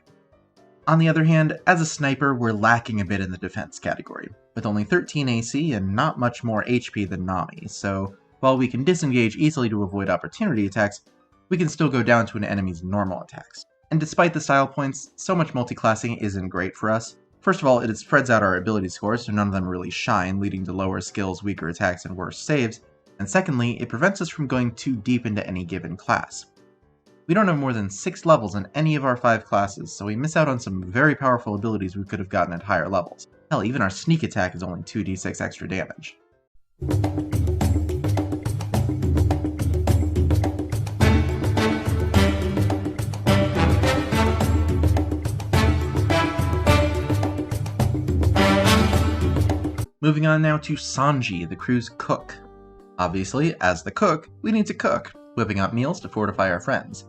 On the other hand, as a sniper, we're lacking a bit in the defense category, with only 13 AC and not much more HP than Nami, so while we can disengage easily to avoid opportunity attacks, we can still go down to an enemy's normal attacks. And despite the style points, so much multiclassing isn't great for us. First of all, it spreads out our ability scores so none of them really shine, leading to lower skills, weaker attacks, and worse saves. And secondly, it prevents us from going too deep into any given class. We don't have more than 6 levels in any of our 5 classes, so we miss out on some very powerful abilities we could have gotten at higher levels. Hell, even our sneak attack is only 2d6 extra damage. Moving on now to Sanji, the crew's cook. Obviously, as the cook, we need to cook. whipping up meals to fortify our friends.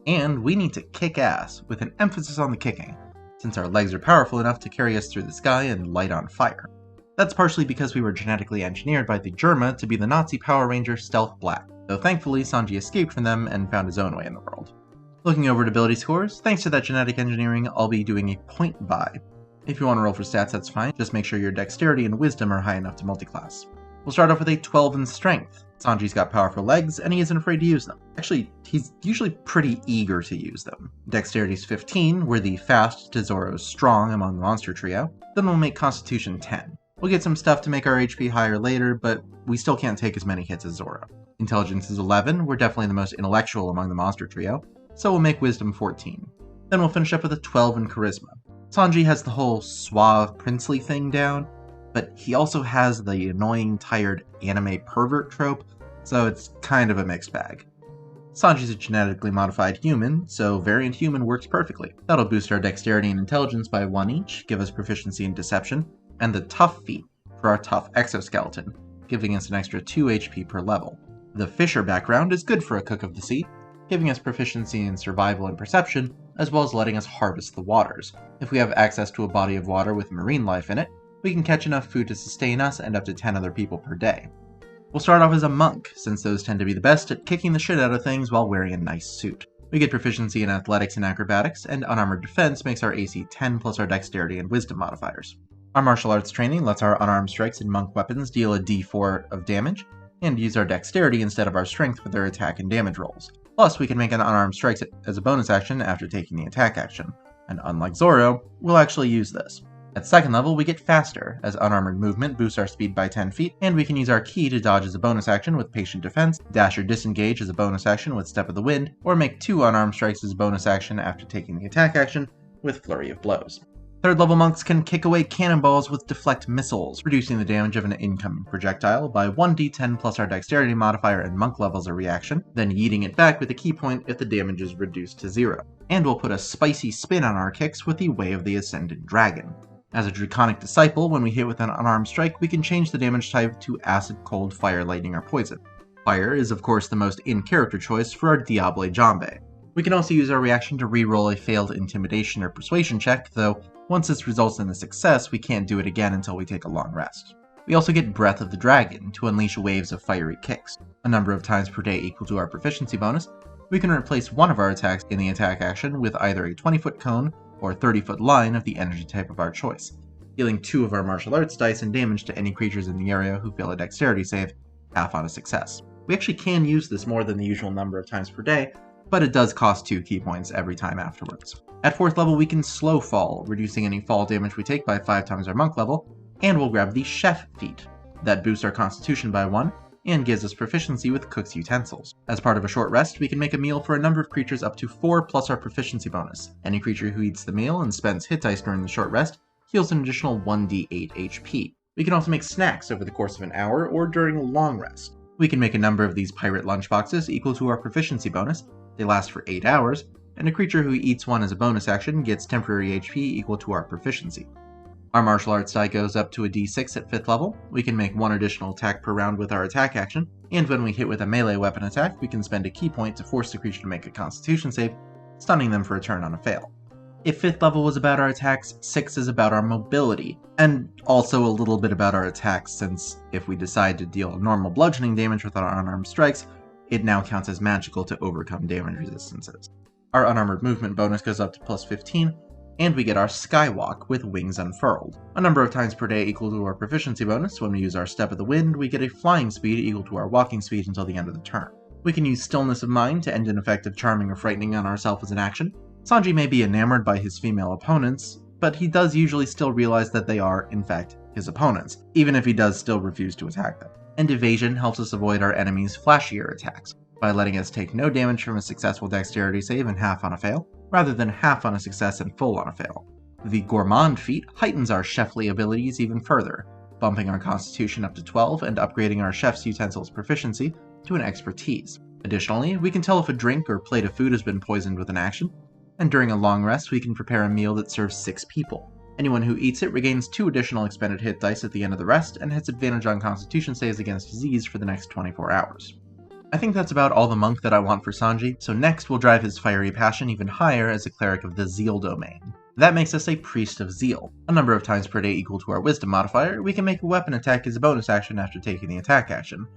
And we need to kick ass, with an emphasis on the kicking, since our legs are powerful enough to carry us through the sky and light on fire. That's partially because we were genetically engineered by the Germa to be the Nazi Power Ranger Stealth Black, though thankfully Sanji escaped from them and found his own way in the world. Looking over at ability scores, thanks to that genetic engineering, I'll be doing a point buy. If you want to roll for stats, that's fine, just make sure your dexterity and wisdom are high enough to multiclass. We'll start off with a 12 in strength. Sanji's got powerful legs, and he isn't afraid to use them. Actually, he's usually pretty eager to use them. Dexterity's 15, we're the fast to Zoro's strong among the monster trio. Then we'll make Constitution 10. We'll get some stuff to make our HP higher later, but we still can't take as many hits as Zoro. Intelligence is 11, we're definitely the most intellectual among the monster trio, so we'll make Wisdom 14. Then we'll finish up with a 12 in Charisma. Sanji has the whole suave, princely thing down, but he also has the annoying, tired anime pervert trope, so it's kind of a mixed bag. Sanji's a genetically modified human, so variant human works perfectly. That'll boost our dexterity and intelligence by 1 each, give us proficiency in deception, and the tough feat for our tough exoskeleton, giving us an extra 2 HP per level. The Fisher background is good for a cook of the sea, giving us proficiency in survival and perception, as well as letting us harvest the waters. If we have access to a body of water with marine life in it, we can catch enough food to sustain us and up to 10 other people per day. We'll start off as a monk, since those tend to be the best at kicking the shit out of things while wearing a nice suit. We get proficiency in athletics and acrobatics, and unarmored defense makes our AC 10 plus our dexterity and wisdom modifiers. Our martial arts training lets our unarmed strikes and monk weapons deal a d4 of damage, and use our dexterity instead of our strength for their attack and damage rolls. Plus, we can make an unarmed strike as a bonus action after taking the attack action, and unlike Zoro, we'll actually use this. At second level, we get faster, as unarmored movement boosts our speed by 10 feet, and we can use our ki to dodge as a bonus action with patient defense, dash or disengage as a bonus action with step of the wind, or make 2 unarmed strikes as a bonus action after taking the attack action with flurry of blows. Third level monks can kick away cannonballs with deflect missiles, reducing the damage of an incoming projectile by 1d10 plus our dexterity modifier and monk levels a reaction, then yeeting it back with a key point if the damage is reduced to 0. And we'll put a spicy spin on our kicks with the Way of the Ascended Dragon. As a Draconic Disciple, when we hit with an unarmed strike, we can change the damage type to Acid, Cold, Fire, Lightning, or Poison. Fire is of course the most in-character choice for our Diable Jinbe. We can also use our reaction to reroll a failed Intimidation or Persuasion check, though once this results in a success, we can't do it again until we take a long rest. We also get Breath of the Dragon to unleash waves of fiery kicks. A number of times per day equal to our proficiency bonus, we can replace one of our attacks in the attack action with either a 20-foot cone or 30-foot line of the energy type of our choice, dealing 2 of our martial arts dice and damage to any creatures in the area who fail a dexterity save, half on a success. We actually can use this more than the usual number of times per day, but it does cost 2 key points every time afterwards. At 4th level, we can slow fall, reducing any fall damage we take by 5 times our monk level, and we'll grab the Chef feat. That boosts our constitution by 1, and gives us proficiency with cook's utensils. As part of a short rest, we can make a meal for a number of creatures up to 4 plus our proficiency bonus. Any creature who eats the meal and spends hit dice during the short rest heals an additional 1d8 HP. We can also make snacks over the course of an hour or during a long rest. We can make a number of these pirate lunchboxes equal to our proficiency bonus. They last for 8 hours, and a creature who eats one as a bonus action gets temporary HP equal to our proficiency. Our martial arts die goes up to a d6 at 5th level. We can make 1 additional attack per round with our attack action, and when we hit with a melee weapon attack, we can spend a key point to force the creature to make a constitution save, stunning them for a turn on a fail. If 5th level was about our attacks, 6 is about our mobility, and also a little bit about our attacks, since if we decide to deal normal bludgeoning damage with our unarmed strikes, it now counts as magical to overcome damage resistances. Our unarmored movement bonus goes up to plus 15, and we get our Skywalk with wings unfurled. A number of times per day equal to our proficiency bonus. When we use our Step of the Wind, we get a flying speed equal to our walking speed until the end of the turn. We can use Stillness of Mind to end an effect of charming or frightening on ourselves as an action. Sanji may be enamored by his female opponents, but he does usually still realize that they are, in fact, his opponents, even if he does still refuse to attack them. And Evasion helps us avoid our enemies' flashier attacks, by letting us take no damage from a successful dexterity save and half on a fail, rather than half on a success and full on a fail. The Gourmand feat heightens our chefly abilities even further, bumping our constitution up to 12 and upgrading our chef's utensils proficiency to an expertise. Additionally, we can tell if a drink or plate of food has been poisoned with an action, and during a long rest we can prepare a meal that serves 6 people. Anyone who eats it regains 2 additional expended hit dice at the end of the rest and has advantage on constitution saves against disease for the next 24 hours. I think that's about all the monk that I want for Sanji, so next we'll drive his fiery passion even higher as a cleric of the Zeal domain. That makes us a Priest of Zeal. A number of times per day equal to our Wisdom modifier, we can make a weapon attack as a bonus action after taking the attack action.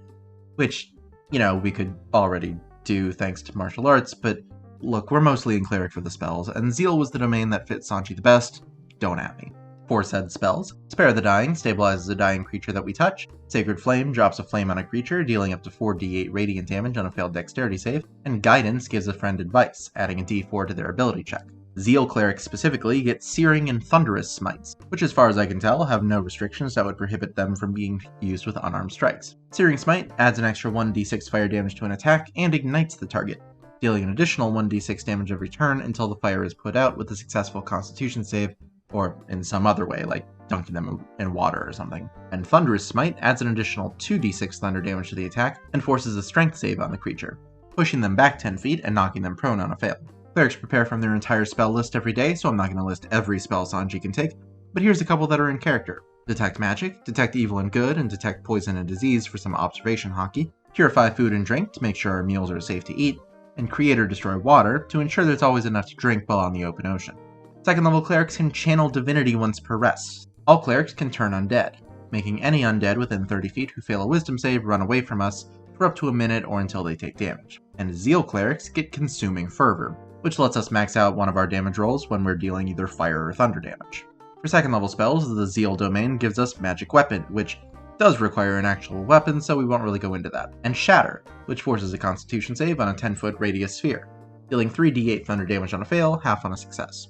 Which, we could already do thanks to martial arts, but look, we're mostly in cleric for the spells, and Zeal was the domain that fit Sanji the best. Don't at me. 4 said spells. Spare the Dying stabilizes a dying creature that we touch. Sacred Flame drops a flame on a creature, dealing up to 4d8 radiant damage on a failed dexterity save. And Guidance gives a friend advice, adding a d4 to their ability check. Zeal clerics specifically get Searing and Thunderous Smites, which as far as I can tell have no restrictions that would prohibit them from being used with unarmed strikes. Searing Smite adds an extra 1d6 fire damage to an attack and ignites the target, dealing an additional 1d6 damage every turn until the fire is put out with a successful Constitution save, or in some other way, like dunking them in water or something. And Thunderous Smite adds an additional 2d6 thunder damage to the attack and forces a strength save on the creature, pushing them back 10 feet and knocking them prone on a fail. Clerics prepare from their entire spell list every day, so I'm not going to list every spell Sanji can take, but here's a couple that are in character. Detect Magic, Detect Evil and Good, and Detect Poison and Disease for some observation hockey. Purify Food and Drink to make sure our meals are safe to eat. And Create or Destroy Water to ensure there's always enough to drink while on the open ocean. Second level clerics can channel divinity once per rest. All clerics can turn undead, making any undead within 30 feet who fail a wisdom save run away from us for up to a minute or until they take damage. And Zeal clerics get Consuming Fervor, which lets us max out one of our damage rolls when we're dealing either fire or thunder damage. For second level spells, the Zeal domain gives us Magic Weapon, which does require an actual weapon, so we won't really go into that. And Shatter, which forces a Constitution save on a 10-foot radius sphere, dealing 3d8 thunder damage on a fail, half on a success.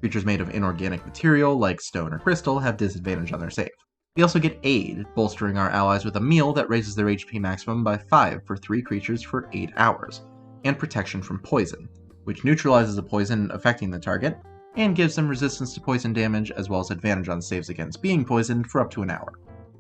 Creatures made of inorganic material, like stone or crystal, have disadvantage on their save. We also get Aid, bolstering our allies with a meal that raises their HP maximum by 5 for 3 creatures for 8 hours, and Protection from Poison, which neutralizes the poison affecting the target, and gives them resistance to poison damage as well as advantage on saves against being poisoned for up to an hour.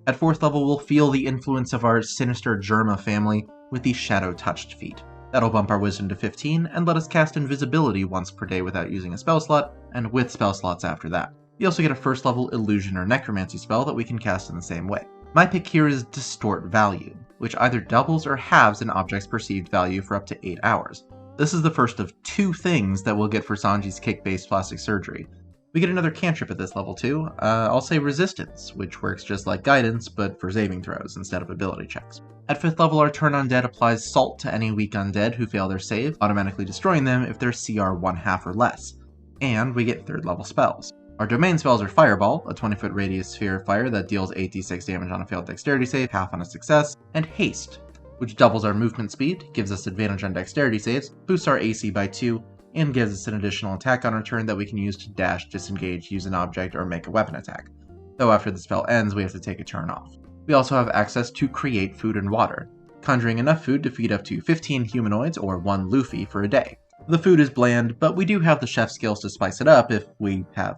At 4th level, we'll feel the influence of our sinister Germa family with the Shadow Touched feat. That'll bump our wisdom to 15 and let us cast invisibility once per day without using a spell slot, and with spell slots after that. We also get a 1st level illusion or necromancy spell that we can cast in the same way. My pick here is Distort Value, which either doubles or halves an object's perceived value for up to 8 hours. This is the first of 2 things that we'll get for Sanji's kick-based plastic surgery. We get another cantrip at this level too. I'll say Resistance, which works just like Guidance, but for saving throws instead of ability checks. At 5th level, our Turn Undead applies Salt to any weak undead who fail their save, automatically destroying them if they're CR 1/2 or less. And we get 3rd level spells. Our domain spells are Fireball, a 20-foot radius sphere of fire that deals 8d6 damage on a failed dexterity save, half on a success, and Haste, which doubles our movement speed, gives us advantage on dexterity saves, boosts our AC by 2, and gives us an additional attack on our turn that we can use to dash, disengage, use an object, or make a weapon attack. Though after the spell ends, we have to take a turn off. We also have access to Create Food and Water, conjuring enough food to feed up to 15 humanoids or 1 Luffy for a day. The food is bland, but we do have the chef skills to spice it up if we have,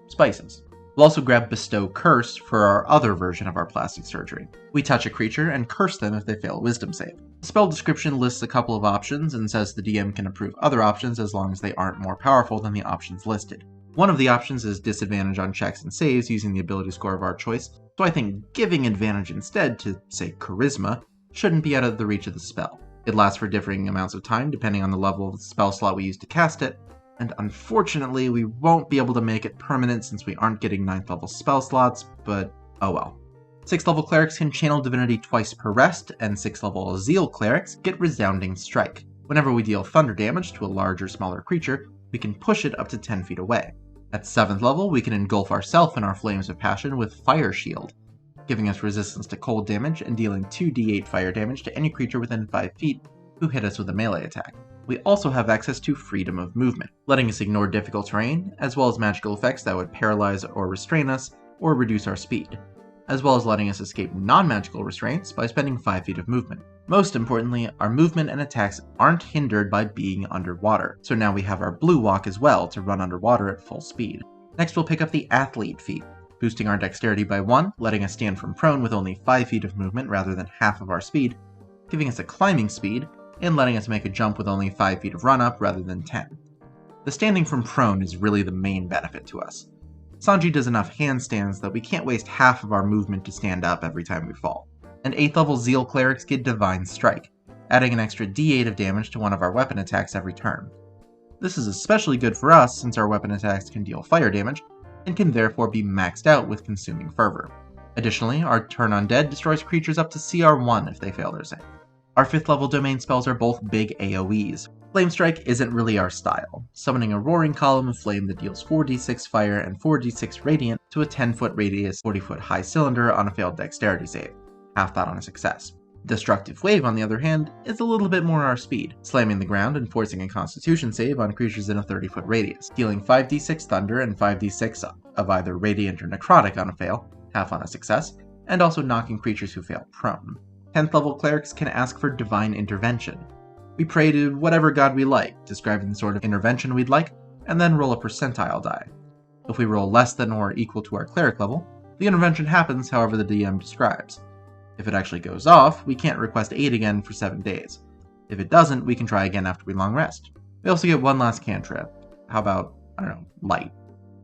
spices. We'll also grab Bestow Curse for our other version of our plastic surgery. We touch a creature and curse them if they fail a wisdom save. The spell description lists a couple of options and says the DM can approve other options as long as they aren't more powerful than the options listed. One of the options is disadvantage on checks and saves using the ability score of our choice, so I think giving advantage instead to, say, Charisma shouldn't be out of the reach of the spell. It lasts for differing amounts of time depending on the level of the spell slot we use to cast it, and unfortunately we won't be able to make it permanent since we aren't getting 9th level spell slots, but oh well. 6th level clerics can channel divinity twice per rest, and 6th level Zeal clerics get Resounding Strike. Whenever we deal thunder damage to a large or smaller creature, we can push it up to 10 feet away. At 7th level, we can engulf ourselves in our flames of passion with Fire Shield, giving us resistance to cold damage and dealing 2d8 fire damage to any creature within 5 feet who hit us with a melee attack. We also have access to Freedom of Movement, letting us ignore difficult terrain, as well as magical effects that would paralyze or restrain us, or reduce our speed, as well as letting us escape non-magical restraints by spending 5 feet of movement. Most importantly, our movement and attacks aren't hindered by being underwater, so now we have our Blue Walk as well to run underwater at full speed. Next we'll pick up the Athlete feat, boosting our dexterity by 1, letting us stand from prone with only 5 feet of movement rather than half of our speed, giving us a climbing speed, and letting us make a jump with only 5 feet of run-up rather than 10. The standing from prone is really the main benefit to us. Sanji does enough handstands that we can't waste half of our movement to stand up every time we fall. And 8th level Zeal clerics get Divine Strike, adding an extra d8 of damage to one of our weapon attacks every turn. This is especially good for us since our weapon attacks can deal fire damage, and can therefore be maxed out with Consuming Fervor. Additionally, our Turn Undead destroys creatures up to CR1 if they fail their save. Our 5th level domain spells are both big AoEs. Flame Strike isn't really our style, summoning a roaring column of flame that deals 4d6 fire and 4d6 radiant to a 10-foot radius, 40-foot high cylinder on a failed dexterity save, half that on a success. Destructive Wave, on the other hand, is a little bit more our speed, slamming the ground and forcing a Constitution save on creatures in a 30-foot radius, dealing 5d6 thunder and 5d6 of either radiant or necrotic on a fail, half on a success, and also knocking creatures who fail prone. 10th level clerics can ask for Divine Intervention. We pray to whatever god we like, describing the sort of intervention we'd like, and then roll a percentile die. If we roll less than or equal to our cleric level, the intervention happens however the DM describes. If it actually goes off, we can't request aid again for 7 days. If it doesn't, we can try again after we long rest. We also get one last cantrip. How about, light?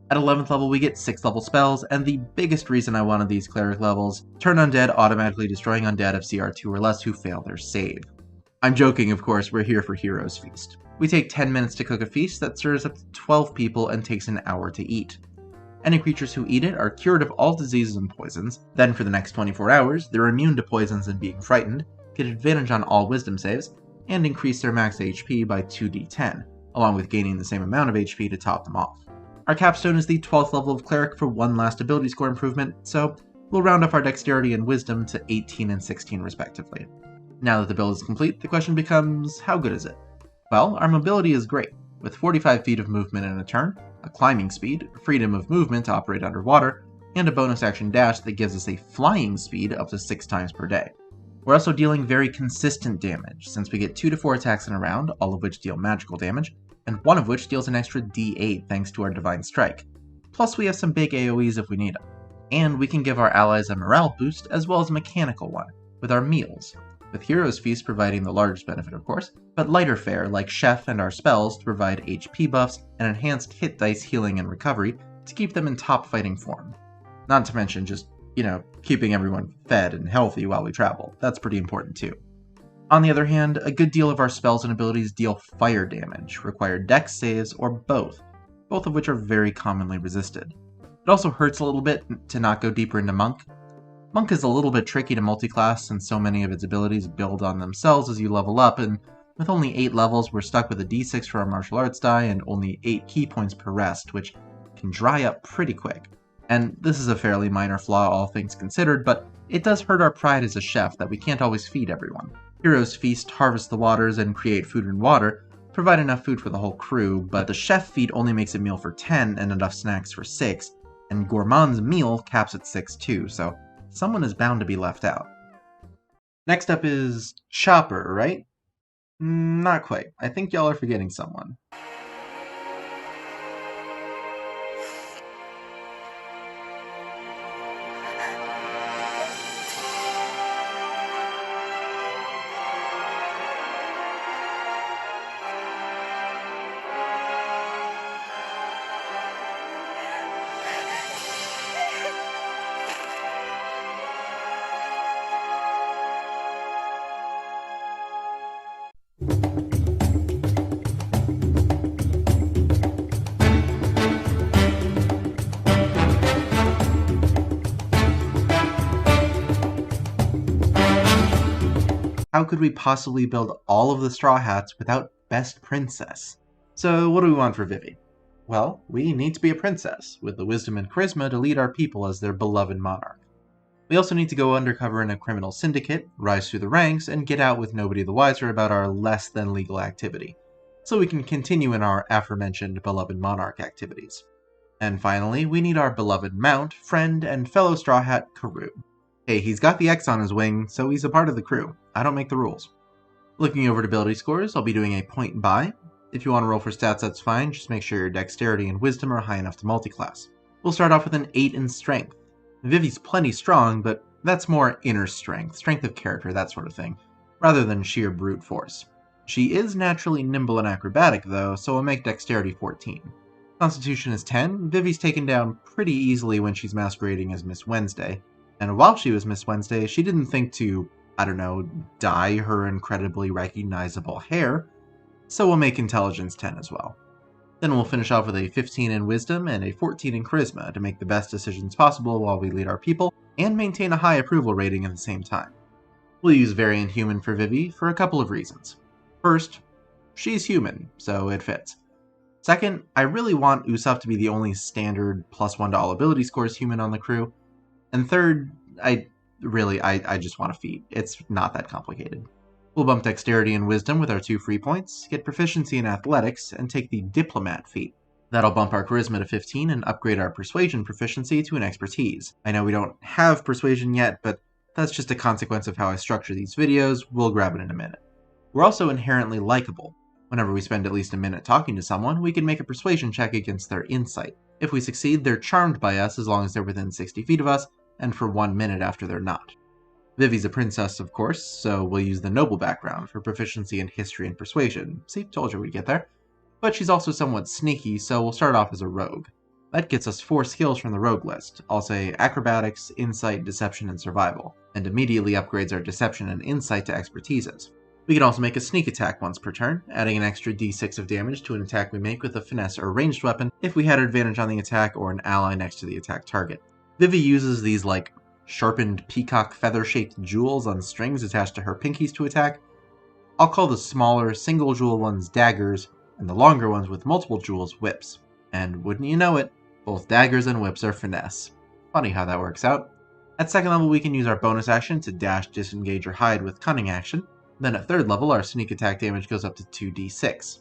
At 11th level, we get 6th level spells, and the biggest reason I wanted these cleric levels, Turn Undead, automatically destroying undead of CR2 or less who fail their save. I'm joking, of course, we're here for Hero's Feast. We take 10 minutes to cook a feast that serves up to 12 people and takes an hour to eat. Any creatures who eat it are cured of all diseases and poisons, then for the next 24 hours, they're immune to poisons and being frightened, get advantage on all wisdom saves, and increase their max HP by 2d10, along with gaining the same amount of HP to top them off. Our capstone is the 12th level of Cleric for one last ability score improvement, so we'll round off our Dexterity and Wisdom to 18 and 16 respectively. Now that the build is complete, the question becomes, how good is it? Well, our mobility is great, with 45 feet of movement in a turn, a climbing speed, freedom of movement to operate underwater, and a bonus action dash that gives us a flying speed up to 6 times per day. We're also dealing very consistent damage, since we get 2 to 4 attacks in a round, all of which deal magical damage, and one of which deals an extra d8 thanks to our Divine Strike. Plus we have some big AoEs if we need them. And we can give our allies a morale boost as well as a mechanical one, with our meals, with Hero's Feast providing the largest benefit of course, but lighter fare like Chef and our spells to provide HP buffs and enhanced hit dice healing and recovery to keep them in top fighting form. Not to mention just, keeping everyone fed and healthy while we travel. That's pretty important too. On the other hand, a good deal of our spells and abilities deal fire damage, require dex saves, or both of which are very commonly resisted. It also hurts a little bit to not go deeper into Monk. Monk is a little bit tricky to multiclass since so many of its abilities build on themselves as you level up, and with only 8 levels we're stuck with a d6 for our martial arts die and only 8 key points per rest, which can dry up pretty quick. And this is a fairly minor flaw all things considered, but it does hurt our pride as a chef that we can't always feed everyone. Heroes Feast, Harvest the Waters, and Create Food and Water provide enough food for the whole crew, but the Chef Feed only makes a meal for 10 and enough snacks for 6, and Gourmand's meal caps at 6 too, so someone is bound to be left out. Next up is Chopper, right? Not quite. I think y'all are forgetting someone. How could we possibly build all of the Straw Hats without Best Princess? So what do we want for Vivi? Well, we need to be a princess, with the wisdom and charisma to lead our people as their beloved monarch. We also need to go undercover in a criminal syndicate, rise through the ranks, and get out with nobody the wiser about our less than legal activity, so we can continue in our aforementioned beloved monarch activities. And finally, we need our beloved mount, friend, and fellow Straw Hat, Karoo. Hey, he's got the X on his wing, so he's a part of the crew. I don't make the rules. Looking over at ability scores, I'll be doing a point buy. If you want to roll for stats, that's fine, just make sure your dexterity and wisdom are high enough to multiclass. We'll start off with an 8 in strength. Vivi's plenty strong, but that's more inner strength, strength of character, that sort of thing, rather than sheer brute force. She is naturally nimble and acrobatic though, so we'll make dexterity 14. Constitution is 10, Vivi's taken down pretty easily when she's masquerading as Miss Wednesday, and while she was Miss Wednesday, she didn't think to I don't know, dye her incredibly recognizable hair, so we'll make intelligence 10 as well. Then we'll finish off with a 15 in wisdom and a 14 in charisma to make the best decisions possible while we lead our people and maintain a high approval rating at the same time. We'll use Variant Human for Vivi for a couple of reasons. First, she's human, so it fits. Second, I really want Usopp to be the only standard +1 to all ability scores human on the crew. And third, I just want a feat. It's not that complicated. We'll bump Dexterity and Wisdom with our 2 free points, get Proficiency in Athletics, and take the Diplomat feat. That'll bump our Charisma to 15 and upgrade our Persuasion proficiency to an Expertise. I know we don't have Persuasion yet, but that's just a consequence of how I structure these videos. We'll grab it in a minute. We're also inherently likable. Whenever we spend at least a minute talking to someone, we can make a Persuasion check against their insight. If we succeed, they're charmed by us as long as they're within 60 feet of us, and for 1 minute after they're not. Vivi's a princess, of course, so we'll use the noble background for proficiency in history and persuasion. See, told you we'd get there. But she's also somewhat sneaky, so we'll start off as a rogue. That gets us 4 skills from the rogue list. I'll say acrobatics, insight, deception, and survival, and immediately upgrades our deception and insight to expertises. We can also make a sneak attack once per turn, adding an extra d6 of damage to an attack we make with a finesse or ranged weapon if we had advantage on the attack or an ally next to the attack target. Vivi uses these sharpened peacock feather-shaped jewels on strings attached to her pinkies to attack. I'll call the smaller single jewel ones daggers, and the longer ones with multiple jewels whips. And wouldn't you know it, both daggers and whips are finesse. Funny how that works out. At 2nd level we can use our bonus action to dash, disengage, or hide with cunning action. Then at 3rd level our sneak attack damage goes up to 2d6.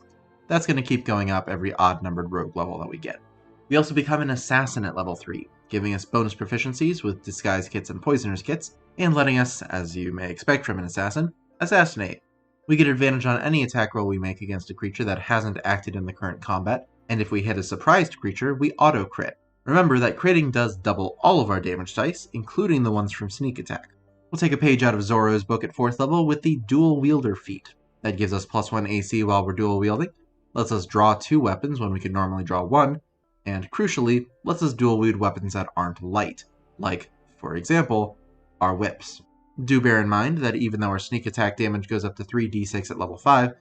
That's going to keep going up every odd-numbered rogue level that we get. We also become an assassin at level 3, giving us bonus proficiencies with disguise kits and poisoner's kits, and letting us, as you may expect from an assassin, assassinate. We get advantage on any attack roll we make against a creature that hasn't acted in the current combat, and if we hit a surprised creature, we auto-crit. Remember that critting does double all of our damage dice, including the ones from sneak attack. We'll take a page out of Zoro's book at 4th level with the Dual Wielder feat. That gives us +1 AC while we're dual wielding, lets us draw 2 weapons when we could normally draw 1, and crucially, lets us dual wield weapons that aren't light, like, for example, our whips. Do bear in mind that even though our sneak attack damage goes up to 3d6 at level 5,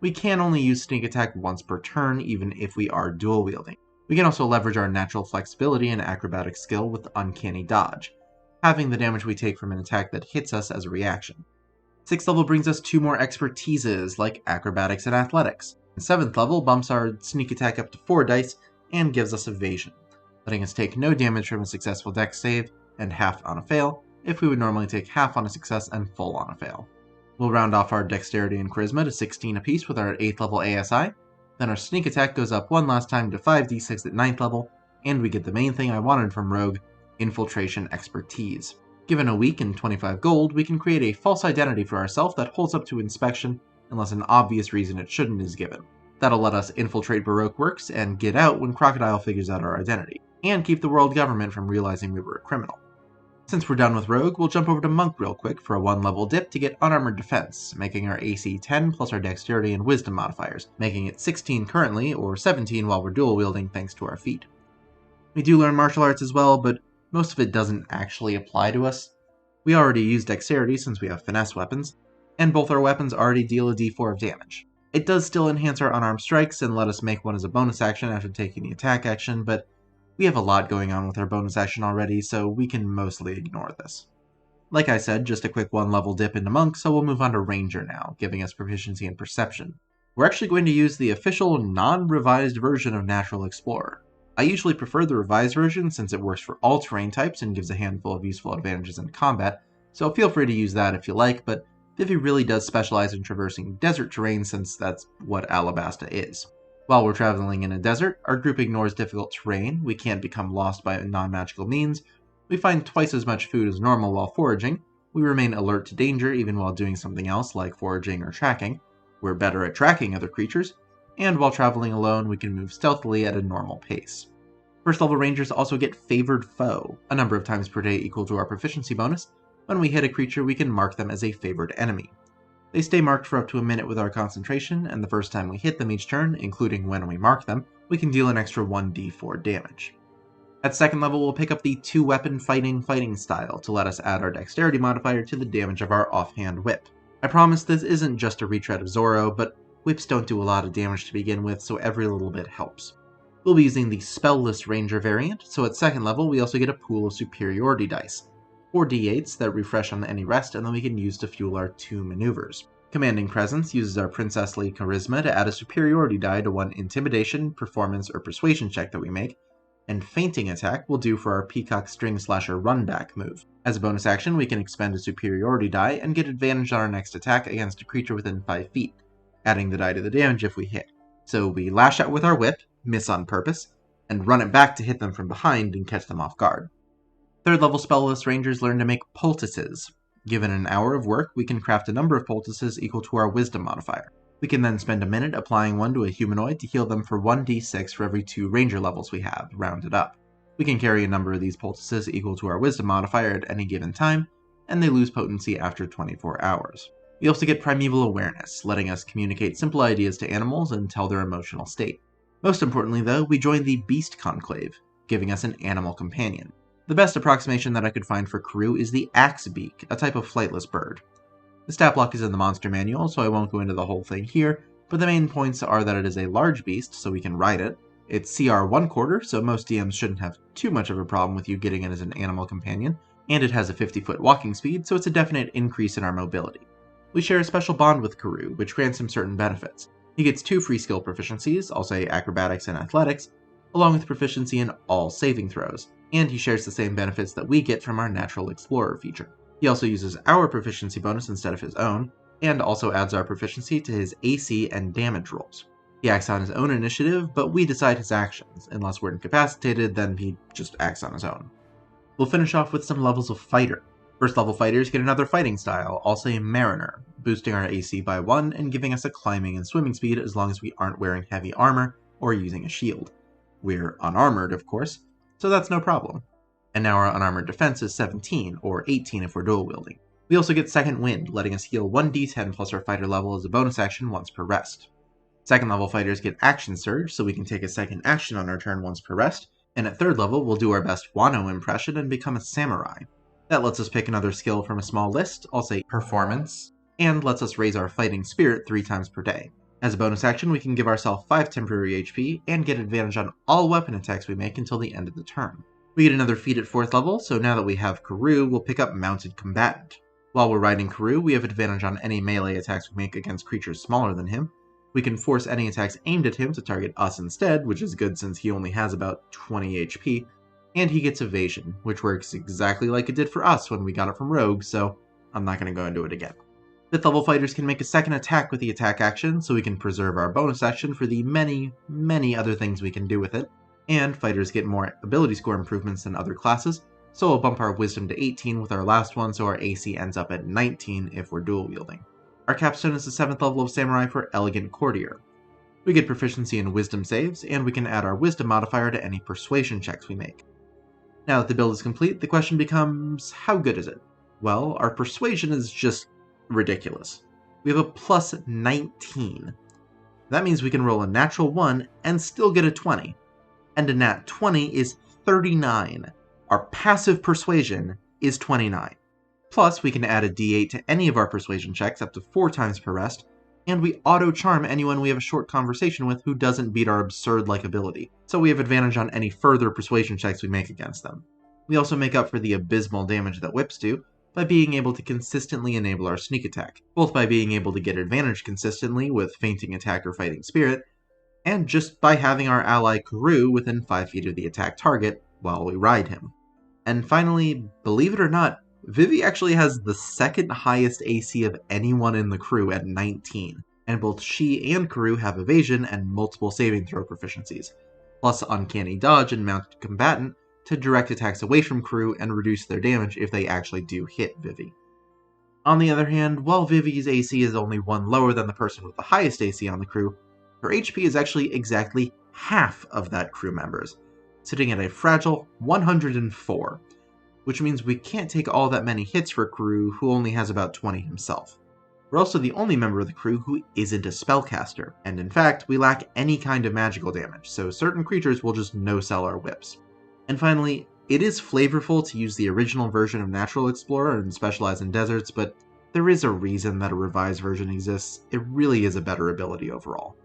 we can only use sneak attack once per turn even if we are dual wielding. We can also leverage our natural flexibility and acrobatic skill with Uncanny Dodge, having the damage we take from an attack that hits us as a reaction. 6th level brings us 2 more expertises, like acrobatics and athletics. And 7th level bumps our sneak attack up to 4 dice and gives us evasion, letting us take no damage from a successful dex save and half on a fail, if we would normally take half on a success and full on a fail. We'll round off our dexterity and charisma to 16 apiece with our 8th level ASI, then our sneak attack goes up one last time to 5d6 at 9th level, and we get the main thing I wanted from Rogue, Infiltration Expertise. Given a week and 25 gold, we can create a false identity for ourselves that holds up to inspection unless an obvious reason it shouldn't is given. That'll let us infiltrate Baroque works and get out when Crocodile figures out our identity, and keep the world government from realizing we were a criminal. Since we're done with Rogue, we'll jump over to Monk real quick for a 1-level dip to get Unarmored Defense, making our AC 10 plus our Dexterity and Wisdom modifiers, making it 16 currently, or 17 while we're dual wielding thanks to our feat. We do learn martial arts as well, but most of it doesn't actually apply to us. We already use Dexterity since we have finesse weapons, and both our weapons already deal a d4 of damage. It does still enhance our unarmed strikes and let us make one as a bonus action after taking the attack action, but we have a lot going on with our bonus action already, so we can mostly ignore this. Like I said, just a quick 1-level dip into Monk, so we'll move on to Ranger now, giving us proficiency in Perception. We're actually going to use the official, non-revised version of Natural Explorer. I usually prefer the revised version since it works for all terrain types and gives a handful of useful advantages in combat, so feel free to use that if you like, but Vivi really does specialize in traversing desert terrain since that's what Alabasta is. While we're traveling in a desert, our group ignores difficult terrain, we can't become lost by non-magical means, we find twice as much food as normal while foraging, we remain alert to danger even while doing something else like foraging or tracking, we're better at tracking other creatures, and while traveling alone we can move stealthily at a normal pace. First level rangers also get Favored Foe, a number of times per day equal to our proficiency bonus. When we hit a creature we can mark them as a favored enemy. They stay marked for up to a minute with our concentration, and the first time we hit them each turn, including when we mark them, we can deal an extra 1d4 damage. At second level, we'll pick up the 2-weapon fighting style to let us add our dexterity modifier to the damage of our offhand whip. I promise this isn't just a retread of Zoro, but whips don't do a lot of damage to begin with, so every little bit helps. We'll be using the Spell-less Ranger variant, so at second level we also get a pool of superiority dice. 4 d8s that refresh on any rest, and then we can use to fuel our 2 maneuvers. Commanding Presence uses our princessly charisma to add a superiority die to one intimidation, performance, or persuasion check that we make, and Fainting Attack will do for our Peacock String Slasher Runback move. As a bonus action, we can expend a superiority die and get advantage on our next attack against a creature within 5 feet, adding the die to the damage if we hit. So we lash out with our whip, miss on purpose, and run it back to hit them from behind and catch them off guard. Third level Spell-less Rangers learn to make poultices. Given an hour of work, we can craft a number of poultices equal to our Wisdom modifier. We can then spend a minute applying one to a humanoid to heal them for 1d6 for every 2 ranger levels we have, rounded up. We can carry a number of these poultices equal to our Wisdom modifier at any given time, and they lose potency after 24 hours. We also get Primeval Awareness, letting us communicate simple ideas to animals and tell their emotional state. Most importantly though, we join the Beast Conclave, giving us an animal companion. The best approximation that I could find for Karoo is the Axebeak, a type of flightless bird. The stat block is in the monster manual, so I won't go into the whole thing here, but the main points are that it is a large beast, so we can ride it. It's CR 1/4, so most DMs shouldn't have too much of a problem with you getting it as an animal companion, and it has a 50-foot walking speed, so it's a definite increase in our mobility. We share a special bond with Karoo, which grants him certain benefits. He gets 2 free skill proficiencies, I'll say acrobatics and athletics, along with proficiency in all saving throws, and he shares the same benefits that we get from our Natural Explorer feature. He also uses our proficiency bonus instead of his own, and also adds our proficiency to his AC and damage rolls. He acts on his own initiative, but we decide his actions. Unless we're incapacitated, then he just acts on his own. We'll finish off with some levels of Fighter. First level fighters get another fighting style, I'll say Mariner, boosting our AC by 1 and giving us a climbing and swimming speed as long as we aren't wearing heavy armor or using a shield. We're unarmored, of course, so that's no problem. And now our unarmored defense is 17, or 18 if we're dual wielding. We also get Second Wind, letting us heal 1d10 plus our fighter level as a bonus action once per rest. Second level fighters get Action Surge, so we can take a second action on our turn once per rest, and at third level we'll do our best Wano impression and become a samurai. That lets us pick another skill from a small list, I'll say Performance, and lets us raise our fighting spirit 3 times per day. As a bonus action, we can give ourselves 5 temporary HP and get advantage on all weapon attacks we make until the end of the turn. We get another feat at 4th level, so now that we have Karoo, we'll pick up Mounted Combatant. While we're riding Karoo, we have advantage on any melee attacks we make against creatures smaller than him. We can force any attacks aimed at him to target us instead, which is good since he only has about 20 HP, and he gets Evasion, which works exactly like it did for us when we got it from Rogue, so I'm not going to go into it again. 5th level fighters can make a second attack with the attack action, so we can preserve our bonus action for the many other things we can do with it. And fighters get more ability score improvements than other classes, so we'll bump our Wisdom to 18 with our last one, so our AC ends up at 19 if we're dual wielding. Our capstone is the 7th level of Samurai for Elegant Courtier. We get proficiency in Wisdom saves, and we can add our Wisdom modifier to any persuasion checks we make. Now that the build is complete, the question becomes, how good is it? Well, our persuasion is just ridiculous. We have a plus 19. That means we can roll a natural 1 and still get a 20. And a nat 20 is 39. Our passive persuasion is 29. Plus, we can add a d8 to any of our persuasion checks up to 4 times per rest, and we auto-charm anyone we have a short conversation with who doesn't beat our absurd likability, so we have advantage on any further persuasion checks we make against them. We also make up for the abysmal damage that whips do by being able to consistently enable our sneak attack, both by being able to get advantage consistently with Fainting Attack or Fighting Spirit, and just by having our ally Karoo within 5 feet of the attack target while we ride him. And finally, believe it or not, Vivi actually has the 2nd highest AC of anyone in the crew at 19, and both she and Karoo have evasion and multiple saving throw proficiencies, plus Uncanny Dodge and Mounted Combatant to direct attacks away from Karoo and reduce their damage if they actually do hit Vivi. On the other hand, while Vivi's AC is only 1 lower than the person with the highest AC on the crew, her HP is actually exactly half of that crew member's, sitting at a fragile 104, which means we can't take all that many hits for Karoo, who only has about 20 himself. We're also the only member of the crew who isn't a spellcaster, and in fact, we lack any kind of magical damage, so certain creatures will just no-sell our whips. And finally, it is flavorful to use the original version of Natural Explorer and specialize in deserts, but there is a reason that a revised version exists. It really is a better ability overall.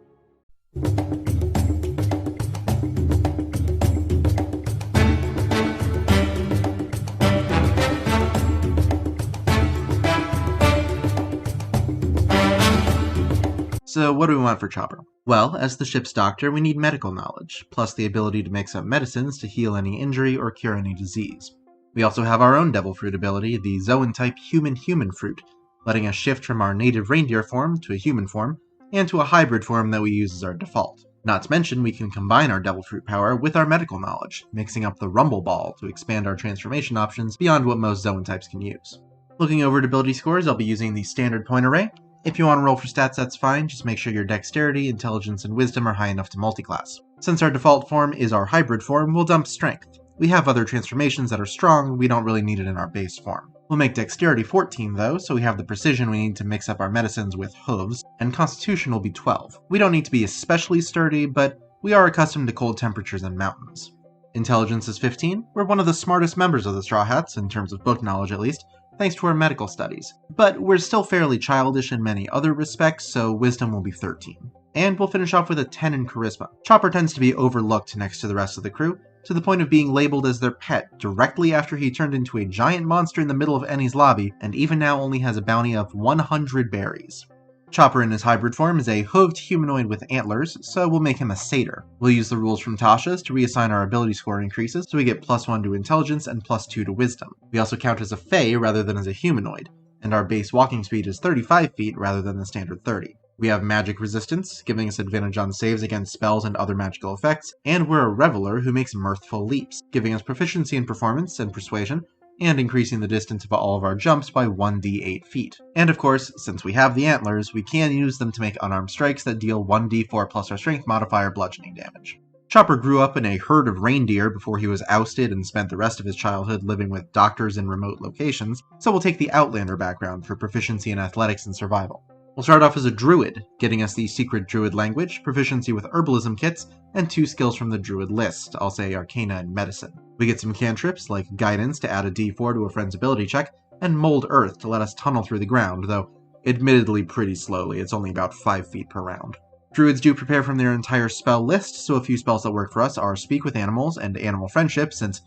So what do we want for Chopper? Well, as the ship's doctor, we need medical knowledge, plus the ability to mix up medicines to heal any injury or cure any disease. We also have our own Devil Fruit ability, the Zoan-type Human-Human Fruit, letting us shift from our native reindeer form to a human form, and to a hybrid form that we use as our default. Not to mention, we can combine our Devil Fruit power with our medical knowledge, mixing up the Rumble Ball to expand our transformation options beyond what most Zoan types can use. Looking over at ability scores, I'll be using the standard point array. If you want to roll for stats, that's fine, just make sure your dexterity, intelligence, and wisdom are high enough to multiclass. Since our default form is our hybrid form, we'll dump strength. We have other transformations that are strong, we don't really need it in our base form. We'll make dexterity 14 though, so we have the precision we need to mix up our medicines with hooves, and constitution will be 12. We don't need to be especially sturdy, but we are accustomed to cold temperatures and mountains. Intelligence is 15, we're one of the smartest members of the Straw Hats, in terms of book knowledge at least, thanks to our medical studies. But we're still fairly childish in many other respects, so wisdom will be 13. And we'll finish off with a 10 in charisma. Chopper tends to be overlooked next to the rest of the crew, to the point of being labeled as their pet directly after he turned into a giant monster in the middle of Ennie's lobby, and even now only has a bounty of 100 berries. Chopper in his hybrid form is a hooved humanoid with antlers, so we'll make him a satyr. We'll use the rules from Tasha's to reassign our ability score increases, so we get +1 to intelligence and +2 to wisdom. We also count as a fae rather than as a humanoid, and our base walking speed is 35 feet rather than the standard 30. We have magic resistance, giving us advantage on saves against spells and other magical effects, and we're a reveler who makes mirthful leaps, giving us proficiency in performance and persuasion, and increasing the distance of all of our jumps by 1d8 feet. And of course, since we have the antlers, we can use them to make unarmed strikes that deal 1d4 plus our strength modifier bludgeoning damage. Chopper grew up in a herd of reindeer before he was ousted and spent the rest of his childhood living with doctors in remote locations, so we'll take the Outlander background for proficiency in athletics and survival. We'll start off as a druid, getting us the secret druid language, proficiency with herbalism kits, and 2 skills from the druid list, I'll say arcana and medicine. We get some cantrips like guidance to add a d4 to a friend's ability check, and mold earth to let us tunnel through the ground, though admittedly pretty slowly, it's only about 5 feet per round. Druids do prepare from their entire spell list, so a few spells that work for us are Speak with Animals and Animal Friendship, since,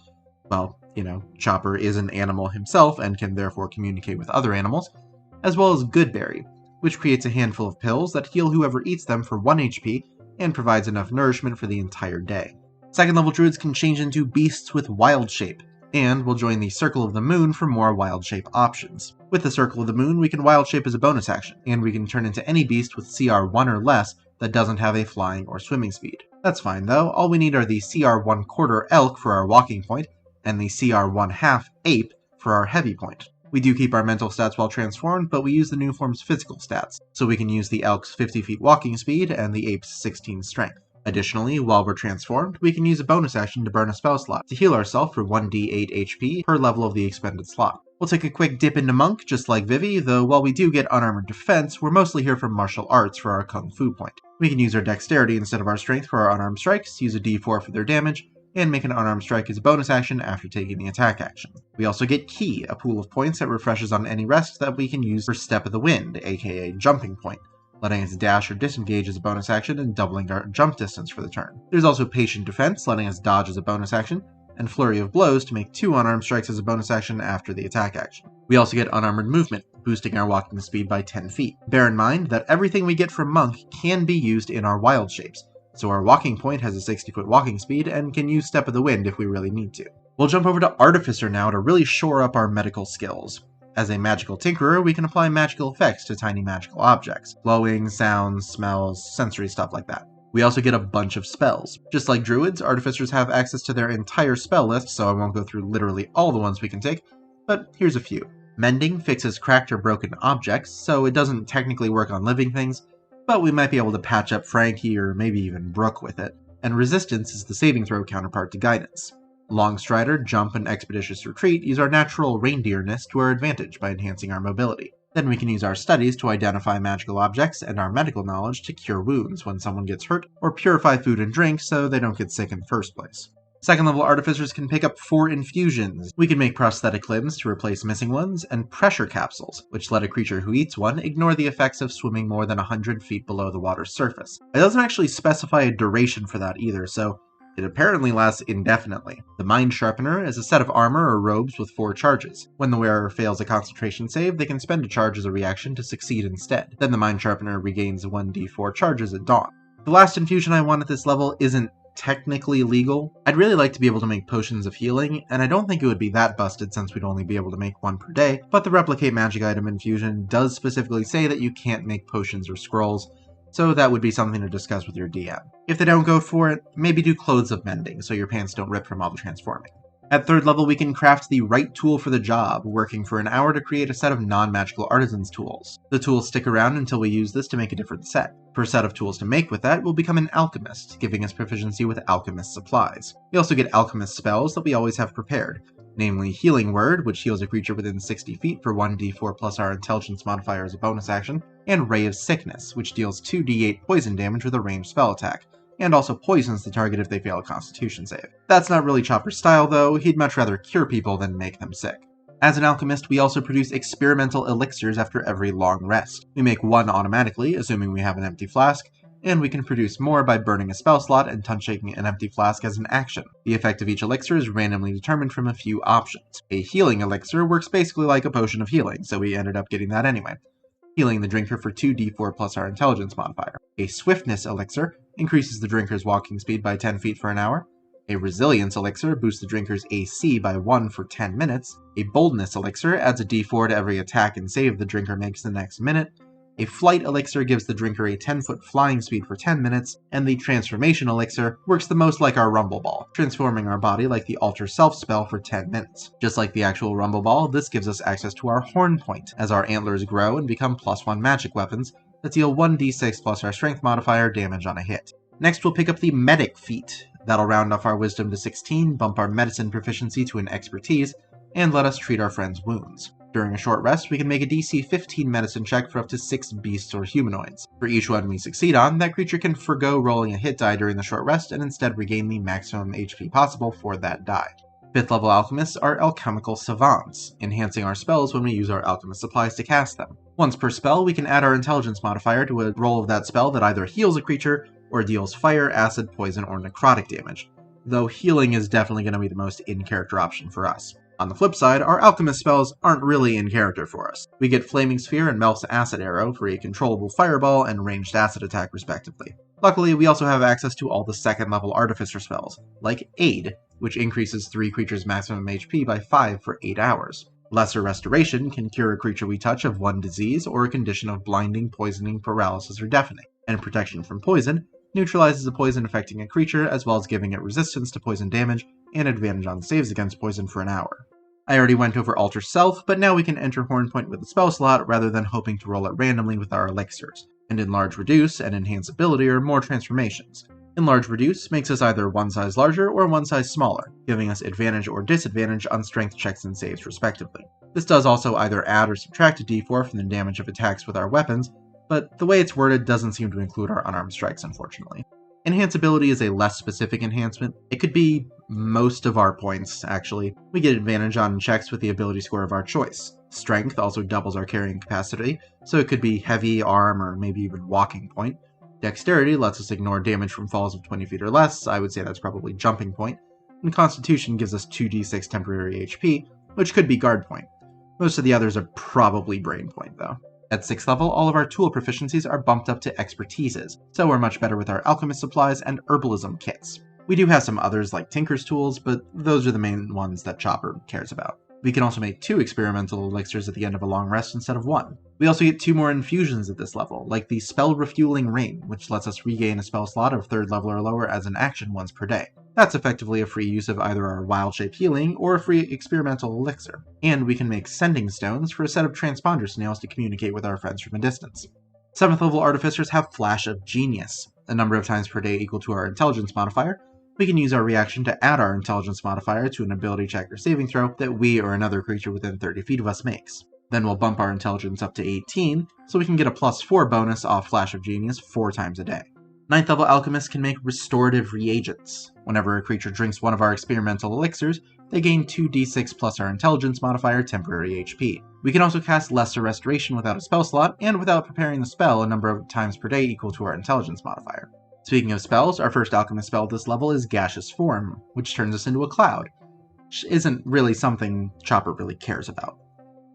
well, Chopper is an animal himself and can therefore communicate with other animals, as well as Goodberry, which creates a handful of pills that heal whoever eats them for 1 HP and provides enough nourishment for the entire day. Second level druids can change into beasts with wild shape, and will join the Circle of the Moon for more wild shape options. With the Circle of the Moon, we can wild shape as a bonus action, and we can turn into any beast with CR 1 or less that doesn't have a flying or swimming speed. That's fine though, all we need are the CR 1/4 elk for our walking point, and the CR 1/2 ape for our heavy point. We do keep our mental stats while transformed, but we use the new form's physical stats, so we can use the elk's 50 feet walking speed and the ape's 16 strength. Additionally, while we're transformed, we can use a bonus action to burn a spell slot to heal ourselves for 1d8 HP per level of the expended slot. We'll take a quick dip into Monk, just like Vivi, though while we do get unarmored defense, we're mostly here for martial arts for our Kung Fu point. We can use our dexterity instead of our strength for our unarmed strikes, use a d4 for their damage, and make an unarmed strike as a bonus action after taking the attack action. We also get Ki, a pool of points that refreshes on any rest that we can use for Step of the Wind, aka Jumping Point, letting us dash or disengage as a bonus action and doubling our jump distance for the turn. There's also Patient Defense, letting us dodge as a bonus action, and Flurry of Blows to make 2 unarmed strikes as a bonus action after the attack action. We also get Unarmored Movement, boosting our walking speed by 10 feet. Bear in mind that everything we get from Monk can be used in our wild shapes, so our walking point has a 60-foot walking speed and can use Step of the Wind if we really need to. We'll jump over to Artificer now to really shore up our medical skills. As a magical tinkerer, we can apply magical effects to tiny magical objects. Glowing, sounds, smells, sensory stuff like that. We also get a bunch of spells. Just like druids, artificers have access to their entire spell list, so I won't go through literally all the ones we can take, but here's a few. Mending fixes cracked or broken objects, so it doesn't technically work on living things, but we might be able to patch up Franky or maybe even Brook with it. And Resistance is the saving throw counterpart to Guidance. Longstrider, Jump, and Expeditious Retreat use our natural reindeerness to our advantage by enhancing our mobility. Then we can use our studies to identify magical objects and our medical knowledge to cure wounds when someone gets hurt, or purify food and drink so they don't get sick in the first place. Second level artificers can pick up 4 infusions. We can make prosthetic limbs to replace missing ones, and pressure capsules, which let a creature who eats one ignore the effects of swimming more than 100 feet below the water's surface. It doesn't actually specify a duration for that either, so it apparently lasts indefinitely. The Mind Sharpener is a set of armor or robes with 4 charges. When the wearer fails a concentration save, they can spend a charge as a reaction to succeed instead. Then the Mind Sharpener regains 1d4 charges at dawn. The last infusion I want at this level isn't technically legal. I'd really like to be able to make potions of healing, and I don't think it would be that busted since we'd only be able to make 1 per day, but the replicate magic item infusion does specifically say that you can't make potions or scrolls, so that would be something to discuss with your DM. If they don't go for it, maybe do clothes of mending so your pants don't rip from all the transforming. At 3rd level, we can craft the right tool for the job, working for an hour to create a set of non-magical artisans tools. The tools stick around until we use this to make a different set. Per set of tools to make with that, we'll become an alchemist, giving us proficiency with alchemist supplies. We also get alchemist spells that we always have prepared, namely Healing Word, which heals a creature within 60 feet for 1d4 plus our intelligence modifier as a bonus action, and Ray of Sickness, which deals 2d8 poison damage with a ranged spell attack, and also poisons the target if they fail a constitution save. That's not really Chopper's style though, he'd much rather cure people than make them sick. As an alchemist, we also produce experimental elixirs after every long rest. We make 1 automatically, assuming we have an empty flask, and we can produce more by burning a spell slot and touch-shaking an empty flask as an action. The effect of each elixir is randomly determined from a few options. A healing elixir works basically like a potion of healing, so we ended up getting that anyway, healing the drinker for 2d4 plus our intelligence modifier. A swiftness elixir increases the drinker's walking speed by 10 feet for an hour. A resilience elixir boosts the drinker's AC by 1 for 10 minutes. A boldness elixir adds a d4 to every attack and save the drinker makes the next minute. A flight elixir gives the drinker a 10-foot flying speed for 10 minutes, and the transformation elixir works the most like our Rumble Ball, transforming our body like the Alter Self spell for 10 minutes. Just like the actual Rumble Ball, this gives us access to our Horn Point, as our antlers grow and become +1 magic weapons that deal 1d6 plus our strength modifier damage on a hit. Next we'll pick up the Medic feat. That'll round off our wisdom to 16, bump our medicine proficiency to an expertise, and let us treat our friends' wounds. During a short rest, we can make a DC 15 medicine check for up to 6 beasts or humanoids. For each one we succeed on, that creature can forgo rolling a hit die during the short rest and instead regain the maximum HP possible for that die. 5th level alchemists are alchemical savants, enhancing our spells when we use our alchemist supplies to cast them. Once per spell, we can add our intelligence modifier to a roll of that spell that either heals a creature or deals fire, acid, poison, or necrotic damage, though healing is definitely going to be the most in-character option for us. On the flip side, our alchemist spells aren't really in character for us. We get Flaming Sphere and Melf's Acid Arrow for a controllable fireball and ranged acid attack respectively. Luckily, we also have access to all the 2nd level artificer spells, like Aid, which increases 3 creatures' maximum HP by 5 for 8 hours. Lesser Restoration can cure a creature we touch of 1 disease or a condition of blinding, poisoning, paralysis, or deafening. And Protection from Poison neutralizes the poison affecting a creature as well as giving it resistance to poison damage and advantage on saves against poison for an hour. I already went over Alter Self, but now we can enter Horn Point with a spell slot rather than hoping to roll it randomly with our elixirs. And Enlarge Reduce and Enhance Ability are more transformations. Enlarge Reduce makes us either 1 size larger or 1 size smaller, giving us advantage or disadvantage on strength checks and saves respectively. This does also either add or subtract a d4 from the damage of attacks with our weapons, but the way it's worded doesn't seem to include our unarmed strikes, unfortunately. Enhance Ability is a less specific enhancement. It could be most of our points, actually. We get advantage on checks with the ability score of our choice. Strength also doubles our carrying capacity, so it could be heavy, arm, or maybe even walking point. Dexterity lets us ignore damage from falls of 20 feet or less, I would say that's probably jumping point. And Constitution gives us 2d6 temporary HP, which could be guard point. Most of the others are probably brain point, though. At 6th level, all of our tool proficiencies are bumped up to expertises, so we're much better with our alchemist supplies and herbalism kits. We do have some others like Tinker's tools, but those are the main ones that Chopper cares about. We can also make 2 experimental elixirs at the end of a long rest instead of 1. We also get 2 more infusions at this level, like the Spell Refueling Ring, which lets us regain a spell slot of 3rd level or lower as an action once per day. That's effectively a free use of either our Wild Shape Healing or a free experimental elixir. And we can make Sending Stones for a set of transponder snails to communicate with our friends from a distance. 7th level artificers have Flash of Genius, a number of times per day equal to our intelligence modifier. We can use our reaction to add our intelligence modifier to an ability check or saving throw that we or another creature within 30 feet of us makes. Then we'll bump our intelligence up to 18, so we can get a +4 bonus off Flash of Genius 4 times a day. 9th level alchemists can make restorative reagents. Whenever a creature drinks one of our experimental elixirs, they gain 2d6 plus our intelligence modifier temporary HP. We can also cast Lesser Restoration without a spell slot, and without preparing the spell a number of times per day equal to our intelligence modifier. Speaking of spells, our first alchemist spell at this level is Gaseous Form, which turns us into a cloud, which isn't really something Chopper really cares about.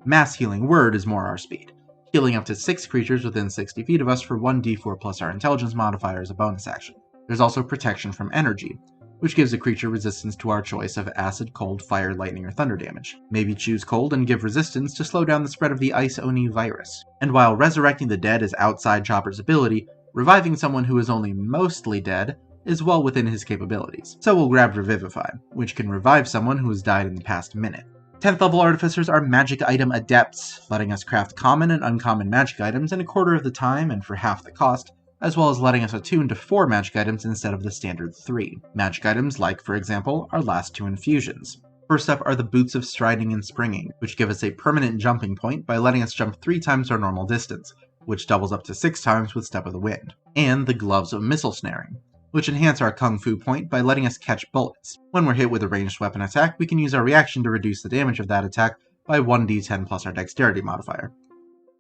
Mass Healing Word is more our speed, healing up to 6 creatures within 60 feet of us for 1d4 plus our intelligence modifier as a bonus action. There's also Protection from Energy, which gives a creature resistance to our choice of acid, cold, fire, lightning, or thunder damage. Maybe choose cold and give resistance to slow down the spread of the Ice Oni virus. And while resurrecting the dead is outside Chopper's ability, reviving someone who is only mostly dead is well within his capabilities. So we'll grab Revivify, which can revive someone who has died in the past minute. 10th level artificers are magic item adepts, letting us craft common and uncommon magic items in a quarter of the time and for half the cost, as well as letting us attune to 4 magic items instead of the standard 3. Magic items like, for example, our last 2 infusions. First up are the Boots of Striding and Springing, which give us a permanent jumping point by letting us jump 3 times our normal distance, which doubles up to 6 times with Step of the Wind. And the Gloves of Missile Snaring, which enhance our Kung Fu point by letting us catch bullets. When we're hit with a ranged weapon attack, we can use our reaction to reduce the damage of that attack by 1d10 plus our dexterity modifier.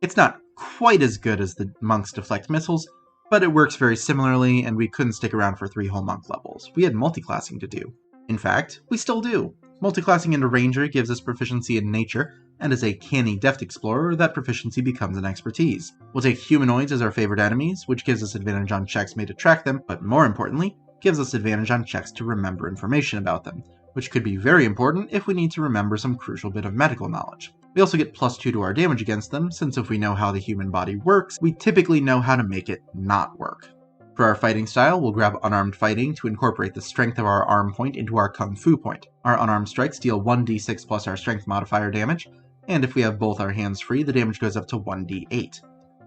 It's not quite as good as the Monks Deflect Missiles, but it works very similarly, and we couldn't stick around for 3 whole monk levels. We had multiclassing to do. In fact, we still do. Multiclassing into Ranger gives us proficiency in Nature, and as a canny Deft Explorer, that proficiency becomes an expertise. We'll take Humanoids as our favorite enemies, which gives us advantage on checks made to track them, but more importantly, gives us advantage on checks to remember information about them, which could be very important if we need to remember some crucial bit of medical knowledge. We also get +2 to our damage against them, since if we know how the human body works, we typically know how to make it not work. For our fighting style, we'll grab Unarmed Fighting to incorporate the strength of our arm point into our Kung Fu point. Our unarmed strikes deal 1d6 plus our strength modifier damage, and if we have both our hands free, the damage goes up to 1d8.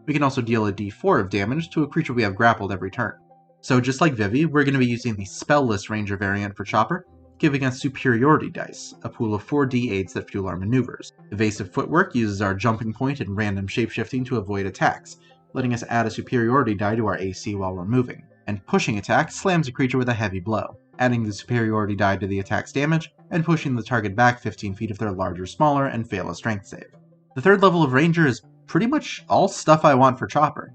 We can also deal a d4 of damage to a creature we have grappled every turn. So just like Vivi, we're going to be using the Spell-less Ranger variant for Chopper, giving us Superiority Dice, a pool of 4 d8s that fuel our maneuvers. Evasive Footwork uses our jumping point and random shapeshifting to avoid attacks, letting us add a superiority die to our AC while we're moving. And Pushing Attack slams a creature with a heavy blow, adding the superiority die to the attack's damage, and pushing the target back 15 feet if they're large or smaller and fail a strength save. The 3rd level of Ranger is pretty much all stuff I want for Chopper.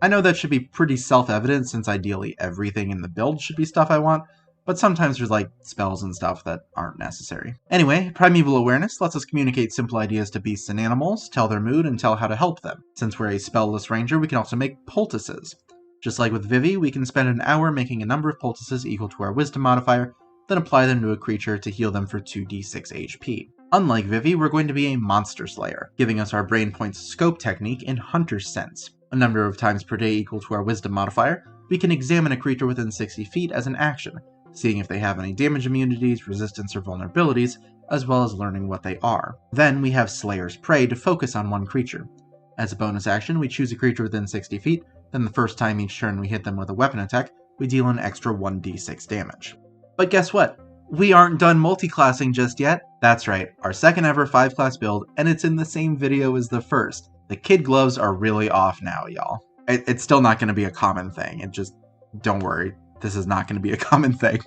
I know that should be pretty self-evident since ideally everything in the build should be stuff I want, but sometimes there's like spells and stuff that aren't necessary. Anyway, Primeval Awareness lets us communicate simple ideas to beasts and animals, tell their mood, and tell how to help them. Since we're a spell-less ranger, we can also make poultices. Just like with Vivi, we can spend an hour making a number of poultices equal to our wisdom modifier, then apply them to a creature to heal them for 2d6 HP. Unlike Vivi, we're going to be a monster slayer, giving us our brain points scope technique in Hunter's Sense. A number of times per day equal to our wisdom modifier, we can examine a creature within 60 feet as an action, seeing if they have any damage immunities, resistance, or vulnerabilities, as well as learning what they are. Then we have Slayer's Prey to focus on one creature. As a bonus action, we choose a creature within 60 feet, then the first time each turn we hit them with a weapon attack, we deal an extra 1d6 damage. But guess what? We aren't done multiclassing just yet. That's right, our second ever 5-class build, and it's in the same video as the first. The kid gloves are really off now, y'all. It's still not going to be a common thing, don't worry. This is not going to be a common thing.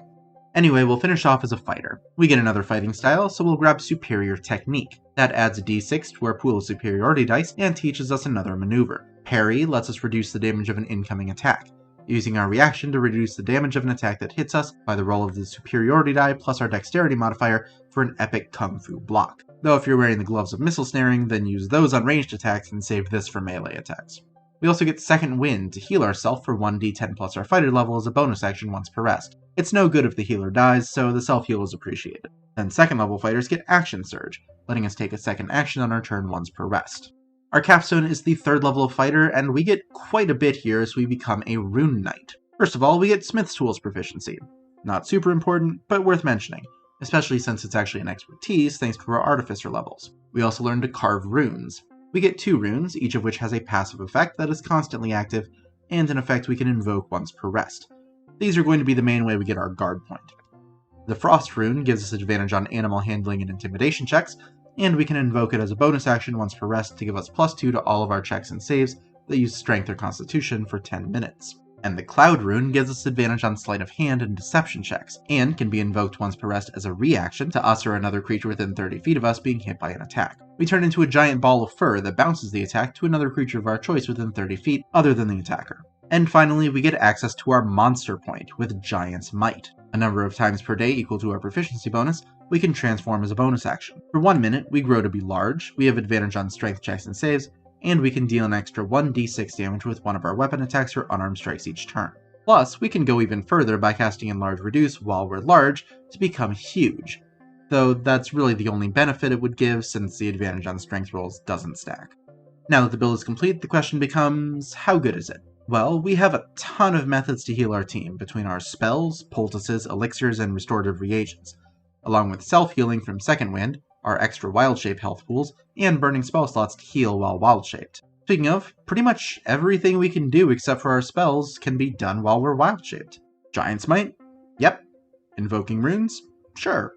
Anyway, we'll finish off as a fighter. We get another fighting style, so we'll grab Superior Technique. That adds a d6 to our pool of superiority dice and teaches us another maneuver. Parry lets us reduce the damage of an incoming attack, using our reaction to reduce the damage of an attack that hits us by the roll of the superiority die plus our dexterity modifier for an epic Kung Fu block. Though if you're wearing the Gloves of Missile Snaring, then use those on ranged attacks and save this for melee attacks. We also get Second Wind to heal ourselves for 1d10 plus our fighter level as a bonus action once per rest. It's no good if the healer dies, so the self-heal is appreciated. Then second level fighters get Action Surge, letting us take a second action on our turn once per rest. Our capstone is the 3rd level of fighter, and we get quite a bit here as we become a Rune Knight. First of all, we get Smith's Tools proficiency. Not super important, but worth mentioning, especially since it's actually an expertise thanks to our Artificer levels. We also learn to carve runes. We get 2 runes, each of which has a passive effect that is constantly active, and an effect we can invoke once per rest. These are going to be the main way we get our guard point. The Frost rune gives us advantage on animal handling and intimidation checks, and we can invoke it as a bonus action once per rest to give us +2 to all of our checks and saves that use strength or constitution for 10 minutes. And the Cloud Rune gives us advantage on sleight of hand and deception checks, and can be invoked once per rest as a reaction to us or another creature within 30 feet of us being hit by an attack. We turn into a giant ball of fur that bounces the attack to another creature of our choice within 30 feet other than the attacker. And finally, we get access to our monster point with Giant's Might. A number of times per day equal to our proficiency bonus, we can transform as a bonus action. For 1 minute, we grow to be large, we have advantage on strength checks and saves, and we can deal an extra 1d6 damage with one of our weapon attacks or unarmed strikes each turn. Plus, we can go even further by casting Enlarge Reduce while we're large to become huge, though that's really the only benefit it would give since the advantage on strength rolls doesn't stack. Now that the build is complete, the question becomes, how good is it? Well, we have a ton of methods to heal our team between our spells, poultices, elixirs, and restorative reagents, along with self-healing from Second Wind, our extra wild-shape health pools, and burning spell slots to heal while wild-shaped. Speaking of, pretty much everything we can do except for our spells can be done while we're wild-shaped. Giant's Might? Yep. Invoking runes? Sure.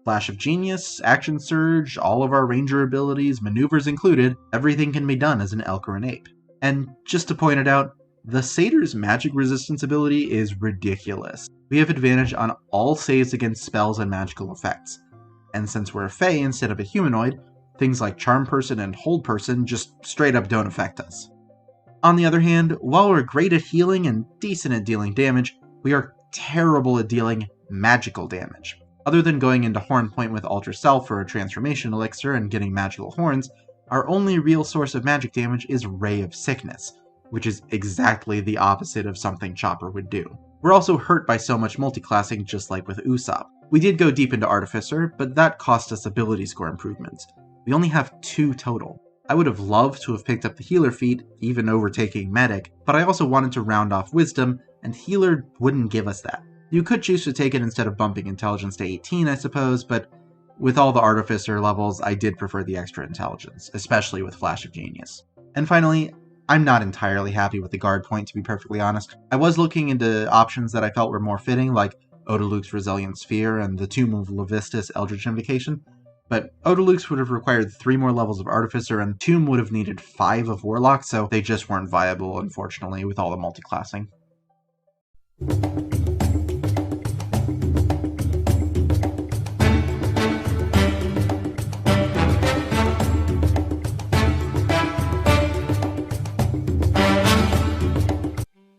Flash of Genius, Action Surge, all of our ranger abilities, maneuvers included, everything can be done as an elk or an ape. And just to point it out, the Satyr's magic resistance ability is ridiculous. We have advantage on all saves against spells and magical effects. And since we're a Fae instead of a humanoid, things like Charm Person and Hold Person just straight up don't affect us. On the other hand, while we're great at healing and decent at dealing damage, we are terrible at dealing magical damage. Other than going into Horn Point with Alter Self or a Transformation Elixir and getting magical horns, our only real source of magic damage is Ray of Sickness, which is exactly the opposite of something Chopper would do. We're also hurt by so much multiclassing just like with Usopp. We did go deep into Artificer, but that cost us ability score improvements. We only have 2 total. I would have loved to have picked up the Healer feat, even overtaking Medic, but I also wanted to round off Wisdom, and Healer wouldn't give us that. You could choose to take it instead of bumping Intelligence to 18, I suppose, but with all the Artificer levels, I did prefer the extra Intelligence, especially with Flash of Genius. And finally, I'm not entirely happy with the guard point, to be perfectly honest. I was looking into options that I felt were more fitting, like Odaluke's Resilient Sphere and the Tomb of Levistus Eldritch Invocation, but Odaluke's would have required 3 more levels of Artificer, and Tomb would have needed 5 of Warlock, so they just weren't viable, unfortunately, with all the multiclassing.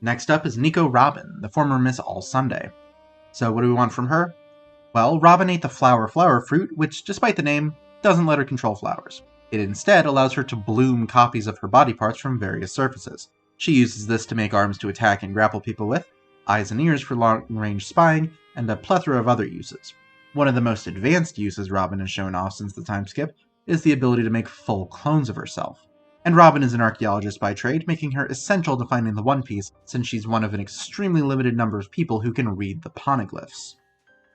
Next up is Nico Robin, the former Miss All Sunday. So what do we want from her? Well, Robin ate the flower fruit, which, despite the name, doesn't let her control flowers. It instead allows her to bloom copies of her body parts from various surfaces. She uses this to make arms to attack and grapple people with, eyes and ears for long-range spying, and a plethora of other uses. One of the most advanced uses Robin has shown off since the time skip is the ability to make full clones of herself. And Robin is an archaeologist by trade, making her essential to finding the One Piece, since she's one of an extremely limited number of people who can read the poneglyphs.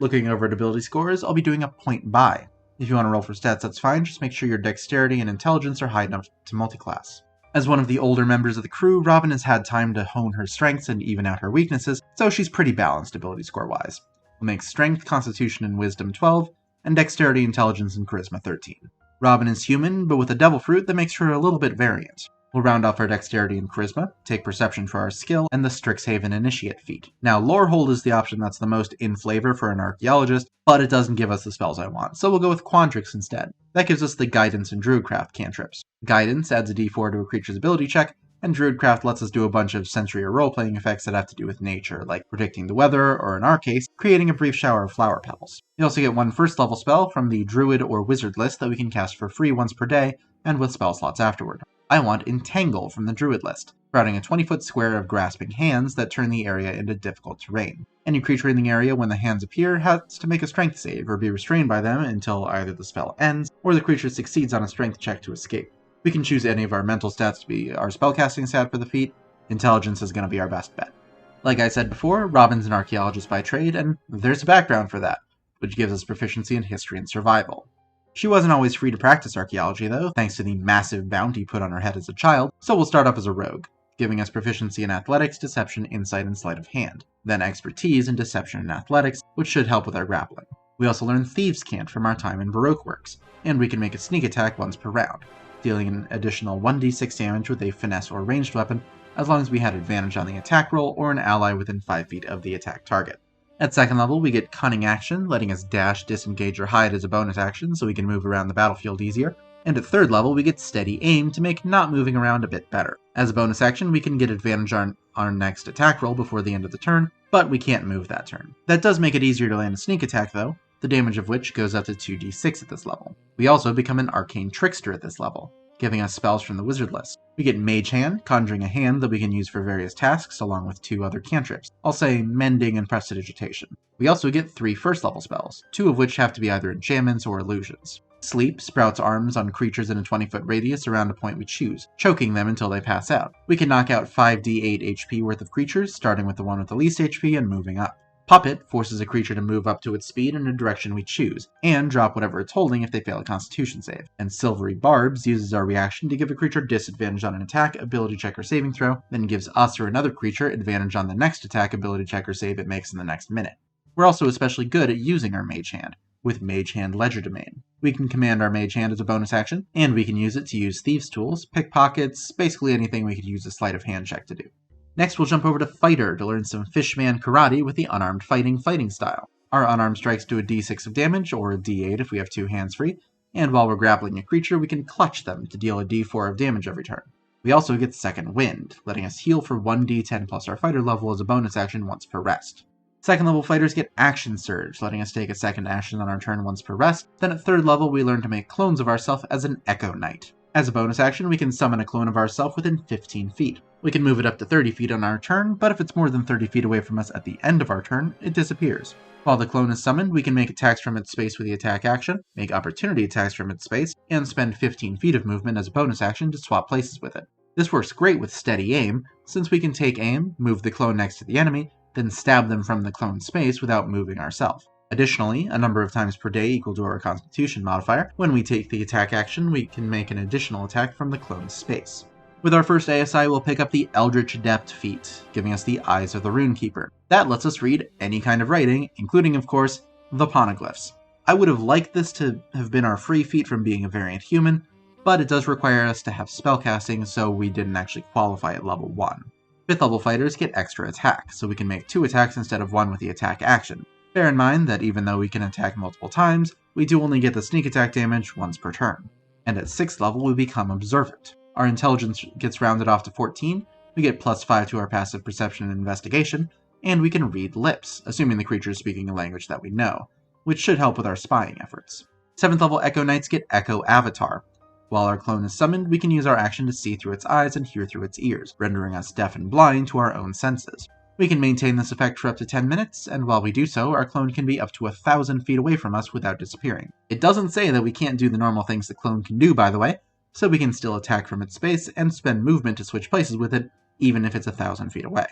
Looking over at ability scores, I'll be doing a point buy. If you want to roll for stats, that's fine, just make sure your dexterity and intelligence are high enough to multiclass. As one of the older members of the crew, Robin has had time to hone her strengths and even out her weaknesses, so she's pretty balanced ability score-wise. We'll make Strength, Constitution, and Wisdom 12, and Dexterity, Intelligence, and Charisma 13. Robin is human, but with a devil fruit that makes her a little bit variant. We'll round off our Dexterity and Charisma, take Perception for our skill, and the Strixhaven Initiate feat. Now, Lorehold is the option that's the most in flavor for an archaeologist, but it doesn't give us the spells I want, so we'll go with Quandrix instead. That gives us the Guidance and Druidcraft cantrips. Guidance adds a d4 to a creature's ability check, and Druidcraft lets us do a bunch of sensory or role-playing effects that have to do with nature, like predicting the weather, or in our case, creating a brief shower of flower petals. You also get one first-level spell from the Druid or Wizard list that we can cast for free once per day, and with spell slots afterward. I want Entangle from the Druid list, routing a 20-foot square of grasping hands that turn the area into difficult terrain. Any creature in the area when the hands appear has to make a strength save or be restrained by them until either the spell ends, or the creature succeeds on a strength check to escape. We can choose any of our mental stats to be our spellcasting stat for the feat. Intelligence is going to be our best bet. Like I said before, Robin's an archaeologist by trade, and there's a background for that, which gives us proficiency in history and survival. She wasn't always free to practice archaeology, though, thanks to the massive bounty put on her head as a child, so we'll start off as a rogue, giving us proficiency in athletics, deception, insight, and sleight of hand, then expertise in deception and athletics, which should help with our grappling. We also learn Thieves' Cant from our time in Baroque Works, and we can make a sneak attack once per round, dealing an additional 1d6 damage with a finesse or ranged weapon, as long as we had advantage on the attack roll or an ally within 5 feet of the attack target. At second level, we get Cunning Action, letting us dash, disengage, or hide as a bonus action so we can move around the battlefield easier. And at third level, we get Steady Aim to make not moving around a bit better. As a bonus action, we can get advantage on our next attack roll before the end of the turn, but we can't move that turn. That does make it easier to land a sneak attack though, the damage of which goes up to 2d6 at this level. We also become an Arcane Trickster at this level, giving us spells from the wizard list. We get Mage Hand, conjuring a hand that we can use for various tasks along with 2 other cantrips. I'll say Mending and Prestidigitation. We also get 3 first level spells, 2 of which have to be either enchantments or illusions. Sleep sprouts arms on creatures in a 20-foot radius around a point we choose, choking them until they pass out. We can knock out 5d8 HP worth of creatures, starting with the one with the least HP and moving up. Puppet forces a creature to move up to its speed in a direction we choose, and drop whatever it's holding if they fail a Constitution save. And Silvery Barbs uses our reaction to give a creature disadvantage on an attack, ability check, or saving throw, then gives us or another creature advantage on the next attack, ability check, or save it makes in the next minute. We're also especially good at using our Mage Hand, with Mage Hand Legerdemain. We can command our Mage Hand as a bonus action, and we can use it to use Thieves' Tools, Pickpockets, basically anything we could use a Sleight of Hand check to do. Next, we'll jump over to Fighter to learn some Fishman Karate with the Unarmed fighting style. Our unarmed strikes do a d6 of damage, or a d8 if we have 2 hands free, and while we're grappling a creature, we can clutch them to deal a d4 of damage every turn. We also get Second Wind, letting us heal for 1d10 plus our fighter level as a bonus action once per rest. Second level fighters get Action Surge, letting us take a second action on our turn once per rest. Then at third level, we learn to make clones of ourselves as an Echo Knight. As a bonus action, we can summon a clone of ourselves within 15 feet. We can move it up to 30 feet on our turn, but if it's more than 30 feet away from us at the end of our turn, it disappears. While the clone is summoned, we can make attacks from its space with the attack action, make opportunity attacks from its space, and spend 15 feet of movement as a bonus action to swap places with it. This works great with Steady Aim, since we can take aim, move the clone next to the enemy, then stab them from the clone space without moving ourselves. Additionally, a number of times per day equal to our Constitution modifier, when we take the attack action, we can make an additional attack from the clone's space. With our first ASI, we'll pick up the Eldritch Adept feat, giving us the Eyes of the Runekeeper. That lets us read any kind of writing, including, of course, the Poneglyphs. I would have liked this to have been our free feat from being a variant human, but it does require us to have spellcasting, so we didn't actually qualify at level 1. 5th level fighters get extra attack, so we can make 2 attacks instead of 1 with the attack action. Bear in mind that even though we can attack multiple times, we do only get the sneak attack damage once per turn. And at 6th level, we become Observant. Our intelligence gets rounded off to 14, we get +5 to our passive perception and investigation, and we can read lips, assuming the creature is speaking a language that we know, which should help with our spying efforts. 7th level Echo Knights get Echo Avatar. While our clone is summoned, we can use our action to see through its eyes and hear through its ears, rendering us deaf and blind to our own senses. We can maintain this effect for up to 10 minutes, and while we do so, our clone can be up to 1,000 feet away from us without disappearing. It doesn't say that we can't do the normal things the clone can do, by the way, so we can still attack from its space and spend movement to switch places with it, even if it's 1,000 feet away.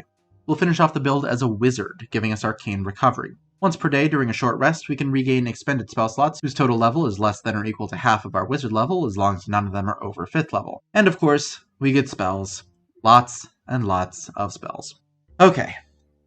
We'll finish off the build as a wizard, giving us Arcane Recovery. Once per day during a short rest, we can regain expended spell slots whose total level is less than or equal to half of our wizard level, as long as none of them are over 5th level. And of course, we get spells. Lots and lots of spells. Okay.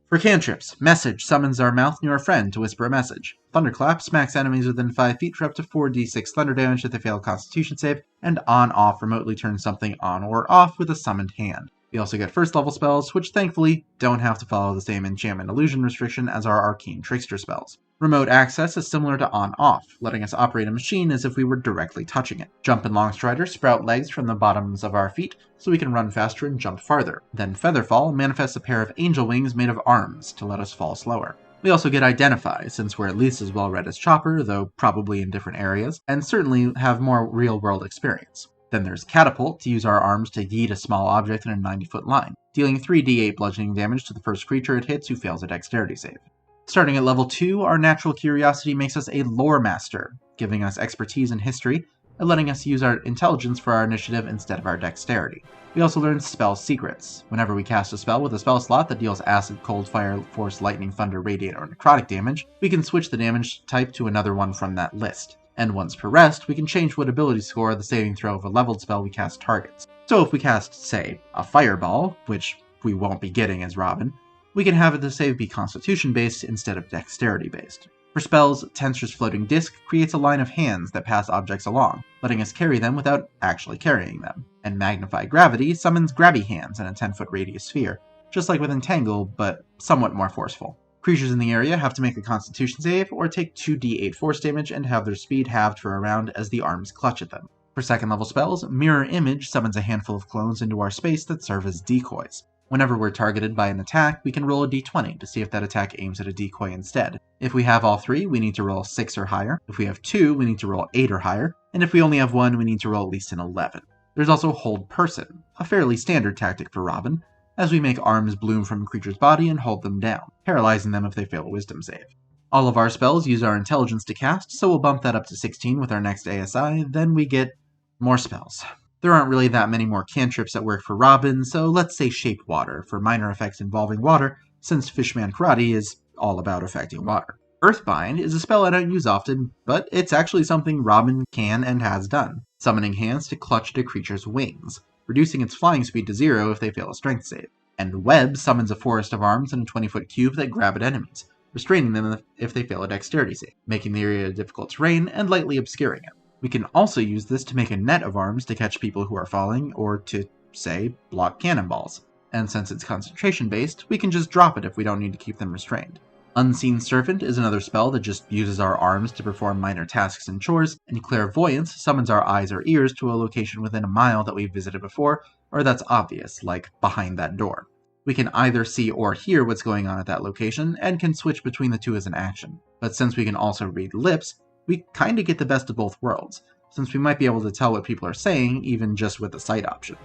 For cantrips, Message summons our mouth near a friend to whisper a message. Thunderclap smacks enemies within 5 feet for up to 4d6 thunder damage if they fail a Constitution save, and On-Off remotely turns something on or off with a summoned hand. We also get first level spells, which thankfully don't have to follow the same enchantment illusion restriction as our Arcane Trickster spells. Remote access is similar to On-Off, letting us operate a machine as if we were directly touching it. Jump and Longstrider sprout legs from the bottoms of our feet so we can run faster and jump farther. Then Featherfall manifests a pair of angel wings made of arms to let us fall slower. We also get Identify, since we're at least as well read as Chopper, though probably in different areas, and certainly have more real-world experience. Then there's Catapult, to use our arms to yeet a small object in a 90-foot line, dealing 3d8 bludgeoning damage to the first creature it hits who fails a dexterity save. Starting at level 2, our Natural Curiosity makes us a Lore Master, giving us expertise in history, and letting us use our intelligence for our initiative instead of our dexterity. We also learn Spell Secrets. Whenever we cast a spell with a spell slot that deals Acid, Cold, Fire, Force, Lightning, Thunder, Radiant, or Necrotic damage, we can switch the damage type to another one from that list. And once per rest, we can change what ability score the saving throw of a leveled spell we cast targets. So if we cast, say, a Fireball, which we won't be getting as Robin, we can have the save be Constitution-based instead of Dexterity-based. For spells, Tensor's Floating Disc creates a line of hands that pass objects along, letting us carry them without actually carrying them. And Magnify Gravity summons grabby hands in a 10-foot radius sphere, just like with Entangle, but somewhat more forceful. Creatures in the area have to make a Constitution save or take 2d8 force damage and have their speed halved for a round as the arms clutch at them. For second level spells, Mirror Image summons a handful of clones into our space that serve as decoys. Whenever we're targeted by an attack, we can roll a d20 to see if that attack aims at a decoy instead. If we have all 3, we need to roll 6 or higher. If we have 2, we need to roll 8 or higher. And if we only have 1, we need to roll at least an 11. There's also Hold Person, a fairly standard tactic for Robin, as we make arms bloom from a creature's body and hold them down, paralyzing them if they fail a wisdom save. All of our spells use our intelligence to cast, so we'll bump that up to 16 with our next ASI, then we get more spells. There aren't really that many more cantrips that work for Robin, so let's say Shape Water for minor effects involving water, since Fishman Karate is all about affecting water. Earthbind is a spell I don't use often, but it's actually something Robin can and has done, summoning hands to clutch at a creature's wings, reducing its flying speed to 0 if they fail a strength save. And Web summons a forest of arms in a 20-foot cube that grab at enemies, restraining them if they fail a dexterity save, making the area difficult terrain and lightly obscuring it. We can also use this to make a net of arms to catch people who are falling, or to, say, block cannonballs. And since it's concentration-based, we can just drop it if we don't need to keep them restrained. Unseen Servant is another spell that just uses our arms to perform minor tasks and chores, and Clairvoyance summons our eyes or ears to a location within a mile that we've visited before, or that's obvious, like behind that door. We can either see or hear what's going on at that location, and can switch between the two as an action. But since we can also read lips, we kinda get the best of both worlds, since we might be able to tell what people are saying even just with the sight option.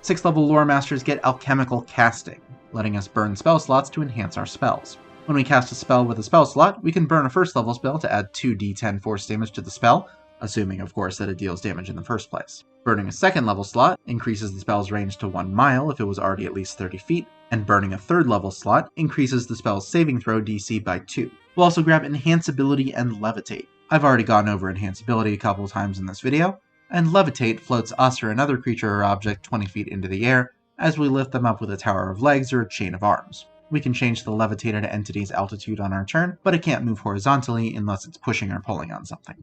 6th level lore masters get Alchemical Casting, letting us burn spell slots to enhance our spells. When we cast a spell with a spell slot, we can burn a 1st level spell to add 2d10 force damage to the spell, assuming of course that it deals damage in the first place. Burning a 2nd level slot increases the spell's range to 1 mile if it was already at least 30 feet, and burning a 3rd level slot increases the spell's saving throw DC by 2. We'll also grab Enhanceability and Levitate. I've already gone over Enhanceability a couple of times in this video, and Levitate floats us or another creature or object 20 feet into the air as we lift them up with a tower of legs or a chain of arms. We can change the levitated entity's altitude on our turn, but it can't move horizontally unless it's pushing or pulling on something.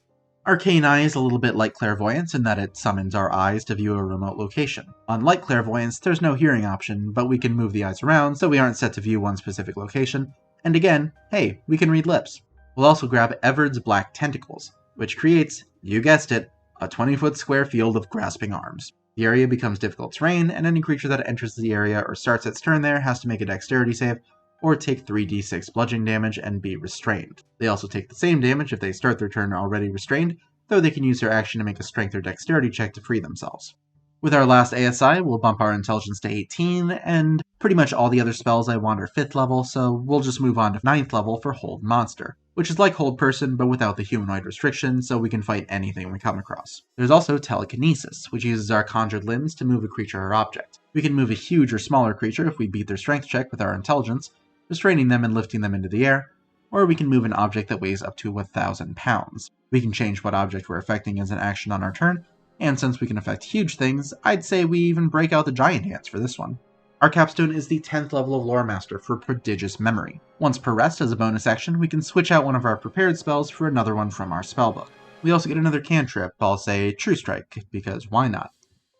Arcane Eye is a little bit like Clairvoyance in that it summons our eyes to view a remote location. Unlike Clairvoyance, there's no hearing option, but we can move the eyes around so we aren't set to view one specific location, and again, hey, we can read lips. We'll also grab Everard's Black Tentacles, which creates, you guessed it, a 20-foot square field of grasping arms. The area becomes difficult terrain, and any creature that enters the area or starts its turn there has to make a dexterity save, or take 3d6 bludgeoning damage and be restrained. They also take the same damage if they start their turn already restrained, though they can use their action to make a strength or dexterity check to free themselves. With our last ASI, we'll bump our intelligence to 18, and pretty much all the other spells I want are 5th level, so we'll just move on to 9th level for Hold Monster, which is like Hold Person but without the humanoid restriction, so we can fight anything we come across. There's also Telekinesis, which uses our conjured limbs to move a creature or object. We can move a huge or smaller creature if we beat their strength check with our intelligence, restraining them and lifting them into the air, or we can move an object that weighs up to 1,000 pounds. We can change what object we're affecting as an action on our turn, and since we can affect huge things, I'd say we even break out the giant hands for this one. Our capstone is the 10th level of Lore Master for Prodigious Memory. Once per rest as a bonus action, we can switch out one of our prepared spells for another one from our spellbook. We also get another cantrip, I'll say True Strike, because why not?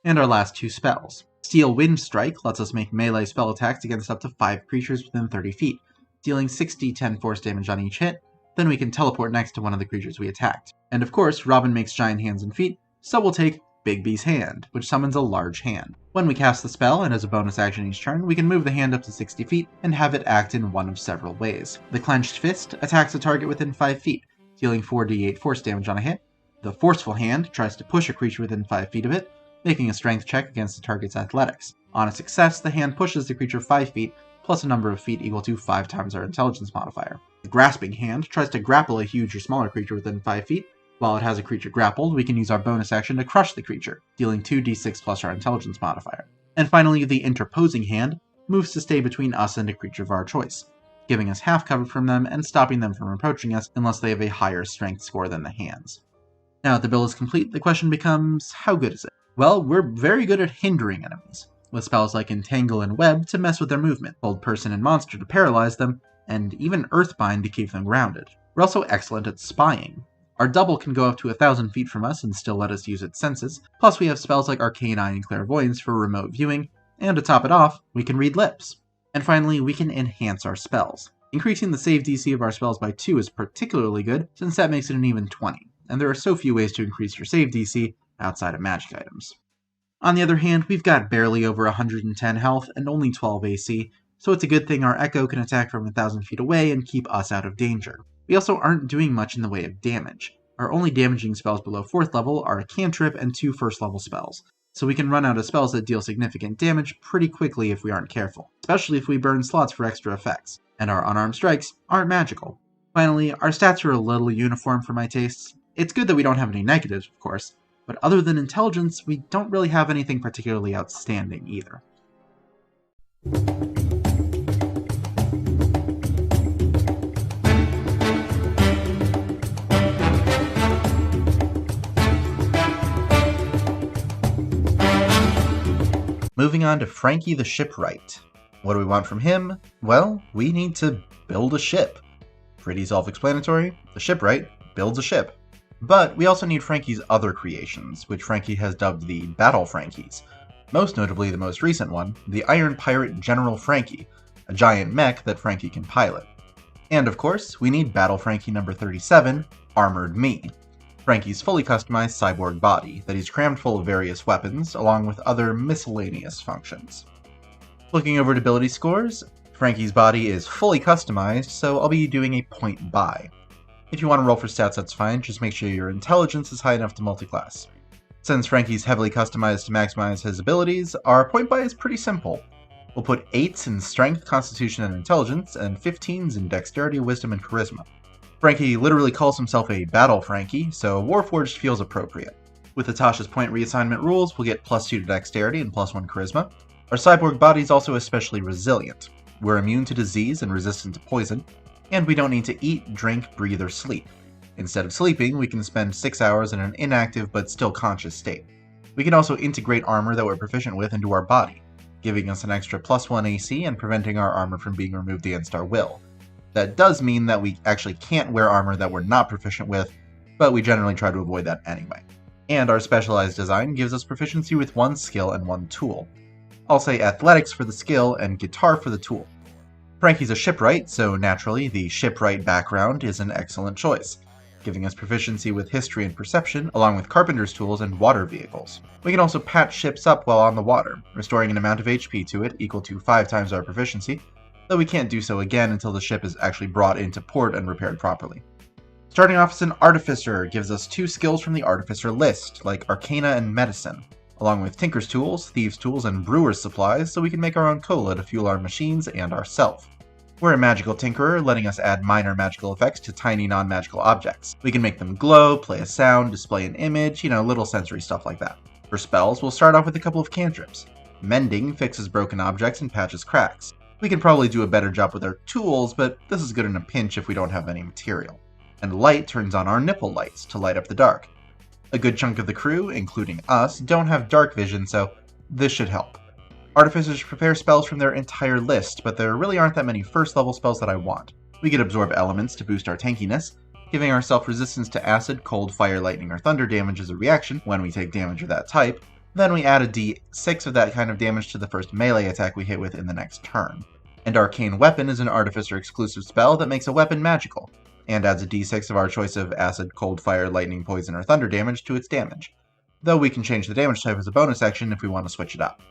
And our last 2 spells. Steel Wind Strike lets us make melee spell attacks against up to 5 creatures within 30 feet, dealing 6d10 force damage on each hit, then we can teleport next to one of the creatures we attacked. And of course, Robin makes giant hands and feet, so we'll take Big B's Hand, which summons a large hand. When we cast the spell, and as a bonus action each turn, we can move the hand up to 60 feet and have it act in one of several ways. The Clenched Fist attacks a target within 5 feet, dealing 4d8 force damage on a hit. The Forceful Hand tries to push a creature within 5 feet of it, making a strength check against the target's athletics. On a success, the hand pushes the creature 5 feet, plus a number of feet equal to 5 times our intelligence modifier. The Grasping Hand tries to grapple a huge or smaller creature within 5 feet. While it has a creature grappled, we can use our bonus action to crush the creature, dealing 2d6 plus our intelligence modifier. And finally, the Interposing Hand moves to stay between us and a creature of our choice, giving us half cover from them and stopping them from approaching us unless they have a higher strength score than the hands. Now that the build is complete, the question becomes, how good is it? Well, we're very good at hindering enemies, with spells like Entangle and Web to mess with their movement, Hold Person and Monster to paralyze them, and even Earthbind to keep them grounded. We're also excellent at spying. Our double can go up to 1,000 feet from us and still let us use its senses, plus we have spells like Arcane Eye and Clairvoyance for remote viewing, and to top it off, we can read lips. And finally, we can enhance our spells. Increasing the save DC of our spells by 2 is particularly good, since that makes it an even 20, and there are so few ways to increase your save DC outside of magic items. On the other hand, we've got barely over 110 health and only 12 AC, so it's a good thing our Echo can attack from 1,000 feet away and keep us out of danger. We also aren't doing much in the way of damage. Our only damaging spells below 4th level are a cantrip and 2 1st level spells, so we can run out of spells that deal significant damage pretty quickly if we aren't careful, especially if we burn slots for extra effects, and our unarmed strikes aren't magical. Finally, our stats are a little uniform for my tastes. It's good that we don't have any negatives, of course, but other than intelligence, we don't really have anything particularly outstanding either. Moving on to Franky the Shipwright. What do we want from him? Well, we need to build a ship. Pretty self-explanatory. The shipwright builds a ship. But we also need Franky's other creations, which Franky has dubbed the Battle Frankies. Most notably the most recent one, the Iron Pirate General Franky, a giant mech that Franky can pilot. And of course, we need Battle Franky number 37, Armored Me. Franky's fully customized cyborg body that he's crammed full of various weapons, along with other miscellaneous functions. Looking over at ability scores, Franky's body is fully customized, so I'll be doing a point buy. If you want to roll for stats, that's fine, just make sure your intelligence is high enough to multiclass. Since Franky's heavily customized to maximize his abilities, our point buy is pretty simple. We'll put 8s in Strength, Constitution, and Intelligence, and 15s in Dexterity, Wisdom, and Charisma. Franky literally calls himself a Battle Franky, so Warforged feels appropriate. With Natasha's point reassignment rules, we'll get +2 to Dexterity and +1 Charisma. Our cyborg body is also especially resilient. We're immune to disease and resistant to poison, and we don't need to eat, drink, breathe, or sleep. Instead of sleeping, we can spend 6 hours in an inactive but still conscious state. We can also integrate armor that we're proficient with into our body, giving us an extra +1 AC and preventing our armor from being removed against our will. That does mean that we actually can't wear armor that we're not proficient with, but we generally try to avoid that anyway. And our specialized design gives us proficiency with 1 skill and 1 tool. I'll say Athletics for the skill and Guitar for the tool. Franky's a shipwright, so naturally the shipwright background is an excellent choice, giving us proficiency with History and Perception, along with Carpenter's tools and water vehicles. We can also patch ships up while on the water, restoring an amount of HP to it equal to 5 times our proficiency, though we can't do so again until the ship is actually brought into port and repaired properly. Starting off as an Artificer gives us 2 skills from the Artificer list, like Arcana and Medicine, along with Tinker's Tools, Thieves' Tools, and Brewer's Supplies, so we can make our own cola to fuel our machines and ourself. We're a Magical Tinkerer, letting us add minor magical effects to tiny non-magical objects. We can make them glow, play a sound, display an image, little sensory stuff like that. For spells, we'll start off with a couple of cantrips. Mending fixes broken objects and patches cracks. We can probably do a better job with our tools, but this is good in a pinch if we don't have any material. And Light turns on our nipple lights to light up the dark. A good chunk of the crew, including us, don't have dark vision, so this should help. Artificers prepare spells from their entire list, but there really aren't that many first level spells that I want. We could absorb elements to boost our tankiness, giving ourselves resistance to acid, cold, fire, lightning, or thunder damage as a reaction when we take damage of that type. Then we add a d6 of that kind of damage to the first melee attack we hit with in the next turn. And Arcane Weapon is an Artificer exclusive spell that makes a weapon magical, and adds a d6 of our choice of acid, cold, fire, lightning, poison, or thunder damage to its damage, though we can change the damage type as a bonus action if we want to switch it up.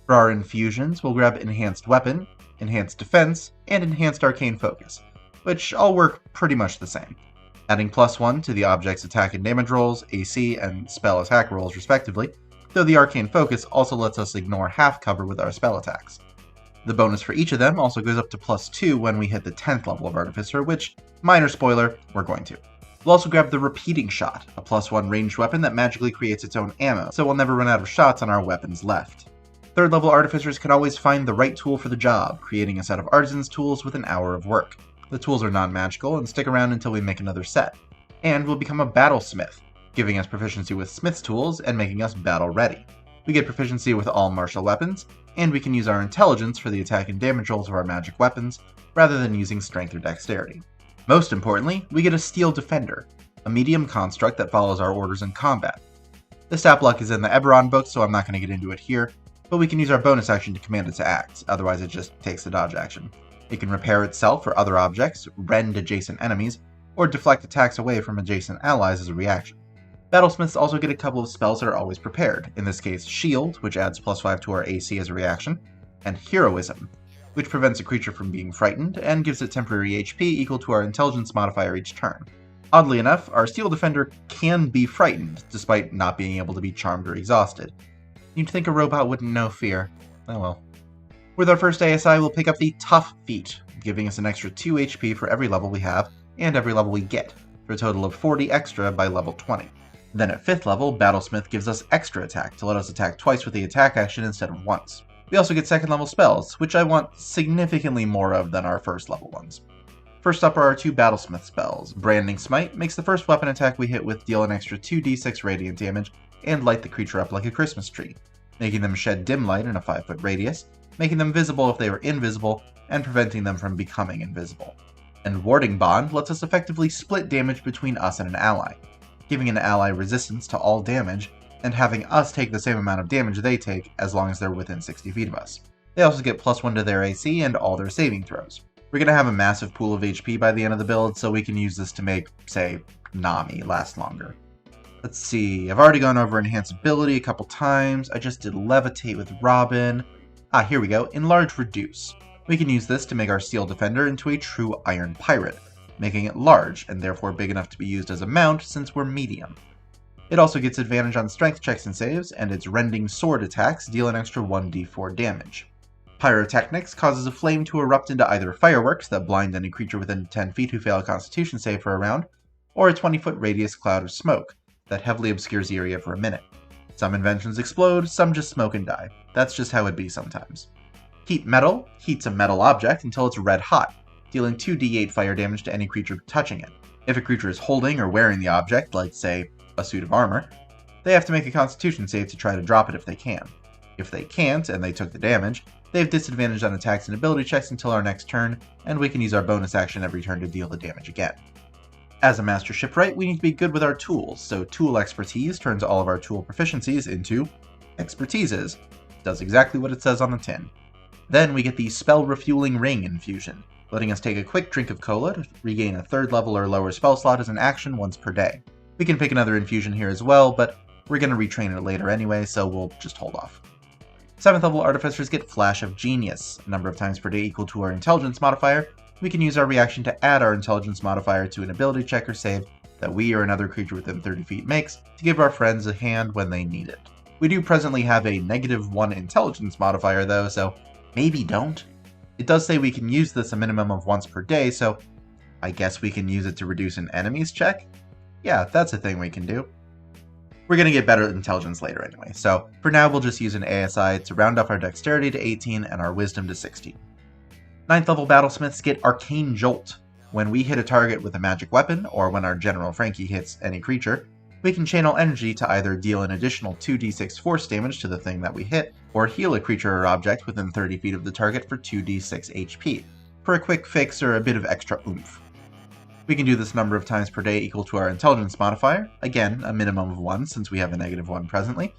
For our infusions, we'll grab Enhanced Weapon, Enhanced Defense, and Enhanced Arcane Focus, which all work pretty much the same, adding +1 to the object's attack and damage rolls, AC, and spell attack rolls respectively, though the Arcane Focus also lets us ignore half cover with our spell attacks. The bonus for each of them also goes up to +2 when we hit the 10th level of Artificer, which, minor spoiler, we're going to. We'll also grab the Repeating Shot, a +1 ranged weapon that magically creates its own ammo, so we'll never run out of shots on our weapons left. 3rd level Artificers can always find the right tool for the job, creating a set of Artisan's tools with an hour of work. The tools are non-magical and stick around until we make another set. And we'll become a Battlesmith, giving us proficiency with Smith's tools and making us battle ready. We get proficiency with all martial weapons, and we can use our intelligence for the attack and damage rolls of our magic weapons, rather than using strength or dexterity. Most importantly, we get a Steel Defender, a medium construct that follows our orders in combat. The stat block is in the Eberron book, so I'm not going to get into it here, but we can use our bonus action to command it to act, otherwise it just takes the dodge action. It can repair itself or other objects, rend adjacent enemies, or deflect attacks away from adjacent allies as a reaction. Battlesmiths also get a couple of spells that are always prepared, in this case Shield, which adds +5 to our AC as a reaction, and Heroism, which prevents a creature from being frightened and gives it temporary HP equal to our intelligence modifier each turn. Oddly enough, our Steel Defender can be frightened, despite not being able to be charmed or exhausted. You'd think a robot wouldn't know fear. Oh well. With our first ASI, we'll pick up the Tough Feat, giving us an extra 2 HP for every level we have, and every level we get, for a total of 40 extra by level 20. Then at 5th level, Battlesmith gives us extra attack to let us attack twice with the attack action instead of once. We also get 2nd level spells, which I want significantly more of than our 1st level ones. First up are our 2 Battlesmith spells. Branding Smite makes the first weapon attack we hit with deal an extra 2d6 radiant damage and light the creature up like a Christmas tree, making them shed dim light in a 5-foot radius, making them visible if they were invisible, and preventing them from becoming invisible. And Warding Bond lets us effectively split damage between us and an ally, giving an ally resistance to all damage, and having us take the same amount of damage they take as long as they're within 60 feet of us. They also get +1 to their AC and all their saving throws. We're going to have a massive pool of HP by the end of the build, so we can use this to make, say, Nami last longer. Let's see, I've already gone over Enhance Ability a couple times, I just did Levitate with Robin. Here we go, Enlarge Reduce. We can use this to make our Steel Defender into a true Iron Pirate, making it large and therefore big enough to be used as a mount since we're medium. It also gets advantage on strength checks and saves, and its Rending Sword attacks deal an extra 1d4 damage. Pyrotechnics causes a flame to erupt into either fireworks that blind any creature within 10 feet who fail a Constitution save for a round, or a 20-foot radius cloud of smoke that heavily obscures the area for a minute. Some inventions explode, some just smoke and die. That's just how it be sometimes. Heat Metal heats a metal object until it's red hot, dealing 2d8 fire damage to any creature touching it. If a creature is holding or wearing the object, like, say, a suit of armor, they have to make a Constitution save to try to drop it if they can. If they can't, and they took the damage, they have disadvantage on attacks and ability checks until our next turn, and we can use our bonus action every turn to deal the damage again. As a Master Shipwright, we need to be good with our tools, so Tool Expertise turns all of our tool proficiencies into Expertises. Does exactly what it says on the tin. Then we get the Spell Refueling Ring infusion, letting us take a quick drink of cola to regain a 3rd level or lower spell slot as an action once per day. We can pick another infusion here as well, but we're going to retrain it later anyway, so we'll just hold off. 7th level Artificers get Flash of Genius, a number of times per day equal to our Intelligence modifier. We can use our reaction to add our Intelligence modifier to an ability check or save that we or another creature within 30 feet makes to give our friends a hand when they need it. We do presently have a -1 Intelligence modifier though, so maybe don't. It does say we can use this a minimum of once per day, so I guess we can use it to reduce an enemy's check? Yeah, that's a thing we can do. We're going to get better at intelligence later anyway, so for now we'll just use an ASI to round up our dexterity to 18 and our wisdom to 16. 9th level Battlesmiths get Arcane Jolt. When we hit a target with a magic weapon, or when our General Franky hits any creature, we can channel energy to either deal an additional 2d6 force damage to the thing that we hit, or heal a creature or object within 30 feet of the target for 2d6 HP, for a quick fix or a bit of extra oomph. We can do this number of times per day equal to our Intelligence modifier, again a minimum of 1 since we have a -1 presently,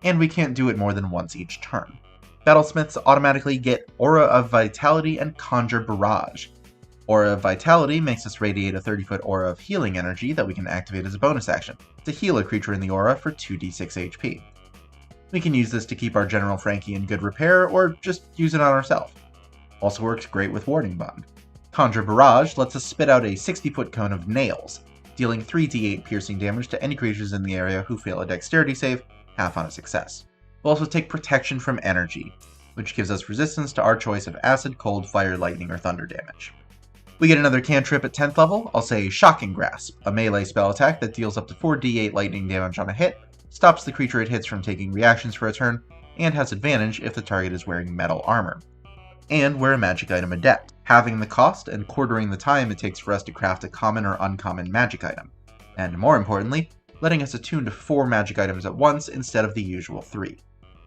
and we can't do it more than once each turn. Battlesmiths automatically get Aura of Vitality and Conjure Barrage. Aura of Vitality makes us radiate a 30-foot aura of healing energy that we can activate as a bonus action to heal a creature in the aura for 2d6 HP. We can use this to keep our General Franky in good repair, or just use it on ourselves. Also works great with Warding Bond. Conjure Barrage lets us spit out a 60-foot cone of nails, dealing 3d8 piercing damage to any creatures in the area who fail a dexterity save, half on a success. We'll also take Protection from Energy, which gives us resistance to our choice of acid, cold, fire, lightning, or thunder damage. We get another cantrip at 10th level, I'll say Shocking Grasp, a melee spell attack that deals up to 4d8 lightning damage on a hit, stops the creature it hits from taking reactions for a turn, and has advantage if the target is wearing metal armor. And we're a magic item adept, halving the cost and quartering the time it takes for us to craft a common or uncommon magic item, and more importantly, letting us attune to 4 magic items at once instead of the usual 3.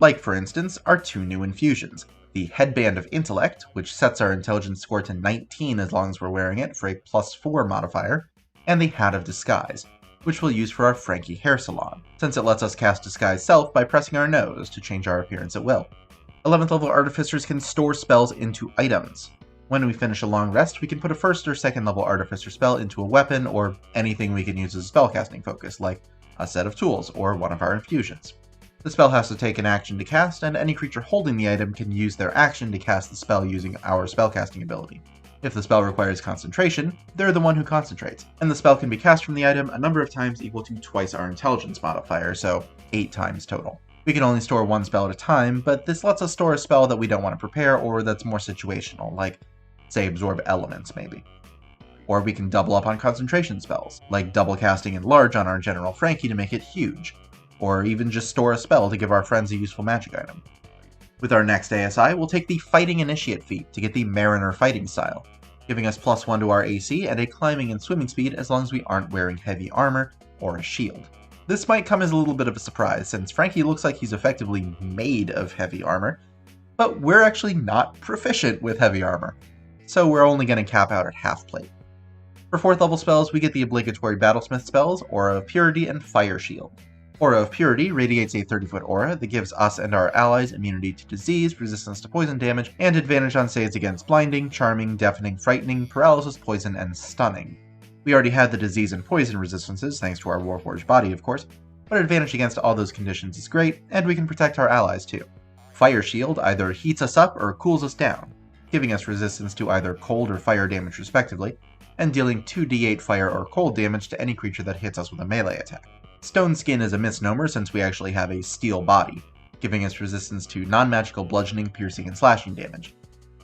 Like, for instance, our 2 new infusions. The Headband of Intellect, which sets our intelligence score to 19 as long as we're wearing it for a +4 modifier, and the Hat of Disguise, which we'll use for our Franky hair salon, since it lets us cast Disguise Self by pressing our nose to change our appearance at will. 11th level Artificers can store spells into items. When we finish a long rest, we can put a 1st or 2nd level Artificer spell into a weapon or anything we can use as a spellcasting focus, like a set of tools or one of our infusions. The spell has to take an action to cast, and any creature holding the item can use their action to cast the spell using our spellcasting ability. If the spell requires concentration, they're the one who concentrates, and the spell can be cast from the item a number of times equal to twice our intelligence modifier, so 8 times total. We can only store 1 spell at a time, but this lets us store a spell that we don't want to prepare or that's more situational, like, say, Absorb Elements, maybe. Or we can double up on concentration spells, like double casting Enlarge on our General Franky to make it huge, or even just store a spell to give our friends a useful magic item. With our next ASI, we'll take the Fighting Initiate feat to get the Mariner Fighting Style, giving us +1 to our AC and a climbing and swimming speed as long as we aren't wearing heavy armor or a shield. This might come as a little bit of a surprise, since Franky looks like he's effectively made of heavy armor, but we're actually not proficient with heavy armor, so we're only going to cap out at half plate. For 4th level spells, we get the obligatory Battlesmith spells, Aura of Purity and Fire Shield. Aura of Purity radiates a 30-foot aura that gives us and our allies immunity to disease, resistance to poison damage, and advantage on saves against blinding, charming, deafening, frightening, paralysis, poison, and stunning. We already had the disease and poison resistances, thanks to our Warforged body, of course, but advantage against all those conditions is great, and we can protect our allies too. Fire Shield either heats us up or cools us down, giving us resistance to either cold or fire damage respectively, and dealing 2d8 fire or cold damage to any creature that hits us with a melee attack. Stone Skin is a misnomer since we actually have a steel body, giving us resistance to non-magical bludgeoning, piercing, and slashing damage.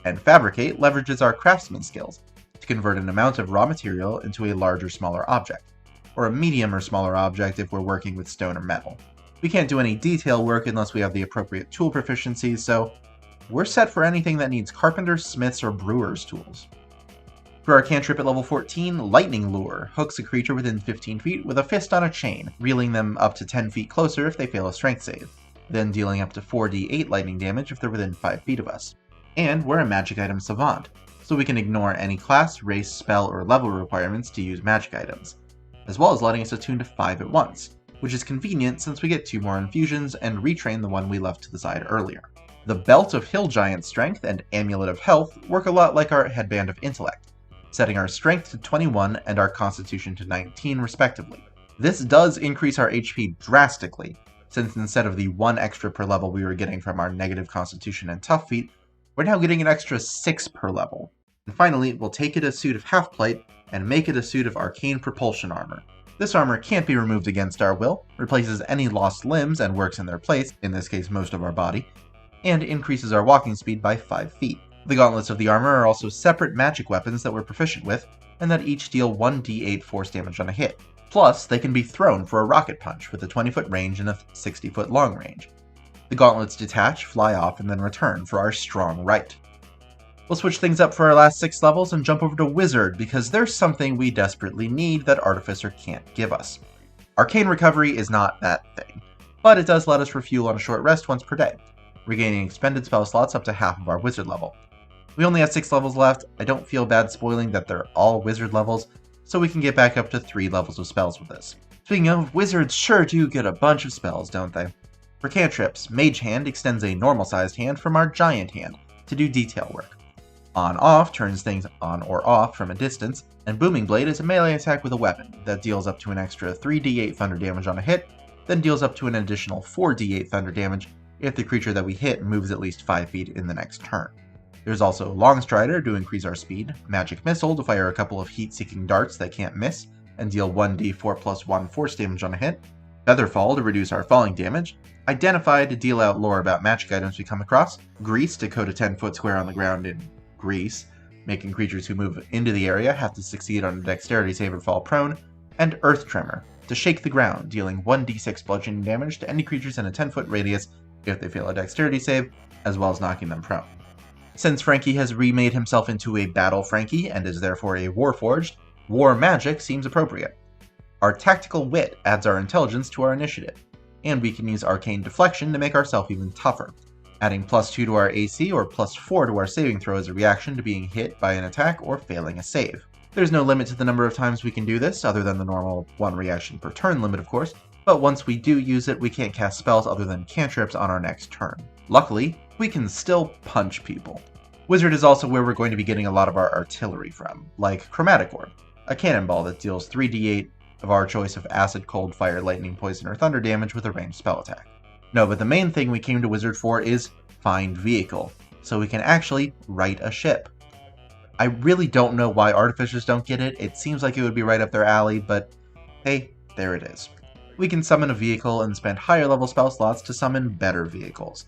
And Fabricate leverages our craftsman skills to convert an amount of raw material into a large or smaller object, or a medium or smaller object if we're working with stone or metal. We can't do any detail work unless we have the appropriate tool proficiencies, so we're set for anything that needs carpenters, smiths, or brewers' tools. For our cantrip at level 14, Lightning Lure hooks a creature within 15 feet with a fist on a chain, reeling them up to 10 feet closer if they fail a strength save, then dealing up to 4d8 lightning damage if they're within 5 feet of us. And we're a magic item savant, so we can ignore any class, race, spell, or level requirements to use magic items, as well as letting us attune to 5 at once, which is convenient since we get 2 more infusions and retrain the one we left to the side earlier. The Belt of Hill Giant Strength and Amulet of Health work a lot like our Headband of Intellect, setting our strength to 21 and our constitution to 19 respectively. This does increase our HP drastically, since instead of the 1 extra per level we were getting from our negative constitution and tough feat, we're now getting an extra 6 per level. And finally, we'll take it a suit of half plate and make it a suit of arcane propulsion armor. This armor can't be removed against our will, replaces any lost limbs and works in their place, in this case most of our body, and increases our walking speed by 5 feet. The gauntlets of the armor are also separate magic weapons that we're proficient with, and that each deal 1d8 force damage on a hit. Plus, they can be thrown for a rocket punch with a 20-foot range and a 60-foot long range. The gauntlets detach, fly off, and then return for our strong right. We'll switch things up for our last 6 levels and jump over to Wizard, because there's something we desperately need that Artificer can't give us. Arcane Recovery is not that thing, but it does let us refuel on a short rest once per day, regaining expended spell slots up to half of our Wizard level. We only have 6 levels left. I don't feel bad spoiling that they're all Wizard levels, so we can get back up to 3 levels of spells with this. Speaking of, Wizards sure do get a bunch of spells, don't they? For cantrips, Mage Hand extends a normal-sized hand from our Giant Hand to do detail work. On-Off turns things on or off from a distance, and Booming Blade is a melee attack with a weapon that deals up to an extra 3d8 thunder damage on a hit, then deals up to an additional 4d8 thunder damage if the creature that we hit moves at least 5 feet in the next turn. There's also Long Strider to increase our speed, Magic Missile to fire a couple of heat-seeking darts that can't miss and deal 1d4 plus 1 force damage on a hit, Featherfall to reduce our falling damage, Identify to deal out lore about magic items we come across, Grease to coat a 10-foot square on the ground in grease, making creatures who move into the area have to succeed on a dexterity save or fall prone, and Earth Tremor to shake the ground, dealing 1d6 bludgeoning damage to any creatures in a 10-foot radius if they fail a dexterity save, as well as knocking them prone. Since Franky has remade himself into a Battle Franky and is therefore a Warforged, War Magic seems appropriate. Our Tactical Wit adds our intelligence to our initiative. and we can use Arcane Deflection to make ourselves even tougher, adding +2 to our AC or +4 to our saving throw as a reaction to being hit by an attack or failing a save. There's no limit to the number of times we can do this, other than the normal 1 reaction per turn limit of course, but once we do use it, we can't cast spells other than cantrips on our next turn. Luckily, we can still punch people. Wizard is also where we're going to be getting a lot of our artillery from, like Chromatic Orb, a cannonball that deals 3d8 of our choice of acid, cold, fire, lightning, poison, or thunder damage with a ranged spell attack. No, but the main thing we came to Wizard for is find vehicle, so we can actually right a ship. I really don't know why Artificers don't get it. It seems like it would be right up their alley, but hey, there it is. We can summon a vehicle and spend higher level spell slots to summon better vehicles.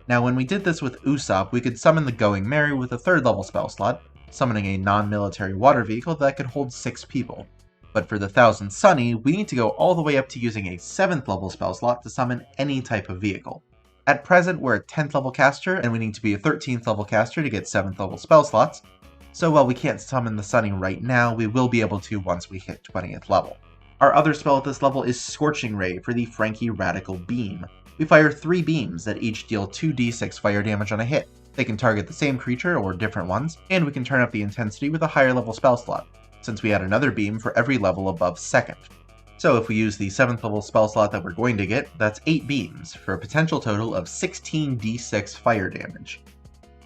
Now when we did this with Usopp, we could summon the Going Merry with a 3rd level spell slot, summoning a non-military water vehicle that could hold 6 people. But for the Thousand Sunny, we need to go all the way up to using a 7th level spell slot to summon any type of vehicle. At present, we're a 10th level caster, and we need to be a 13th level caster to get 7th level spell slots, so while we can't summon the Sunny right now, we will be able to once we hit 20th level. Our other spell at this level is Scorching Ray for the Franky Radical Beam. We fire 3 beams that each deal 2d6 fire damage on a hit. They can target the same creature or different ones, and we can turn up the intensity with a higher level spell slot, since we add another beam for every level above 2nd. So if we use the 7th level spell slot that we're going to get, that's 8 beams, for a potential total of 16d6 fire damage.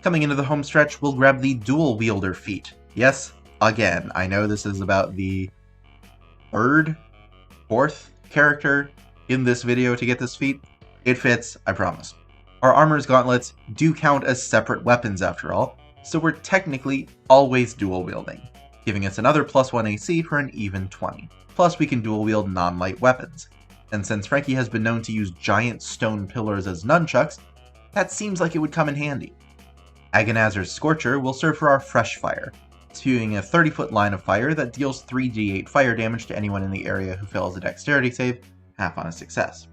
Coming into the home stretch, we'll grab the Dual Wielder feat. Yes, again, I know this is about the 4th character in this video to get this feat. It fits, I promise. Our Armor's Gauntlets do count as separate weapons after all, so we're technically always dual wielding, giving us another +1 AC for an even 20. Plus we can dual wield non-light weapons, and since Franky has been known to use giant stone pillars as nunchucks, that seems like it would come in handy. Agonazer's Scorcher will serve for our fresh fire, spewing a 30-foot line of fire that deals 3d8 fire damage to anyone in the area who fails a dexterity save, half on a success.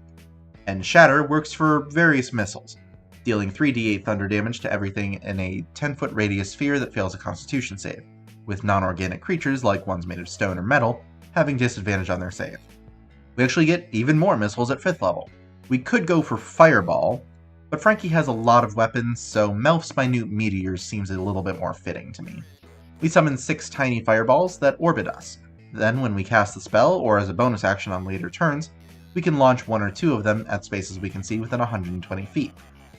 And Shatter works for various missiles, dealing 3d8 thunder damage to everything in a 10-foot radius sphere that fails a constitution save, with non-organic creatures like ones made of stone or metal having disadvantage on their save. We actually get even more missiles at 5th level. We could go for Fireball, but Franky has a lot of weapons, so Melf's Minute Meteors seems a little bit more fitting to me. We summon 6 tiny fireballs that orbit us. Then when we cast the spell, or as a bonus action on later turns, we can launch 1 or 2 of them at spaces we can see within 120 feet,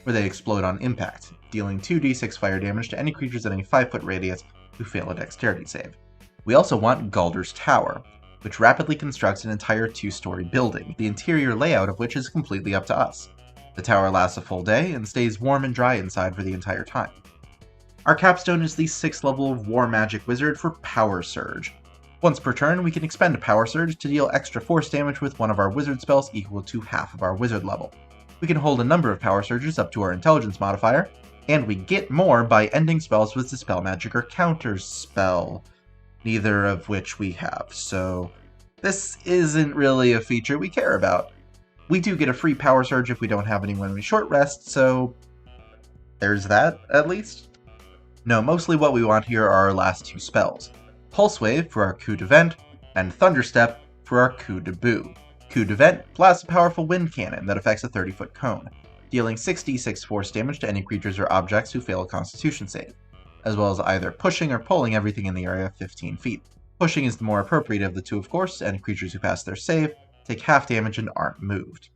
where they explode on impact, dealing 2d6 fire damage to any creatures in a 5-foot radius who fail a dexterity save. We also want Galder's Tower, which rapidly constructs an entire 2-story building, the interior layout of which is completely up to us. The tower lasts a full day and stays warm and dry inside for the entire time. Our capstone is the 6th level of War Magic Wizard for Power Surge. Once per turn, we can expend a Power Surge to deal extra force damage with one of our wizard spells equal to half of our wizard level. We can hold a number of Power Surges up to our intelligence modifier, and we get more by ending spells with Dispel Magic or Counter Spell, neither of which we have, so this isn't really a feature we care about. We do get a free Power Surge if we don't have any when we short rest, so there's that, at least. No, mostly what we want here are our last 2 spells. Pulse Wave for our Coup de Vent, and Thunderstep for our Coup de Bout. Coup de Vent blasts a powerful wind cannon that affects a 30-foot cone, dealing 6d6 force damage to any creatures or objects who fail a Constitution save, as well as either pushing or pulling everything in the area 15 feet. Pushing is the more appropriate of the 2 of course, and creatures who pass their save take half damage and aren't moved.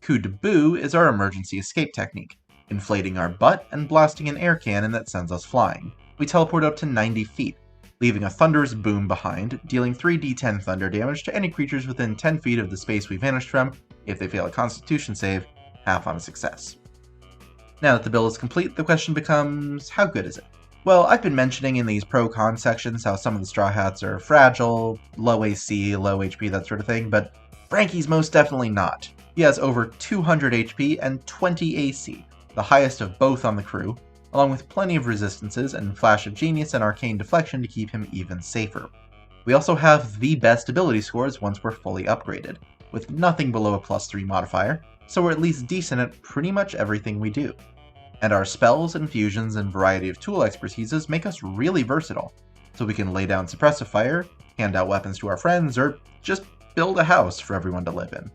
Coup de Bout is our emergency escape technique, inflating our butt and blasting an air cannon that sends us flying. We teleport up to 90 feet, leaving a thunderous boom behind, dealing 3d10 thunder damage to any creatures within 10 feet of the space we vanished from if they fail a Constitution save, half on a success. Now that the build is complete, the question becomes, how good is it? Well, I've been mentioning in these pro-con sections how some of the Straw Hats are fragile, low AC, low HP, that sort of thing, but Franky's most definitely not. He has over 200 HP and 20 AC, the highest of both on the crew, along with plenty of resistances and Flash of Genius and Arcane Deflection to keep him even safer. We also have the best ability scores once we're fully upgraded, with nothing below a +3 modifier, so we're at least decent at pretty much everything we do. And our spells, infusions, and variety of tool expertises make us really versatile, so we can lay down suppressive fire, hand out weapons to our friends, or just build a house for everyone to live in.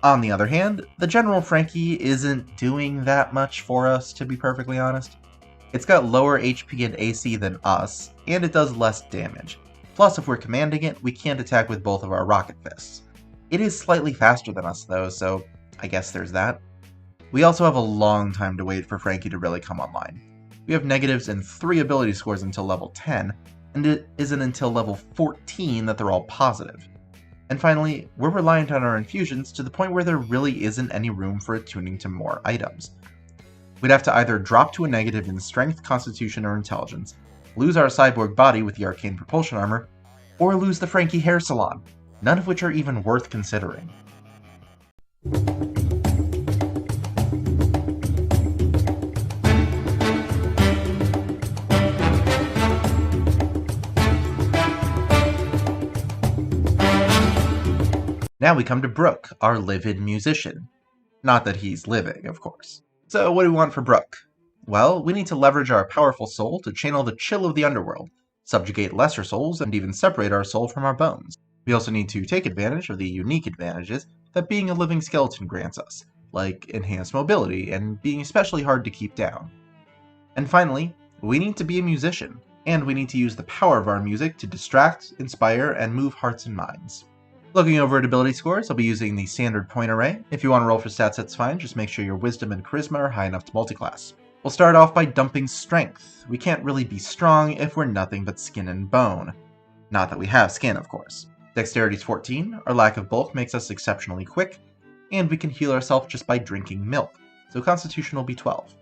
On the other hand, the general Franky isn't doing that much for us, to be perfectly honest. It's got lower HP and AC than us, and it does less damage. Plus, if we're commanding it, we can't attack with both of our rocket fists. It is slightly faster than us though, so I guess there's that. We also have a long time to wait for Franky to really come online. We have negatives in 3 ability scores until level 10, and it isn't until level 14 that they're all positive. And finally, we're reliant on our infusions to the point where there really isn't any room for attuning to more items. We'd have to either drop to a negative in Strength, Constitution, or Intelligence, lose our cyborg body with the Arcane Propulsion Armor, or lose the Franky Hair Salon, none of which are even worth considering. Now we come to Brook, our livid musician. Not that he's living, of course. So what do we want for Brook? Well, we need to leverage our powerful soul to channel the chill of the underworld, subjugate lesser souls, and even separate our soul from our bones. We also need to take advantage of the unique advantages that being a living skeleton grants us, like enhanced mobility and being especially hard to keep down. And finally, we need to be a musician, and we need to use the power of our music to distract, inspire, and move hearts and minds. Looking over at ability scores, I'll be using the standard point array. If you want to roll for stats, that's fine, just make sure your wisdom and charisma are high enough to multiclass. We'll start off by dumping strength. We can't really be strong if we're nothing but skin and bone. Not that we have skin, of course. Dexterity is 14, our lack of bulk makes us exceptionally quick, and we can heal ourselves just by drinking milk, so Constitution will be 12.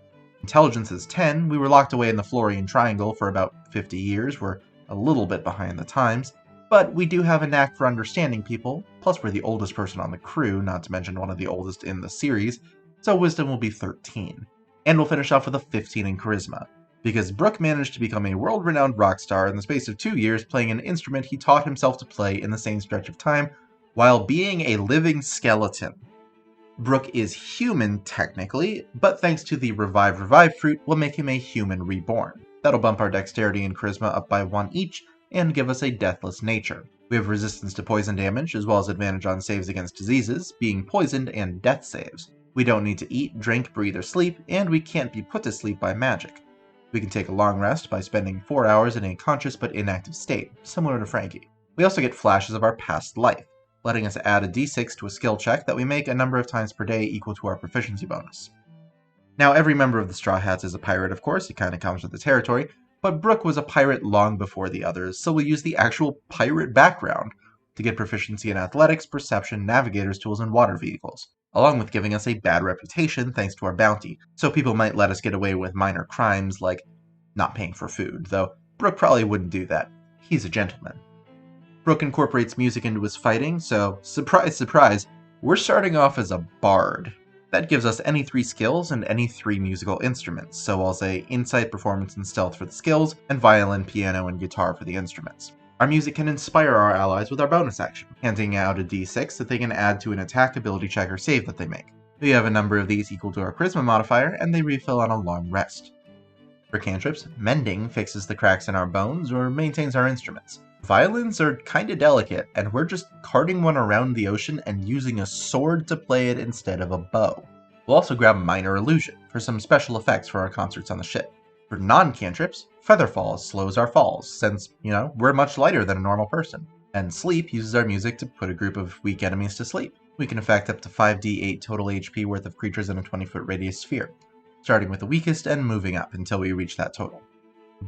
Intelligence is 10, we were locked away in the Florian Triangle for about 50 years, we're a little bit behind the times, but we do have a knack for understanding people, plus we're the oldest person on the crew, not to mention one of the oldest in the series, so Wisdom will be 13. And we'll finish off with a 15 in Charisma, because Brook managed to become a world-renowned rock star in the space of 2 years playing an instrument he taught himself to play in the same stretch of time, while being a living skeleton. Brook is human, technically, but thanks to the Revive fruit, we'll make him a human reborn. That'll bump our Dexterity and Charisma up by 1 each, and give us a deathless nature. We have resistance to poison damage, as well as advantage on saves against diseases, being poisoned, and death saves. We don't need to eat, drink, breathe, or sleep, and we can't be put to sleep by magic. We can take a long rest by spending 4 hours in a conscious but inactive state, similar to Franky. We also get flashes of our past life, letting us add a d6 to a skill check that we make a number of times per day equal to our proficiency bonus. Now, every member of the Straw Hats is a pirate, of course, it kind of comes with the territory, but Brook was a pirate long before the others, so we'll use the actual pirate background to get proficiency in athletics, perception, navigator's tools, and water vehicles, along with giving us a bad reputation thanks to our bounty, so people might let us get away with minor crimes like not paying for food, though Brook probably wouldn't do that. He's a gentleman. Brook incorporates music into his fighting, so surprise, surprise, we're starting off as a bard. That gives us any 3 skills and any 3 musical instruments, so I'll say Insight, Performance, and Stealth for the skills, and Violin, Piano, and Guitar for the instruments. Our music can inspire our allies with our bonus action, handing out a d6 that they can add to an attack, ability check, or save that they make. We have a number of these equal to our Charisma modifier, and they refill on a long rest. For cantrips, Mending fixes the cracks in our bones or maintains our instruments. Violins are kinda delicate, and we're just carting one around the ocean and using a sword to play it instead of a bow. We'll also grab Minor Illusion for some special effects for our concerts on the ship. For non-cantrips, Featherfall slows our falls, since, we're much lighter than a normal person. And Sleep uses our music to put a group of weak enemies to sleep. We can affect up to 5d8 total HP worth of creatures in a 20-foot radius sphere, starting with the weakest and moving up until we reach that total.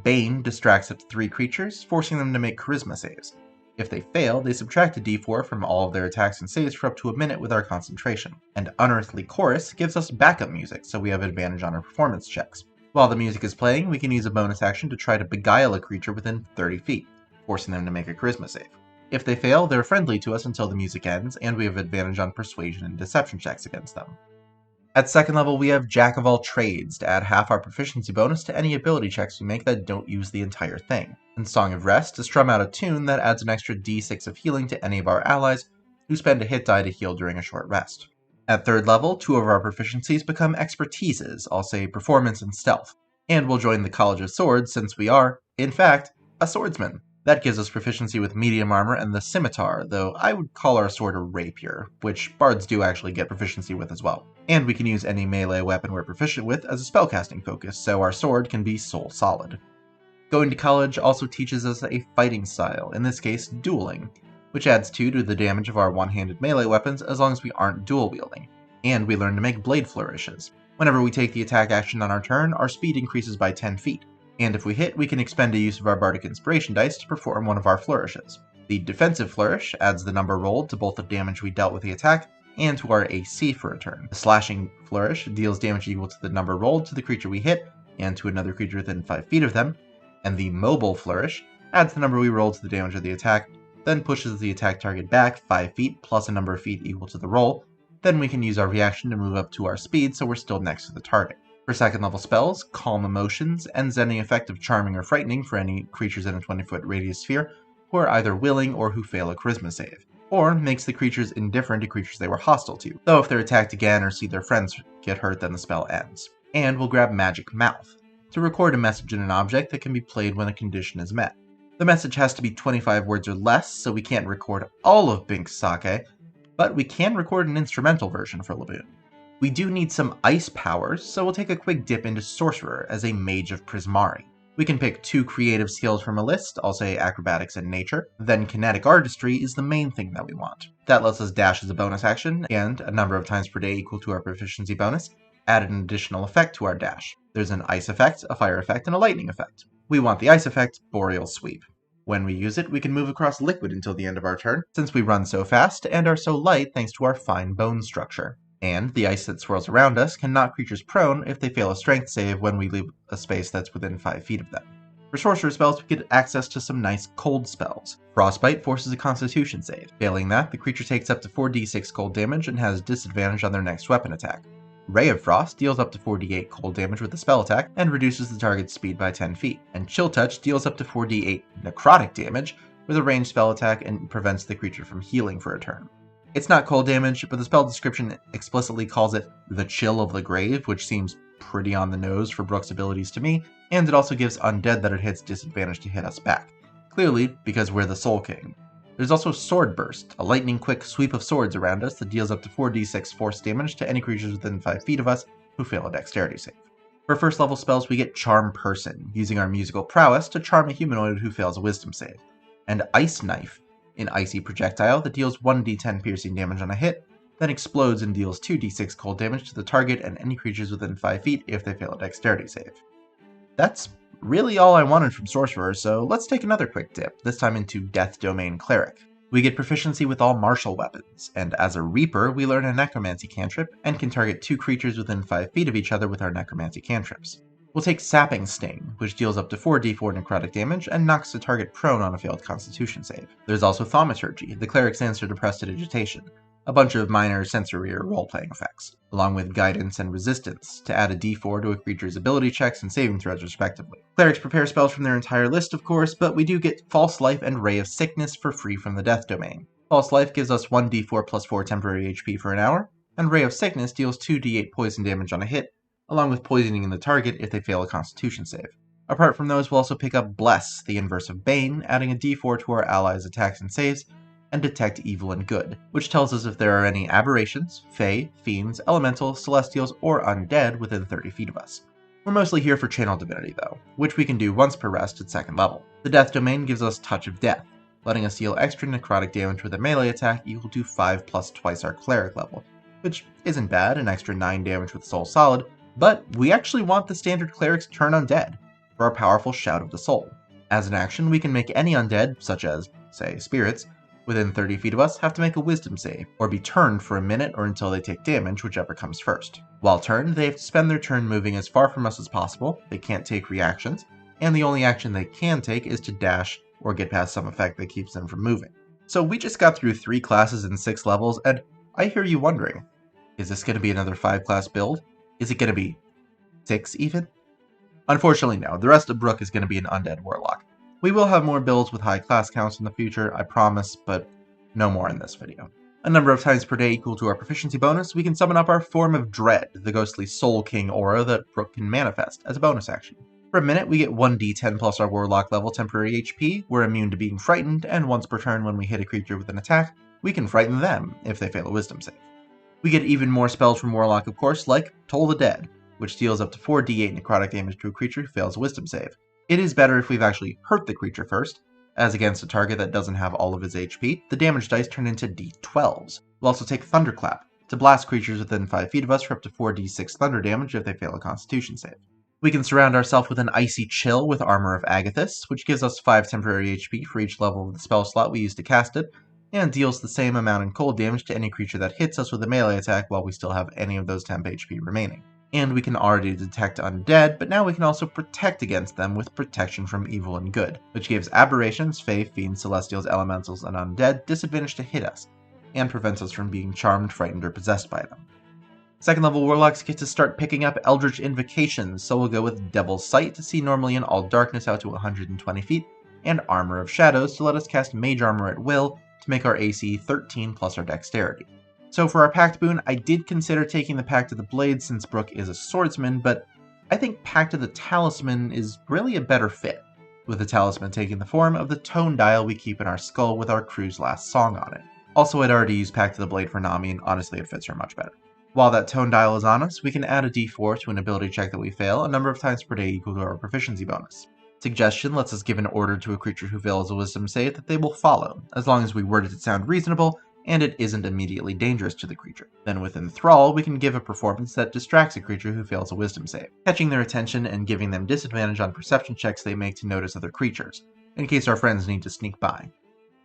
Bane distracts up to 3 creatures, forcing them to make charisma saves. If they fail, they subtract a d4 from all of their attacks and saves for up to a minute with our concentration. And Unearthly Chorus gives us backup music, so we have advantage on our performance checks. While the music is playing, we can use a bonus action to try to beguile a creature within 30 feet, forcing them to make a charisma save. If they fail, they're friendly to us until the music ends, and we have advantage on persuasion and deception checks against them. At second level, we have Jack of all Trades to add half our proficiency bonus to any ability checks we make that don't use the entire thing. And Song of Rest to strum out a tune that adds an extra d6 of healing to any of our allies who spend a hit die to heal during a short rest. At third level, 2 of our proficiencies become expertises, I'll say Performance and Stealth, and we'll join the College of Swords since we are, in fact, a swordsman. That gives us proficiency with medium armor and the scimitar, though I would call our sword a rapier, which bards do actually get proficiency with as well. And we can use any melee weapon we're proficient with as a spellcasting focus, so our sword can be soul solid. Going to college also teaches us a fighting style, in this case dueling, which adds 2 to the damage of our one-handed melee weapons as long as we aren't dual wielding. And we learn to make blade flourishes. Whenever we take the attack action on our turn, our speed increases by 10 feet. And if we hit, we can expend a use of our Bardic Inspiration dice to perform one of our flourishes. The defensive flourish adds the number rolled to both the damage we dealt with the attack and to our AC for a turn. The slashing flourish deals damage equal to the number rolled to the creature we hit and to another creature within 5 feet of them. And the mobile flourish adds the number we rolled to the damage of the attack, then pushes the attack target back 5 feet plus a number of feet equal to the roll. Then we can use our reaction to move up to our speed so we're still next to the target. For second level spells, Calm Emotions ends any effect of charming or frightening for any creatures in a 20-foot radius sphere who are either willing or who fail a charisma save, or makes the creatures indifferent to creatures they were hostile to, though if they're attacked again or see their friends get hurt then the spell ends. And we'll grab Magic Mouth to record a message in an object that can be played when a condition is met. The message has to be 25 words or less, so we can't record all of Bink's sake, but we can record an instrumental version for Laboon. We do need some ice powers, so we'll take a quick dip into Sorcerer as a Mage of Prismari. We can pick 2 creative skills from a list, I'll say Acrobatics and Nature, then Kinetic Artistry is the main thing that we want. That lets us dash as a bonus action, and a number of times per day equal to our proficiency bonus, add an additional effect to our dash. There's an Ice effect, a Fire effect, and a Lightning effect. We want the Ice effect, Boreal Sweep. When we use it, we can move across liquid until the end of our turn, since we run so fast and are so light thanks to our fine bone structure. And the ice that swirls around us can knock creatures prone if they fail a strength save when we leave a space that's within 5 feet of them. For sorcerer spells, we get access to some nice cold spells. Frostbite forces a constitution save. Failing that, the creature takes up to 4d6 cold damage and has disadvantage on their next weapon attack. Ray of Frost deals up to 4d8 cold damage with a spell attack and reduces the target's speed by 10 feet. And Chill Touch deals up to 4d8 necrotic damage with a ranged spell attack and prevents the creature from healing for a turn. It's not cold damage, but the spell description explicitly calls it the Chill of the Grave, which seems pretty on the nose for Brook's abilities to me, and it also gives undead that it hits disadvantage to hit us back. Clearly, because we're the Soul King. There's also Sword Burst, a lightning quick sweep of swords around us that deals up to 4d6 force damage to any creatures within 5 feet of us who fail a dexterity save. For first level spells, we get Charm Person, using our musical prowess to charm a humanoid who fails a wisdom save, and Ice Knife, an icy projectile that deals 1d10 piercing damage on a hit, then explodes and deals 2d6 cold damage to the target and any creatures within 5 feet if they fail a dexterity save. That's really all I wanted from Sorcerer, so let's take another quick dip, this time into Death Domain Cleric. We get proficiency with all martial weapons, and as a Reaper, we learn a Necromancy cantrip and can target 2 creatures within 5 feet of each other with our Necromancy cantrips. We'll take Sapping Sting, which deals up to 4d4 necrotic damage and knocks the target prone on a failed constitution save. There's also Thaumaturgy, the cleric's answer to Prestidigitation, a bunch of minor sensory or role-playing effects, along with Guidance and Resistance, to add a d4 to a creature's ability checks and saving throws respectively. Clerics prepare spells from their entire list, of course, but we do get False Life and Ray of Sickness for free from the Death Domain. False Life gives us 1d4 plus 4 temporary HP for an hour, and Ray of Sickness deals 2d8 poison damage on a hit, along with poisoning the target if they fail a constitution save. Apart from those, we'll also pick up Bless, the inverse of Bane, adding a d4 to our allies' attacks and saves, and Detect Evil and Good, which tells us if there are any aberrations, fae, fiends, elementals, celestials, or undead within 30 feet of us. We're mostly here for Channel Divinity though, which we can do once per rest at 2nd level. The Death Domain gives us Touch of Death, letting us deal extra necrotic damage with a melee attack equal to 5 plus twice our cleric level, which isn't bad, an extra 9 damage with Soul Solid, but we actually want the standard cleric's turn undead for our powerful Shout of the Soul. As an action, we can make any undead, such as, say, spirits, within 30 feet of us have to make a wisdom save, or be turned for a minute or until they take damage, whichever comes first. While turned, they have to spend their turn moving as far from us as possible, they can't take reactions, and the only action they can take is to dash or get past some effect that keeps them from moving. So we just got through 3 classes and 6 levels, and I hear you wondering, is this going to be another 5-class build? Is it going to be 6 even? Unfortunately no, the rest of Brook is going to be an Undead Warlock. We will have more builds with high class counts in the future, I promise, but no more in this video. A number of times per day equal to our proficiency bonus, we can summon up our Form of Dread, the ghostly Soul King aura that Brook can manifest as a bonus action. For a minute, we get 1d10 plus our Warlock level temporary HP, we're immune to being frightened, and once per turn when we hit a creature with an attack, we can frighten them if they fail a Wisdom save. We get even more spells from Warlock, of course, like Toll the Dead, which deals up to 4d8 necrotic damage to a creature who fails a Wisdom save. It is better if we've actually hurt the creature first, as against a target that doesn't have all of its HP, the damage dice turn into d12s. We'll also take Thunderclap, to blast creatures within 5 feet of us for up to 4d6 thunder damage if they fail a Constitution save. We can surround ourselves with an Icy Chill with Armor of Agathis, which gives us 5 temporary HP for each level of the spell slot we use to cast it, and deals the same amount in cold damage to any creature that hits us with a melee attack while we still have any of those temp HP remaining. And we can already detect undead, but now we can also protect against them with Protection from Evil and Good, which gives aberrations, fae, fiends, celestials, elementals, and undead disadvantage to hit us, and prevents us from being charmed, frightened, or possessed by them. Second level Warlocks get to start picking up Eldritch Invocations, so we'll go with Devil's Sight to see normally in all darkness out to 120 feet, and Armor of Shadows to let us cast Mage Armor at will to make our AC 13 plus our Dexterity. So for our Pact boon, I did consider taking the Pact of the Blade since Brook is a swordsman, but I think Pact of the Talisman is really a better fit, with the Talisman taking the form of the tone dial we keep in our skull with our crew's last song on it. Also, I'd already used Pact of the Blade for Nami, and honestly it fits her much better. While that tone dial is on us, we can add a d4 to an ability check that we fail a number of times per day equal to our proficiency bonus. Suggestion lets us give an order to a creature who fails a Wisdom save that they will follow, as long as we word it to sound reasonable and it isn't immediately dangerous to the creature. Then with Enthrall, we can give a performance that distracts a creature who fails a Wisdom save, catching their attention and giving them disadvantage on perception checks they make to notice other creatures, in case our friends need to sneak by.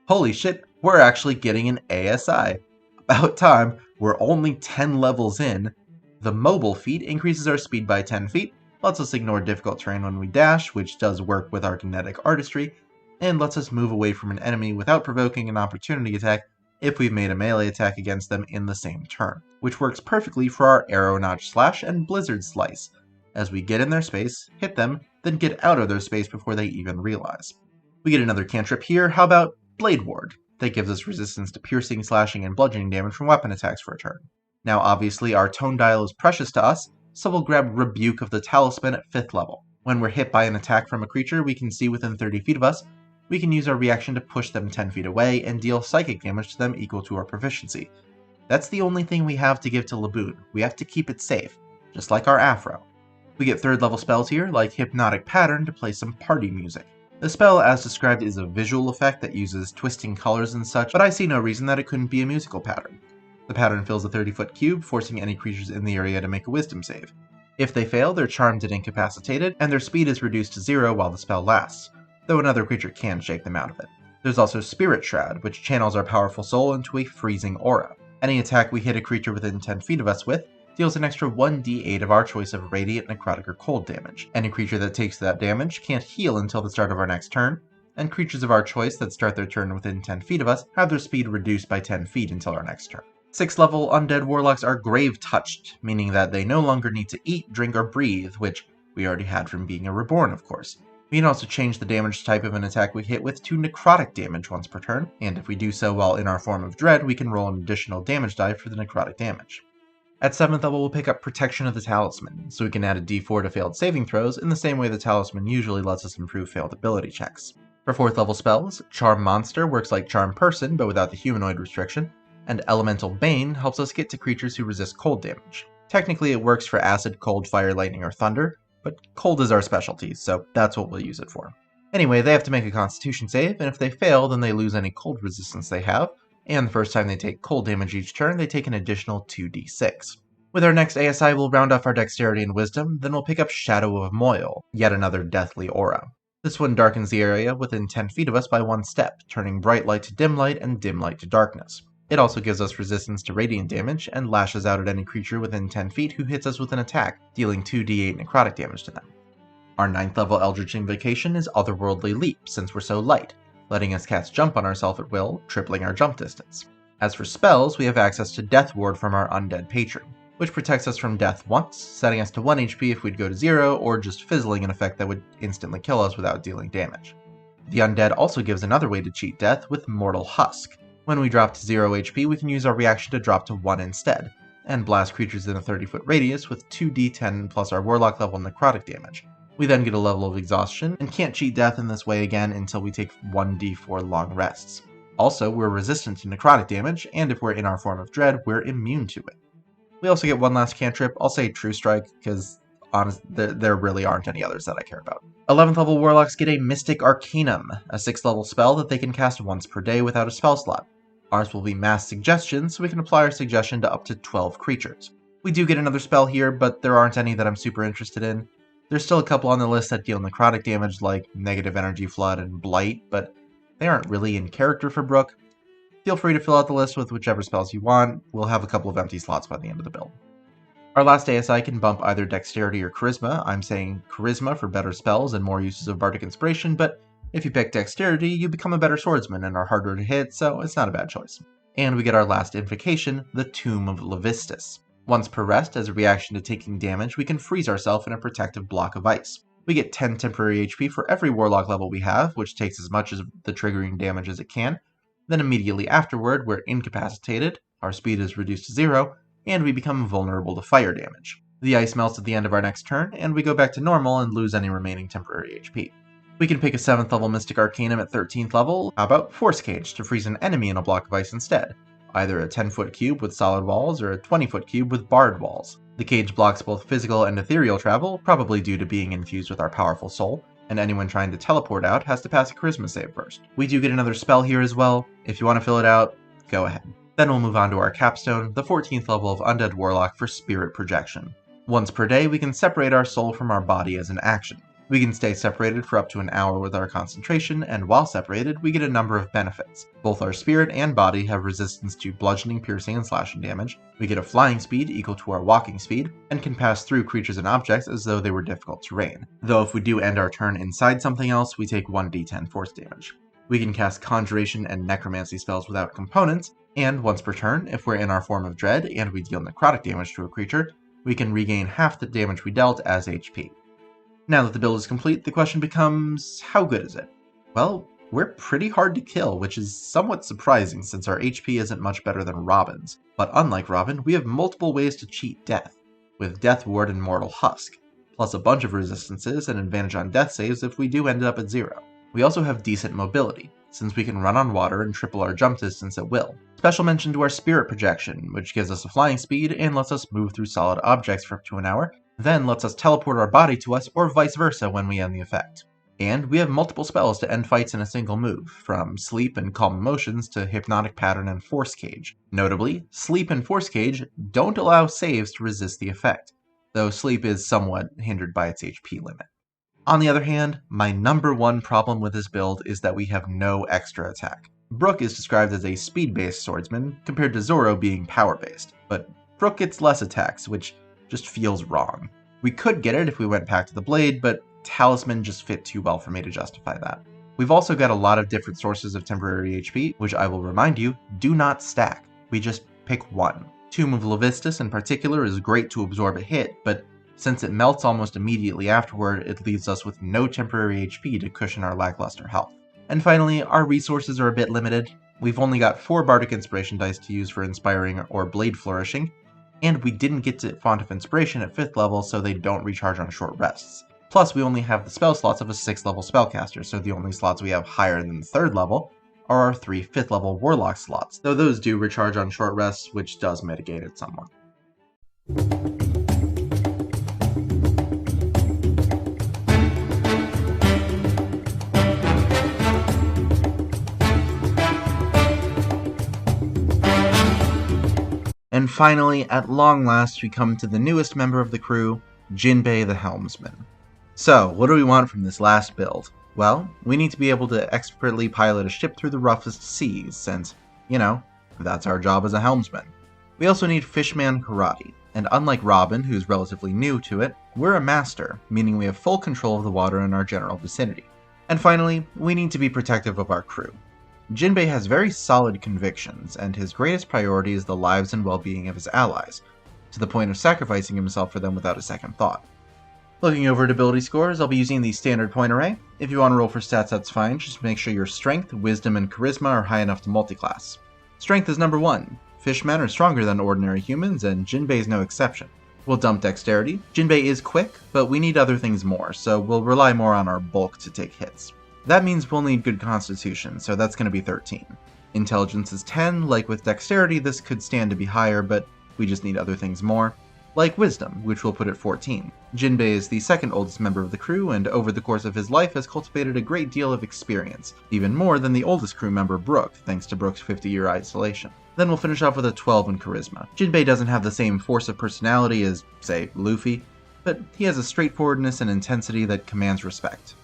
Holy shit, we're actually getting an ASI! About time, we're only 10 levels in. The mobile feat increases our speed by 10 feet, lets us ignore difficult terrain when we dash, which does work with our kinetic artistry, and lets us move away from an enemy without provoking an opportunity attack if we've made a melee attack against them in the same turn, which works perfectly for our Arrow Notch Slash and Blizzard Slice, as we get in their space, hit them, then get out of their space before they even realize. We get another cantrip here. How about Blade Ward? That gives us resistance to piercing, slashing, and bludgeoning damage from weapon attacks for a turn. Now obviously our tone dial is precious to us, so we'll grab Rebuke of the Talisman at 5th level. When we're hit by an attack from a creature we can see within 30 feet of us, we can use our reaction to push them 10 feet away and deal psychic damage to them equal to our proficiency. That's the only thing we have to give to Laboon. We have to keep it safe, just like our Afro. We get 3rd level spells here, like Hypnotic Pattern to play some party music. The spell, as described, is a visual effect that uses twisting colors and such, but I see no reason that it couldn't be a musical pattern. The pattern fills a 30-foot cube, forcing any creatures in the area to make a Wisdom save. If they fail, they're charmed and incapacitated, and their speed is reduced to 0 while the spell lasts, though another creature can shake them out of it. There's also Spirit Shroud, which channels our powerful soul into a freezing aura. Any attack we hit a creature within 10 feet of us with deals an extra 1d8 of our choice of radiant, necrotic, or cold damage. Any creature that takes that damage can't heal until the start of our next turn, and creatures of our choice that start their turn within 10 feet of us have their speed reduced by 10 feet until our next turn. 6th level Undead Warlocks are Grave Touched, meaning that they no longer need to eat, drink, or breathe, which we already had from being a Reborn, of course. We can also change the damage type of an attack we hit with to necrotic damage once per turn, and if we do so while in our form of Dread, we can roll an additional damage die for the necrotic damage. At 7th level, we'll pick up Protection of the Talisman, so we can add a d4 to failed saving throws in the same way the Talisman usually lets us improve failed ability checks. For 4th level spells, Charm Monster works like Charm Person but without the humanoid restriction, and Elemental Bane helps us get to creatures who resist cold damage. Technically it works for acid, cold, fire, lightning, or thunder, but cold is our specialty, so that's what we'll use it for. Anyway, they have to make a Constitution save, and if they fail, then they lose any cold resistance they have, and the first time they take cold damage each turn, they take an additional 2d6. With our next ASI, we'll round off our Dexterity and Wisdom, then we'll pick up Shadow of Moil, yet another deathly aura. This one darkens the area within 10 feet of us by 1 step, turning bright light to dim light and dim light to darkness. It also gives us resistance to radiant damage, and lashes out at any creature within 10 feet who hits us with an attack, dealing 2d8 necrotic damage to them. Our 9th level Eldritch Invocation is Otherworldly Leap, since we're so light, letting us cast Jump on ourselves at will, tripling our jump distance. As for spells, we have access to Death Ward from our Undead Patron, which protects us from death once, setting us to 1 HP if we'd go to 0, or just fizzling an effect that would instantly kill us without dealing damage. The Undead also gives another way to cheat death with Mortal Husk. When we drop to 0 HP, we can use our reaction to drop to 1 instead, and blast creatures in a 30-foot radius with 2d10 plus our Warlock level necrotic damage. We then get a level of exhaustion, and can't cheat death in this way again until we take 1d4 long rests. Also, we're resistant to necrotic damage, and if we're in our form of dread, we're immune to it. We also get one last cantrip. I'll say True Strike, because there really aren't any others that I care about. 11th level Warlocks get a Mystic Arcanum, a 6th level spell that they can cast once per day without a spell slot. Ours will be Mass Suggestion, so we can apply our suggestion to up to 12 creatures. We do get another spell here, but there aren't any that I'm super interested in. There's still a couple on the list that deal necrotic damage like Negative Energy Flood and Blight, but they aren't really in character for Brook. Feel free to fill out the list with whichever spells you want. We'll have a couple of empty slots by the end of the build. Our last ASI can bump either Dexterity or Charisma. I'm saying Charisma for better spells and more uses of Bardic Inspiration, but if you pick Dexterity, you become a better swordsman and are harder to hit, so it's not a bad choice. And we get our last invocation, the Tomb of Levistus. Once per rest, as a reaction to taking damage, we can freeze ourselves in a protective block of ice. We get 10 temporary HP for every Warlock level we have, which takes as much of the triggering damage as it can. Then immediately afterward, we're incapacitated, our speed is reduced to 0, and we become vulnerable to fire damage. The ice melts at the end of our next turn, and we go back to normal and lose any remaining temporary HP. We can pick a 7th level Mystic Arcanum at 13th level. How about Force Cage to freeze an enemy in a block of ice instead? Either a 10-foot cube with solid walls or a 20-foot cube with barred walls. The cage blocks both physical and ethereal travel, probably due to being infused with our powerful soul, and anyone trying to teleport out has to pass a Charisma save first. We do get another spell here as well. If you want to fill it out, go ahead. Then we'll move on to our capstone, the 14th level of Undead Warlock for Spirit Projection. Once per day, we can separate our soul from our body as an action. We can stay separated for up to an hour with our concentration, and while separated, we get a number of benefits. Both our spirit and body have resistance to bludgeoning, piercing, and slashing damage. We get a flying speed equal to our walking speed, and can pass through creatures and objects as though they were difficult terrain. Though if we do end our turn inside something else, we take 1d10 force damage. We can cast Conjuration and Necromancy spells without components, and once per turn, if we're in our form of dread and we deal necrotic damage to a creature, we can regain half the damage we dealt as HP. Now that the build is complete, the question becomes, how good is it? Well, we're pretty hard to kill, which is somewhat surprising since our HP isn't much better than Robin's. But unlike Robin, we have multiple ways to cheat death, with Death Ward and Mortal Husk, plus a bunch of resistances and advantage on death saves if we do end up at 0. We also have decent mobility, since we can run on water and triple our jump distance at will. Special mention to our Spirit Projection, which gives us a flying speed and lets us move through solid objects for up to an hour, then lets us teleport our body to us or vice versa when we end the effect. And we have multiple spells to end fights in a single move, from Sleep and Calm Emotions to Hypnotic Pattern and Force Cage. Notably, Sleep and Force Cage don't allow saves to resist the effect, though Sleep is somewhat hindered by its HP limit. On the other hand, my number one problem with this build is that we have no extra attack. Brook is described as a speed-based swordsman, compared to Zoro being power-based, but Brook gets less attacks, which just feels wrong. We could get it if we went back to the blade, but Talisman just fit too well for me to justify that. We've also got a lot of different sources of temporary HP, which I will remind you, do not stack. We just pick one. Tomb of Levistus in particular is great to absorb a hit, but since it melts almost immediately afterward, it leaves us with no temporary HP to cushion our lackluster health. And finally, our resources are a bit limited. We've only got 4 Bardic Inspiration dice to use for Inspiring or Blade Flourishing, and we didn't get to Font of Inspiration at 5th level, so they don't recharge on short rests. Plus, we only have the spell slots of a 6th level spellcaster, so the only slots we have higher than the 3rd level are our 3 5th level Warlock slots, though those do recharge on short rests, which does mitigate it somewhat. And finally, at long last, we come to the newest member of the crew, Jinbe the Helmsman. So, what do we want from this last build? Well, we need to be able to expertly pilot a ship through the roughest seas, since, that's our job as a helmsman. We also need Fishman Karate, and unlike Robin, who's relatively new to it, we're a master, meaning we have full control of the water in our general vicinity. And finally, we need to be protective of our crew. Jinbe has very solid convictions, and his greatest priority is the lives and well-being of his allies, to the point of sacrificing himself for them without a second thought. Looking over at ability scores, I'll be using the standard point array. If you want to roll for stats, that's fine, just make sure your strength, wisdom, and charisma are high enough to multiclass. Strength is number 1. Fishmen are stronger than ordinary humans, and Jinbe is no exception. We'll dump Dexterity. Jinbe is quick, but we need other things more, so we'll rely more on our bulk to take hits. That means we'll need good Constitution, so that's going to be 13. Intelligence is 10, like with Dexterity this could stand to be higher, but we just need other things more. Like Wisdom, which we'll put at 14. Jinbe is the second oldest member of the crew, and over the course of his life has cultivated a great deal of experience, even more than the oldest crew member Brook, thanks to Brook's 50-year isolation. Then we'll finish off with a 12 in Charisma. Jinbe doesn't have the same force of personality as, say, Luffy, but he has a straightforwardness and intensity that commands respect.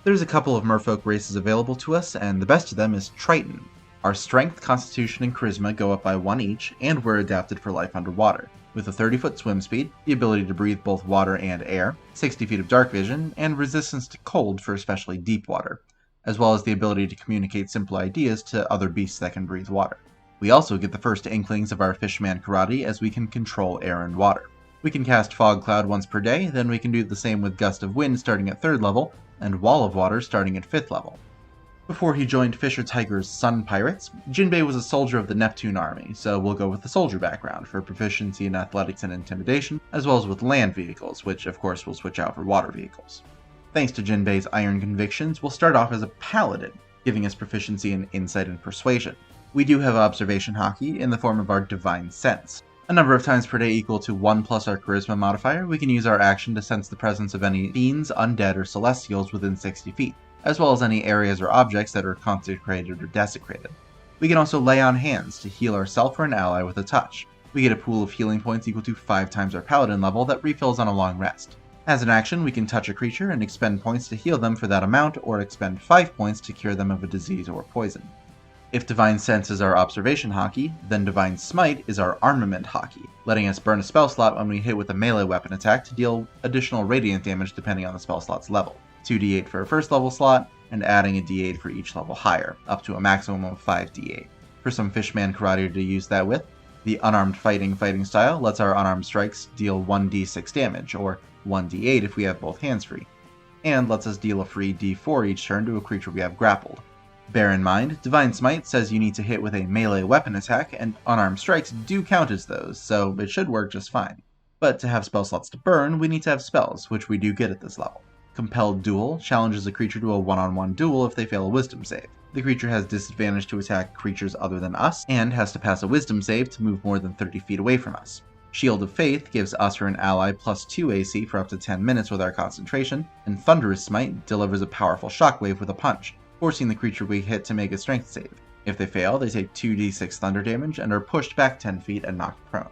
There's a couple of merfolk races available to us, and the best of them is Triton. Our Strength, Constitution, and Charisma go up by 1 each, and we're adapted for life underwater, with a 30-foot swim speed, the ability to breathe both water and air, 60 feet of dark vision, and resistance to cold for especially deep water, as well as the ability to communicate simple ideas to other beasts that can breathe water. We also get the first inklings of our Fishman karate as we can control air and water. We can cast Fog Cloud once per day, then we can do the same with Gust of Wind starting at 3rd level, and Wall of Water starting at 5th level. Before he joined Fisher Tiger's Sun Pirates, Jinbe was a soldier of the Neptune Army, so we'll go with the soldier background for proficiency in athletics and intimidation, as well as with land vehicles, which of course we'll switch out for water vehicles. Thanks to Jinbe's iron convictions, we'll start off as a paladin, giving us proficiency in insight and persuasion. We do have observation hockey in the form of our Divine Sense. A number of times per day equal to 1 plus our Charisma modifier, we can use our action to sense the presence of any fiends, undead, or celestials within 60 feet, as well as any areas or objects that are consecrated or desecrated. We can also lay on hands to heal ourselves or an ally with a touch. We get a pool of healing points equal to 5 times our Paladin level that refills on a long rest. As an action, we can touch a creature and expend points to heal them for that amount, or expend 5 points to cure them of a disease or poison. If Divine Sense is our observation hockey, then Divine Smite is our armament hockey, letting us burn a spell slot when we hit with a melee weapon attack to deal additional radiant damage depending on the spell slot's level. 2d8 for a 1st level slot, and adding a d8 for each level higher, up to a maximum of 5d8. For some Fishman karate to use that with, the Unarmed Fighting style lets our unarmed strikes deal 1d6 damage, or 1d8 if we have both hands free, and lets us deal a free d4 each turn to a creature we have grappled. Bear in mind, Divine Smite says you need to hit with a melee weapon attack, and unarmed strikes do count as those, so it should work just fine. But to have spell slots to burn, we need to have spells, which we do get at this level. Compelled Duel challenges a creature to a one-on-one duel if they fail a wisdom save. The creature has disadvantage to attack creatures other than us, and has to pass a wisdom save to move more than 30 feet away from us. Shield of Faith gives us or an ally +2 AC for up to 10 minutes with our concentration, and Thunderous Smite delivers a powerful shockwave with a punch, forcing the creature we hit to make a strength save. If they fail, they take 2d6 thunder damage and are pushed back 10 feet and knocked prone.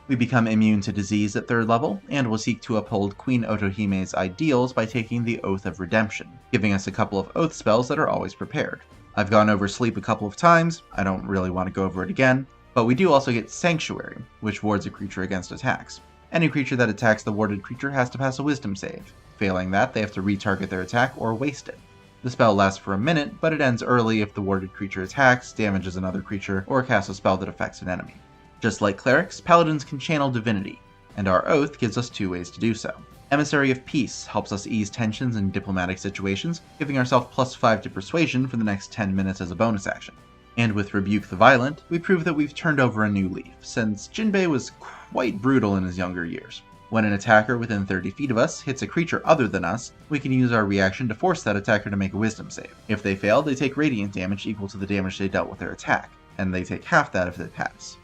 We become immune to disease at 3rd level, and will seek to uphold Queen Otohime's ideals by taking the Oath of Redemption, giving us a couple of oath spells that are always prepared. I've gone over Sleep a couple of times, I don't really want to go over it again, but we do also get Sanctuary, which wards a creature against attacks. Any creature that attacks the warded creature has to pass a wisdom save. Failing that, they have to retarget their attack or waste it. The spell lasts for a minute, but it ends early if the warded creature attacks, damages another creature, or casts a spell that affects an enemy. Just like clerics, paladins can channel divinity, and our oath gives us 2 ways to do so. Emissary of Peace helps us ease tensions in diplomatic situations, giving ourselves +5 to persuasion for the next 10 minutes as a bonus action. And with Rebuke the Violent, we prove that we've turned over a new leaf, since Jinbe was quite brutal in his younger years. When an attacker within 30 feet of us hits a creature other than us, we can use our reaction to force that attacker to make a wisdom save. If they fail, they take radiant damage equal to the damage they dealt with their attack, and they take half that if they pass.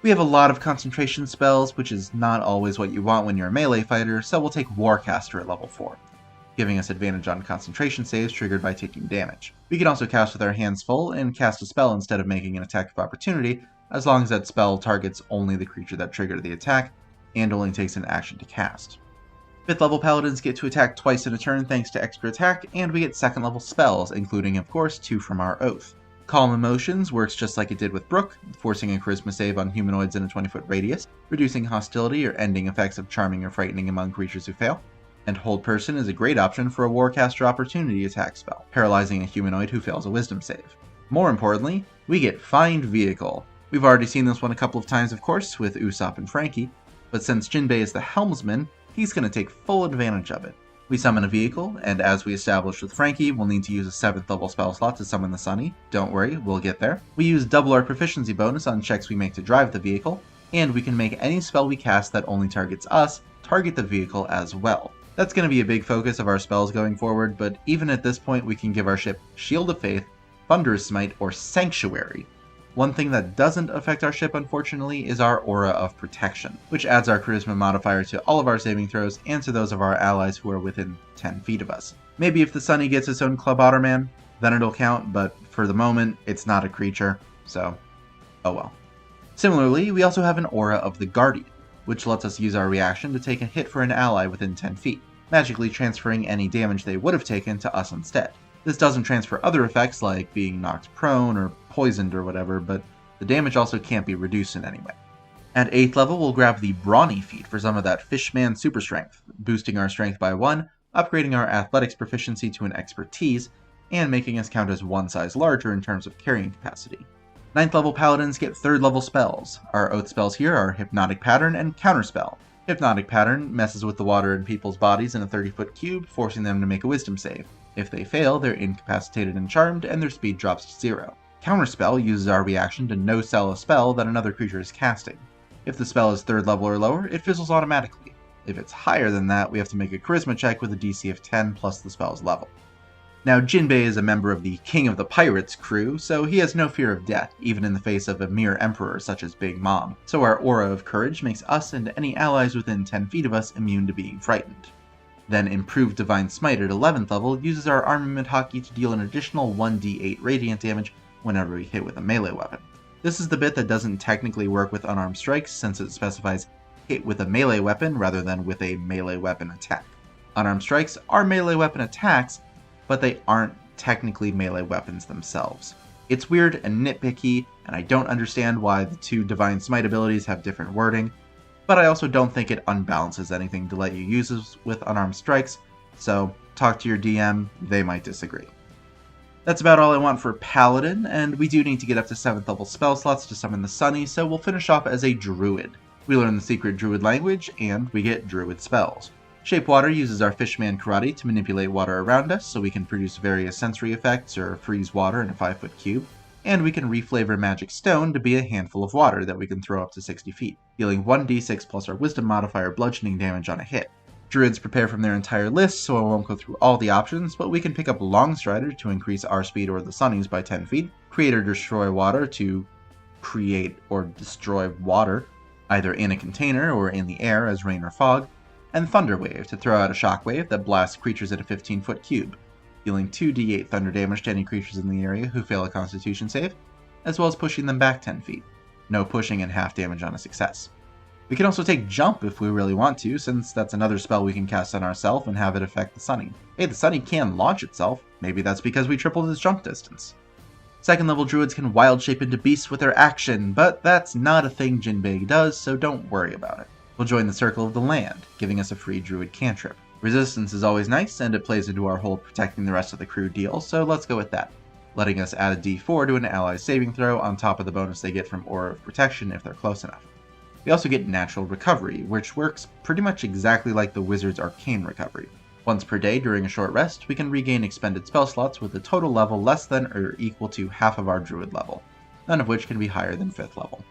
We have a lot of concentration spells, which is not always what you want when you're a melee fighter, so we'll take Warcaster at level 4, giving us advantage on concentration saves triggered by taking damage. We can also cast with our hands full and cast a spell instead of making an attack of opportunity, as long as that spell targets only the creature that triggered the attack, and only takes an action to cast. 5th level paladins get to attack twice in a turn thanks to extra attack, and we get 2nd level spells, including of course 2 from our oath. Calm Emotions works just like it did with Brook, forcing a charisma save on humanoids in a 20-foot radius, reducing hostility or ending effects of charming or frightening among creatures who fail. And Hold Person is a great option for a Warcaster opportunity attack spell, paralyzing a humanoid who fails a wisdom save. More importantly, we get Find Vehicle. We've already seen this one a couple of times of course with Usopp and Franky, but since Jinbe is the helmsman, he's going to take full advantage of it. We summon a vehicle, and as we established with Franky, we'll need to use a 7th level spell slot to summon the Sunny. Don't worry, we'll get there. We use double our proficiency bonus on checks we make to drive the vehicle, and we can make any spell we cast that only targets us target the vehicle as well. That's going to be a big focus of our spells going forward, but even at this point we can give our ship Shield of Faith, Thunderous Smite, or Sanctuary. One thing that doesn't affect our ship, unfortunately, is our Aura of Protection, which adds our Charisma modifier to all of our saving throws and to those of our allies who are within 10 feet of us. Maybe if the Sunny gets its own Club Otterman, then it'll count, but for the moment, it's not a creature, so oh well. Similarly, we also have an Aura of the Guardian, which lets us use our reaction to take a hit for an ally within 10 feet, magically transferring any damage they would have taken to us instead. This doesn't transfer other effects like being knocked prone or poisoned or whatever, but the damage also can't be reduced in any way. At 8th level, we'll grab the Brawny feat for some of that Fishman super strength, boosting our strength by 1, upgrading our athletics proficiency to an expertise, and making us count as one size larger in terms of carrying capacity. 9th level paladins get 3rd level spells. Our oath spells here are Hypnotic Pattern and Counterspell. Hypnotic Pattern messes with the water in people's bodies in a 30-foot cube, forcing them to make a wisdom save. If they fail, they're incapacitated and charmed, and their speed drops to 0. Counterspell uses our reaction to no-sell a spell that another creature is casting. If the spell is 3rd level or lower, it fizzles automatically. If it's higher than that, we have to make a charisma check with a DC of 10 plus the spell's level. Now, Jinbe is a member of the King of the Pirates crew, so he has no fear of death, even in the face of a mere emperor such as Big Mom. So our Aura of Courage makes us and any allies within 10 feet of us immune to being frightened. Then Improved Divine Smite at 11th level uses our Armament Hockey to deal an additional 1d8 radiant damage whenever we hit with a melee weapon. This is the bit that doesn't technically work with unarmed strikes since it specifies hit with a melee weapon rather than with a melee weapon attack. Unarmed strikes are melee weapon attacks, but they aren't technically melee weapons themselves. It's weird and nitpicky, and I don't understand why the two Divine Smite abilities have different wording, but I also don't think it unbalances anything to let you use this with unarmed strikes, so talk to your DM, they might disagree. That's about all I want for Paladin, and we do need to get up to 7th level spell slots to summon the Sunny, so we'll finish off as a Druid. We learn the secret Druid language, and we get Druid spells. Shape Water uses our Fishman Karate to manipulate water around us, so we can produce various sensory effects or freeze water in a 5-foot cube. And we can reflavor Magic Stone to be a handful of water that we can throw up to 60 feet, dealing 1d6 plus our Wisdom modifier bludgeoning damage on a hit. Druids prepare from their entire list, so I won't go through all the options, but we can pick up Longstrider to increase our speed or the Sunny's by 10 feet, Create or Destroy Water to create or destroy water, either in a container or in the air as rain or fog, and Thunder Wave to throw out a shockwave that blasts creatures at a 15-foot cube, dealing 2d8 thunder damage to any creatures in the area who fail a Constitution save, as well as pushing them back 10 feet. No pushing and half damage on a success. We can also take Jump if we really want to, since that's another spell we can cast on ourselves and have it affect the Sunny. Hey, the Sunny can launch itself. Maybe that's because we tripled its jump distance. 2nd level Druids can wild shape into beasts with their action, but that's not a thing Jinbe does, so don't worry about it. We'll join the Circle of the Land, giving us a free Druid cantrip. Resistance is always nice, and it plays into our whole protecting the rest of the crew deal, so let's go with that, letting us add a d4 to an ally's saving throw on top of the bonus they get from Aura of Protection if they're close enough. We also get Natural Recovery, which works pretty much exactly like the Wizard's Arcane Recovery. Once per day during a short rest, we can regain expended spell slots with a total level less than or equal to half of our Druid level, none of which can be higher than 5th level.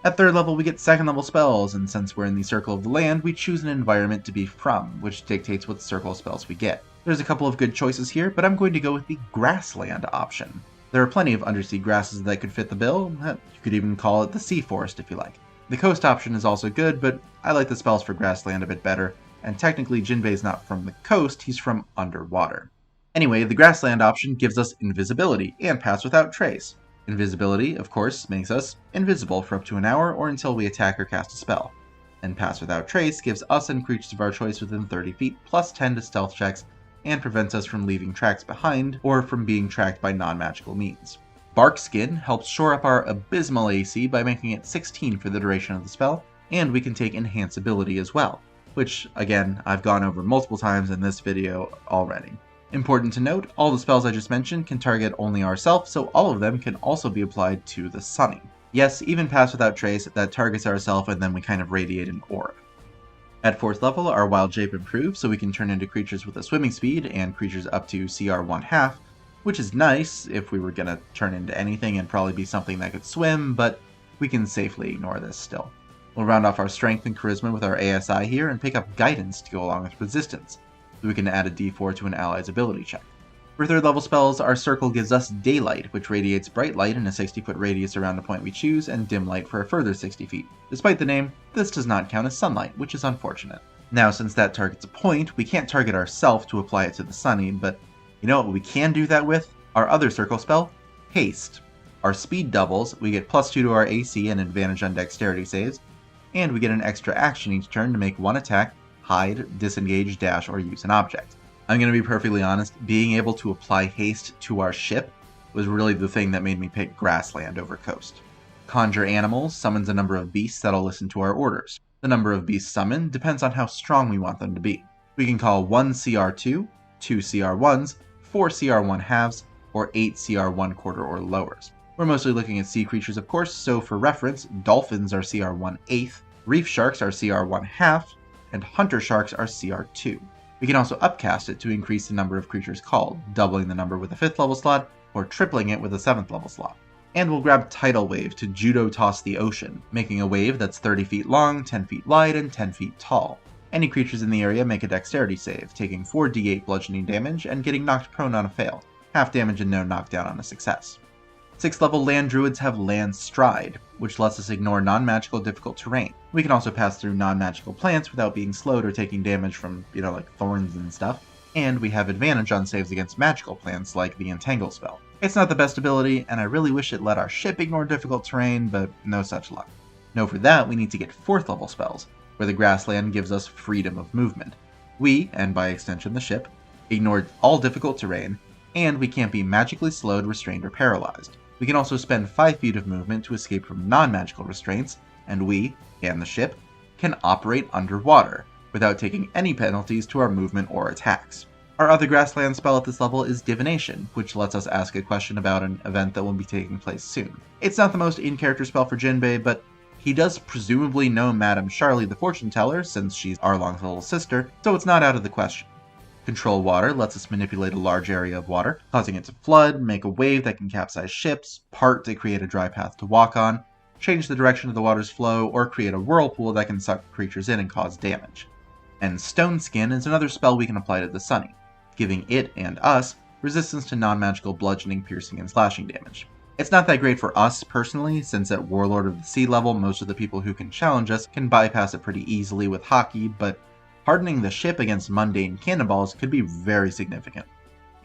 At 3rd level, we get 2nd level spells, and since we're in the Circle of the Land, we choose an environment to be from, which dictates what circle of spells we get. There's a couple of good choices here, but I'm going to go with the Grassland option. There are plenty of undersea grasses that could fit the bill. You could even call it the Sea Forest if you like. The Coast option is also good, but I like the spells for Grassland a bit better, and technically Jinbe's not from the coast, he's from underwater. Anyway, the Grassland option gives us invisibility and Pass Without Trace. Invisibility, of course, makes us invisible for up to an hour or until we attack or cast a spell. And Pass Without Trace gives us and creatures of our choice within 30 feet plus 10 to stealth checks and prevents us from leaving tracks behind or from being tracked by non-magical means. Bark Skin helps shore up our abysmal AC by making it 16 for the duration of the spell, and we can take Enhanceability as well, which, again, I've gone over multiple times in this video already. Important to note, all the spells I just mentioned can target only ourselves, so all of them can also be applied to the Sunny. Yes, even Pass Without Trace, that targets ourselves and then we kind of radiate an aura. At 4th level, our Wild Shape improves, so we can turn into creatures with a swimming speed and creatures up to CR 1/2, which is nice if we were going to turn into anything and probably be something that could swim, but we can safely ignore this still. We'll round off our strength and charisma with our ASI here and pick up guidance to go along with resistance, so we can add a d4 to an ally's ability check. For 3rd level spells, our circle gives us daylight, which radiates bright light in a 60-foot radius around the point we choose, and dim light for a further 60 feet. Despite the name, this does not count as sunlight, which is unfortunate. Now, since that targets a point, we can't target ourselves to apply it to the sunny, but you know what we can do that with? Our other circle spell, Haste. Our speed doubles, we get +2 to our AC and advantage on dexterity saves, and we get an extra action each turn to make one attack, hide, disengage, dash, or use an object. I'm going to be perfectly honest, being able to apply haste to our ship was really the thing that made me pick Grassland over Coast. Conjure Animals summons a number of beasts that'll listen to our orders. The number of beasts summoned depends on how strong we want them to be. We can call 1 CR2, 2 CR1s, 4 CR1 halves, or 8 CR1 quarter or lowers. We're mostly looking at sea creatures, of course, so for reference, dolphins are CR1 eighth, reef sharks are CR1 half, and hunter sharks are CR2. We can also upcast it to increase the number of creatures called, doubling the number with a 5th level slot, or tripling it with a 7th level slot. And we'll grab Tidal Wave to judo toss the ocean, making a wave that's 30 feet long, 10 feet wide, and 10 feet tall. Any creatures in the area make a dexterity save, taking 4d8 bludgeoning damage and getting knocked prone on a fail, half damage and no knockdown on a success. 6th level land druids have Land Stride, which lets us ignore non-magical difficult terrain. We can also pass through non-magical plants without being slowed or taking damage from, like thorns and stuff. And we have advantage on saves against magical plants like the Entangle spell. It's not the best ability, and I really wish it let our ship ignore difficult terrain, but no such luck. No, for that we need to get 4th level spells, where the grassland gives us freedom of movement. We, and by extension the ship, ignore all difficult terrain, and we can't be magically slowed, restrained, or paralyzed. We can also spend 5 feet of movement to escape from non-magical restraints, and we, and the ship, can operate underwater, without taking any penalties to our movement or attacks. Our other grassland spell at this level is Divination, which lets us ask a question about an event that will be taking place soon. It's not the most in-character spell for Jinbe, but he does presumably know Madame Charlie the Fortune Teller, since she's Arlong's little sister, so it's not out of the question. Control Water lets us manipulate a large area of water, causing it to flood, make a wave that can capsize ships, part to create a dry path to walk on, change the direction of the water's flow, or create a whirlpool that can suck creatures in and cause damage. And Stone Skin is another spell we can apply to the Sunny, giving it and us resistance to non-magical bludgeoning, piercing, and slashing damage. It's not that great for us personally, since at Warlord of the Sea level most of the people who can challenge us can bypass it pretty easily with Haki, but hardening the ship against mundane cannonballs could be very significant.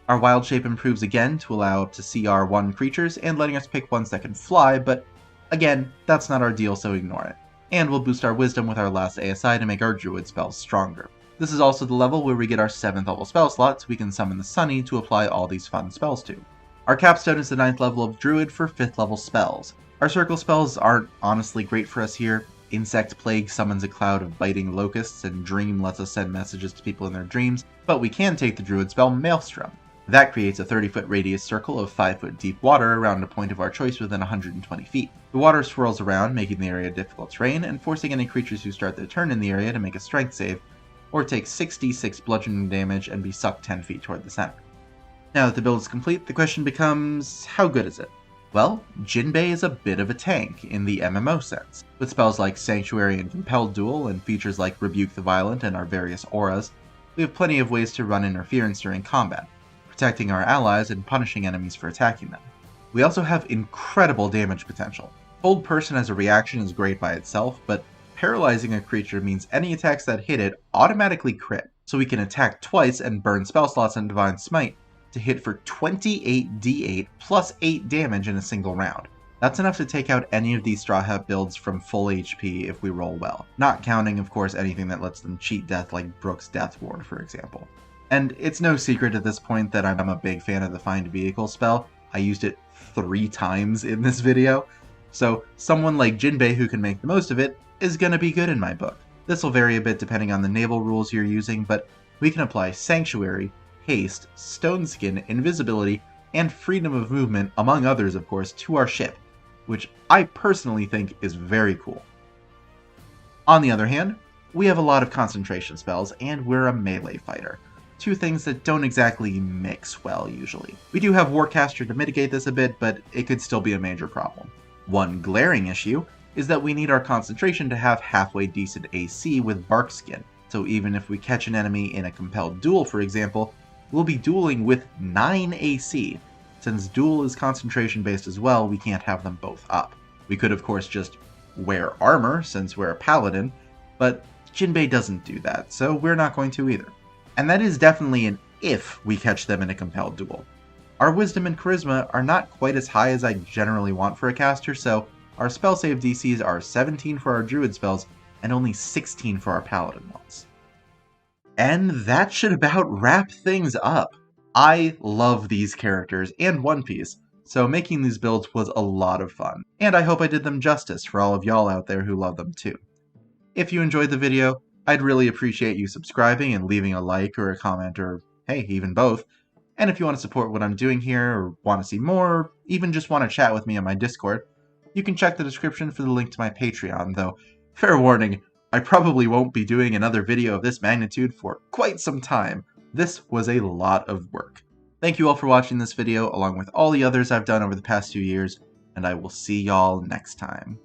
Our wild shape improves again to allow up to CR1 creatures and letting us pick ones that can fly, but again, that's not our deal, so ignore it. And we'll boost our wisdom with our last ASI to make our druid spells stronger. This is also the level where we get our 7th level spell slot, so we can summon the Sunny to apply all these fun spells to. Our capstone is the 9th level of druid for 5th level spells. Our circle spells aren't honestly great for us here. Insect Plague summons a cloud of biting locusts, and Dream lets us send messages to people in their dreams, but we can take the druid spell Maelstrom. That creates a 30-foot radius circle of 5-foot deep water around a point of our choice within 120 feet. The water swirls around, making the area difficult terrain, and forcing any creatures who start their turn in the area to make a strength save, or take 66 bludgeoning damage and be sucked 10 feet toward the center. Now that the build is complete, the question becomes, how good is it? Well, Jinbe is a bit of a tank in the MMO sense. With spells like Sanctuary and Compelled Duel, and features like Rebuke the Violent and our various auras, we have plenty of ways to run interference during combat, protecting our allies and punishing enemies for attacking them. We also have incredible damage potential. Hold Person as a reaction is great by itself, but paralyzing a creature means any attacks that hit it automatically crit, so we can attack twice and burn spell slots on Divine Smite to hit for 28d8 plus 8 damage in a single round. That's enough to take out any of these Straw Hat builds from full HP if we roll well, not counting of course anything that lets them cheat death like Brook's Death Ward for example. And it's no secret at this point that I'm a big fan of the Find Vehicle spell. I used it 3 times in this video, so someone like Jinbe who can make the most of it is gonna be good in my book. This will vary a bit depending on the naval rules you're using, but we can apply Sanctuary, Haste, Stone Skin, Invisibility, and Freedom of Movement, among others of course, to our ship, which I personally think is very cool. On the other hand, we have a lot of concentration spells, and we're a melee fighter. 2 things that don't exactly mix well usually. We do have Warcaster to mitigate this a bit, but it could still be a major problem. One glaring issue is that we need our concentration to have halfway decent AC with Bark Skin. So even if we catch an enemy in a compelled duel, for example, we'll be dueling with 9 AC. Since duel is concentration based as well, we can't have them both up. We could of course just wear armor, since we're a paladin, but Jinbe doesn't do that, so we're not going to either. And that is definitely an if we catch them in a compelled duel. Our wisdom and charisma are not quite as high as I generally want for a caster, so our spell save DCs are 17 for our druid spells and only 16 for our paladin ones. And that should about wrap things up. I love these characters and One Piece, so making these builds was a lot of fun, and I hope I did them justice for all of y'all out there who love them too. If you enjoyed the video, I'd really appreciate you subscribing and leaving a like or a comment, or hey, even both. And if you want to support what I'm doing here, or want to see more, or even just want to chat with me on my Discord, you can check the description for the link to my Patreon, though, fair warning, I probably won't be doing another video of this magnitude for quite some time. This was a lot of work. Thank you all for watching this video, along with all the others I've done over the past few years, and I will see y'all next time.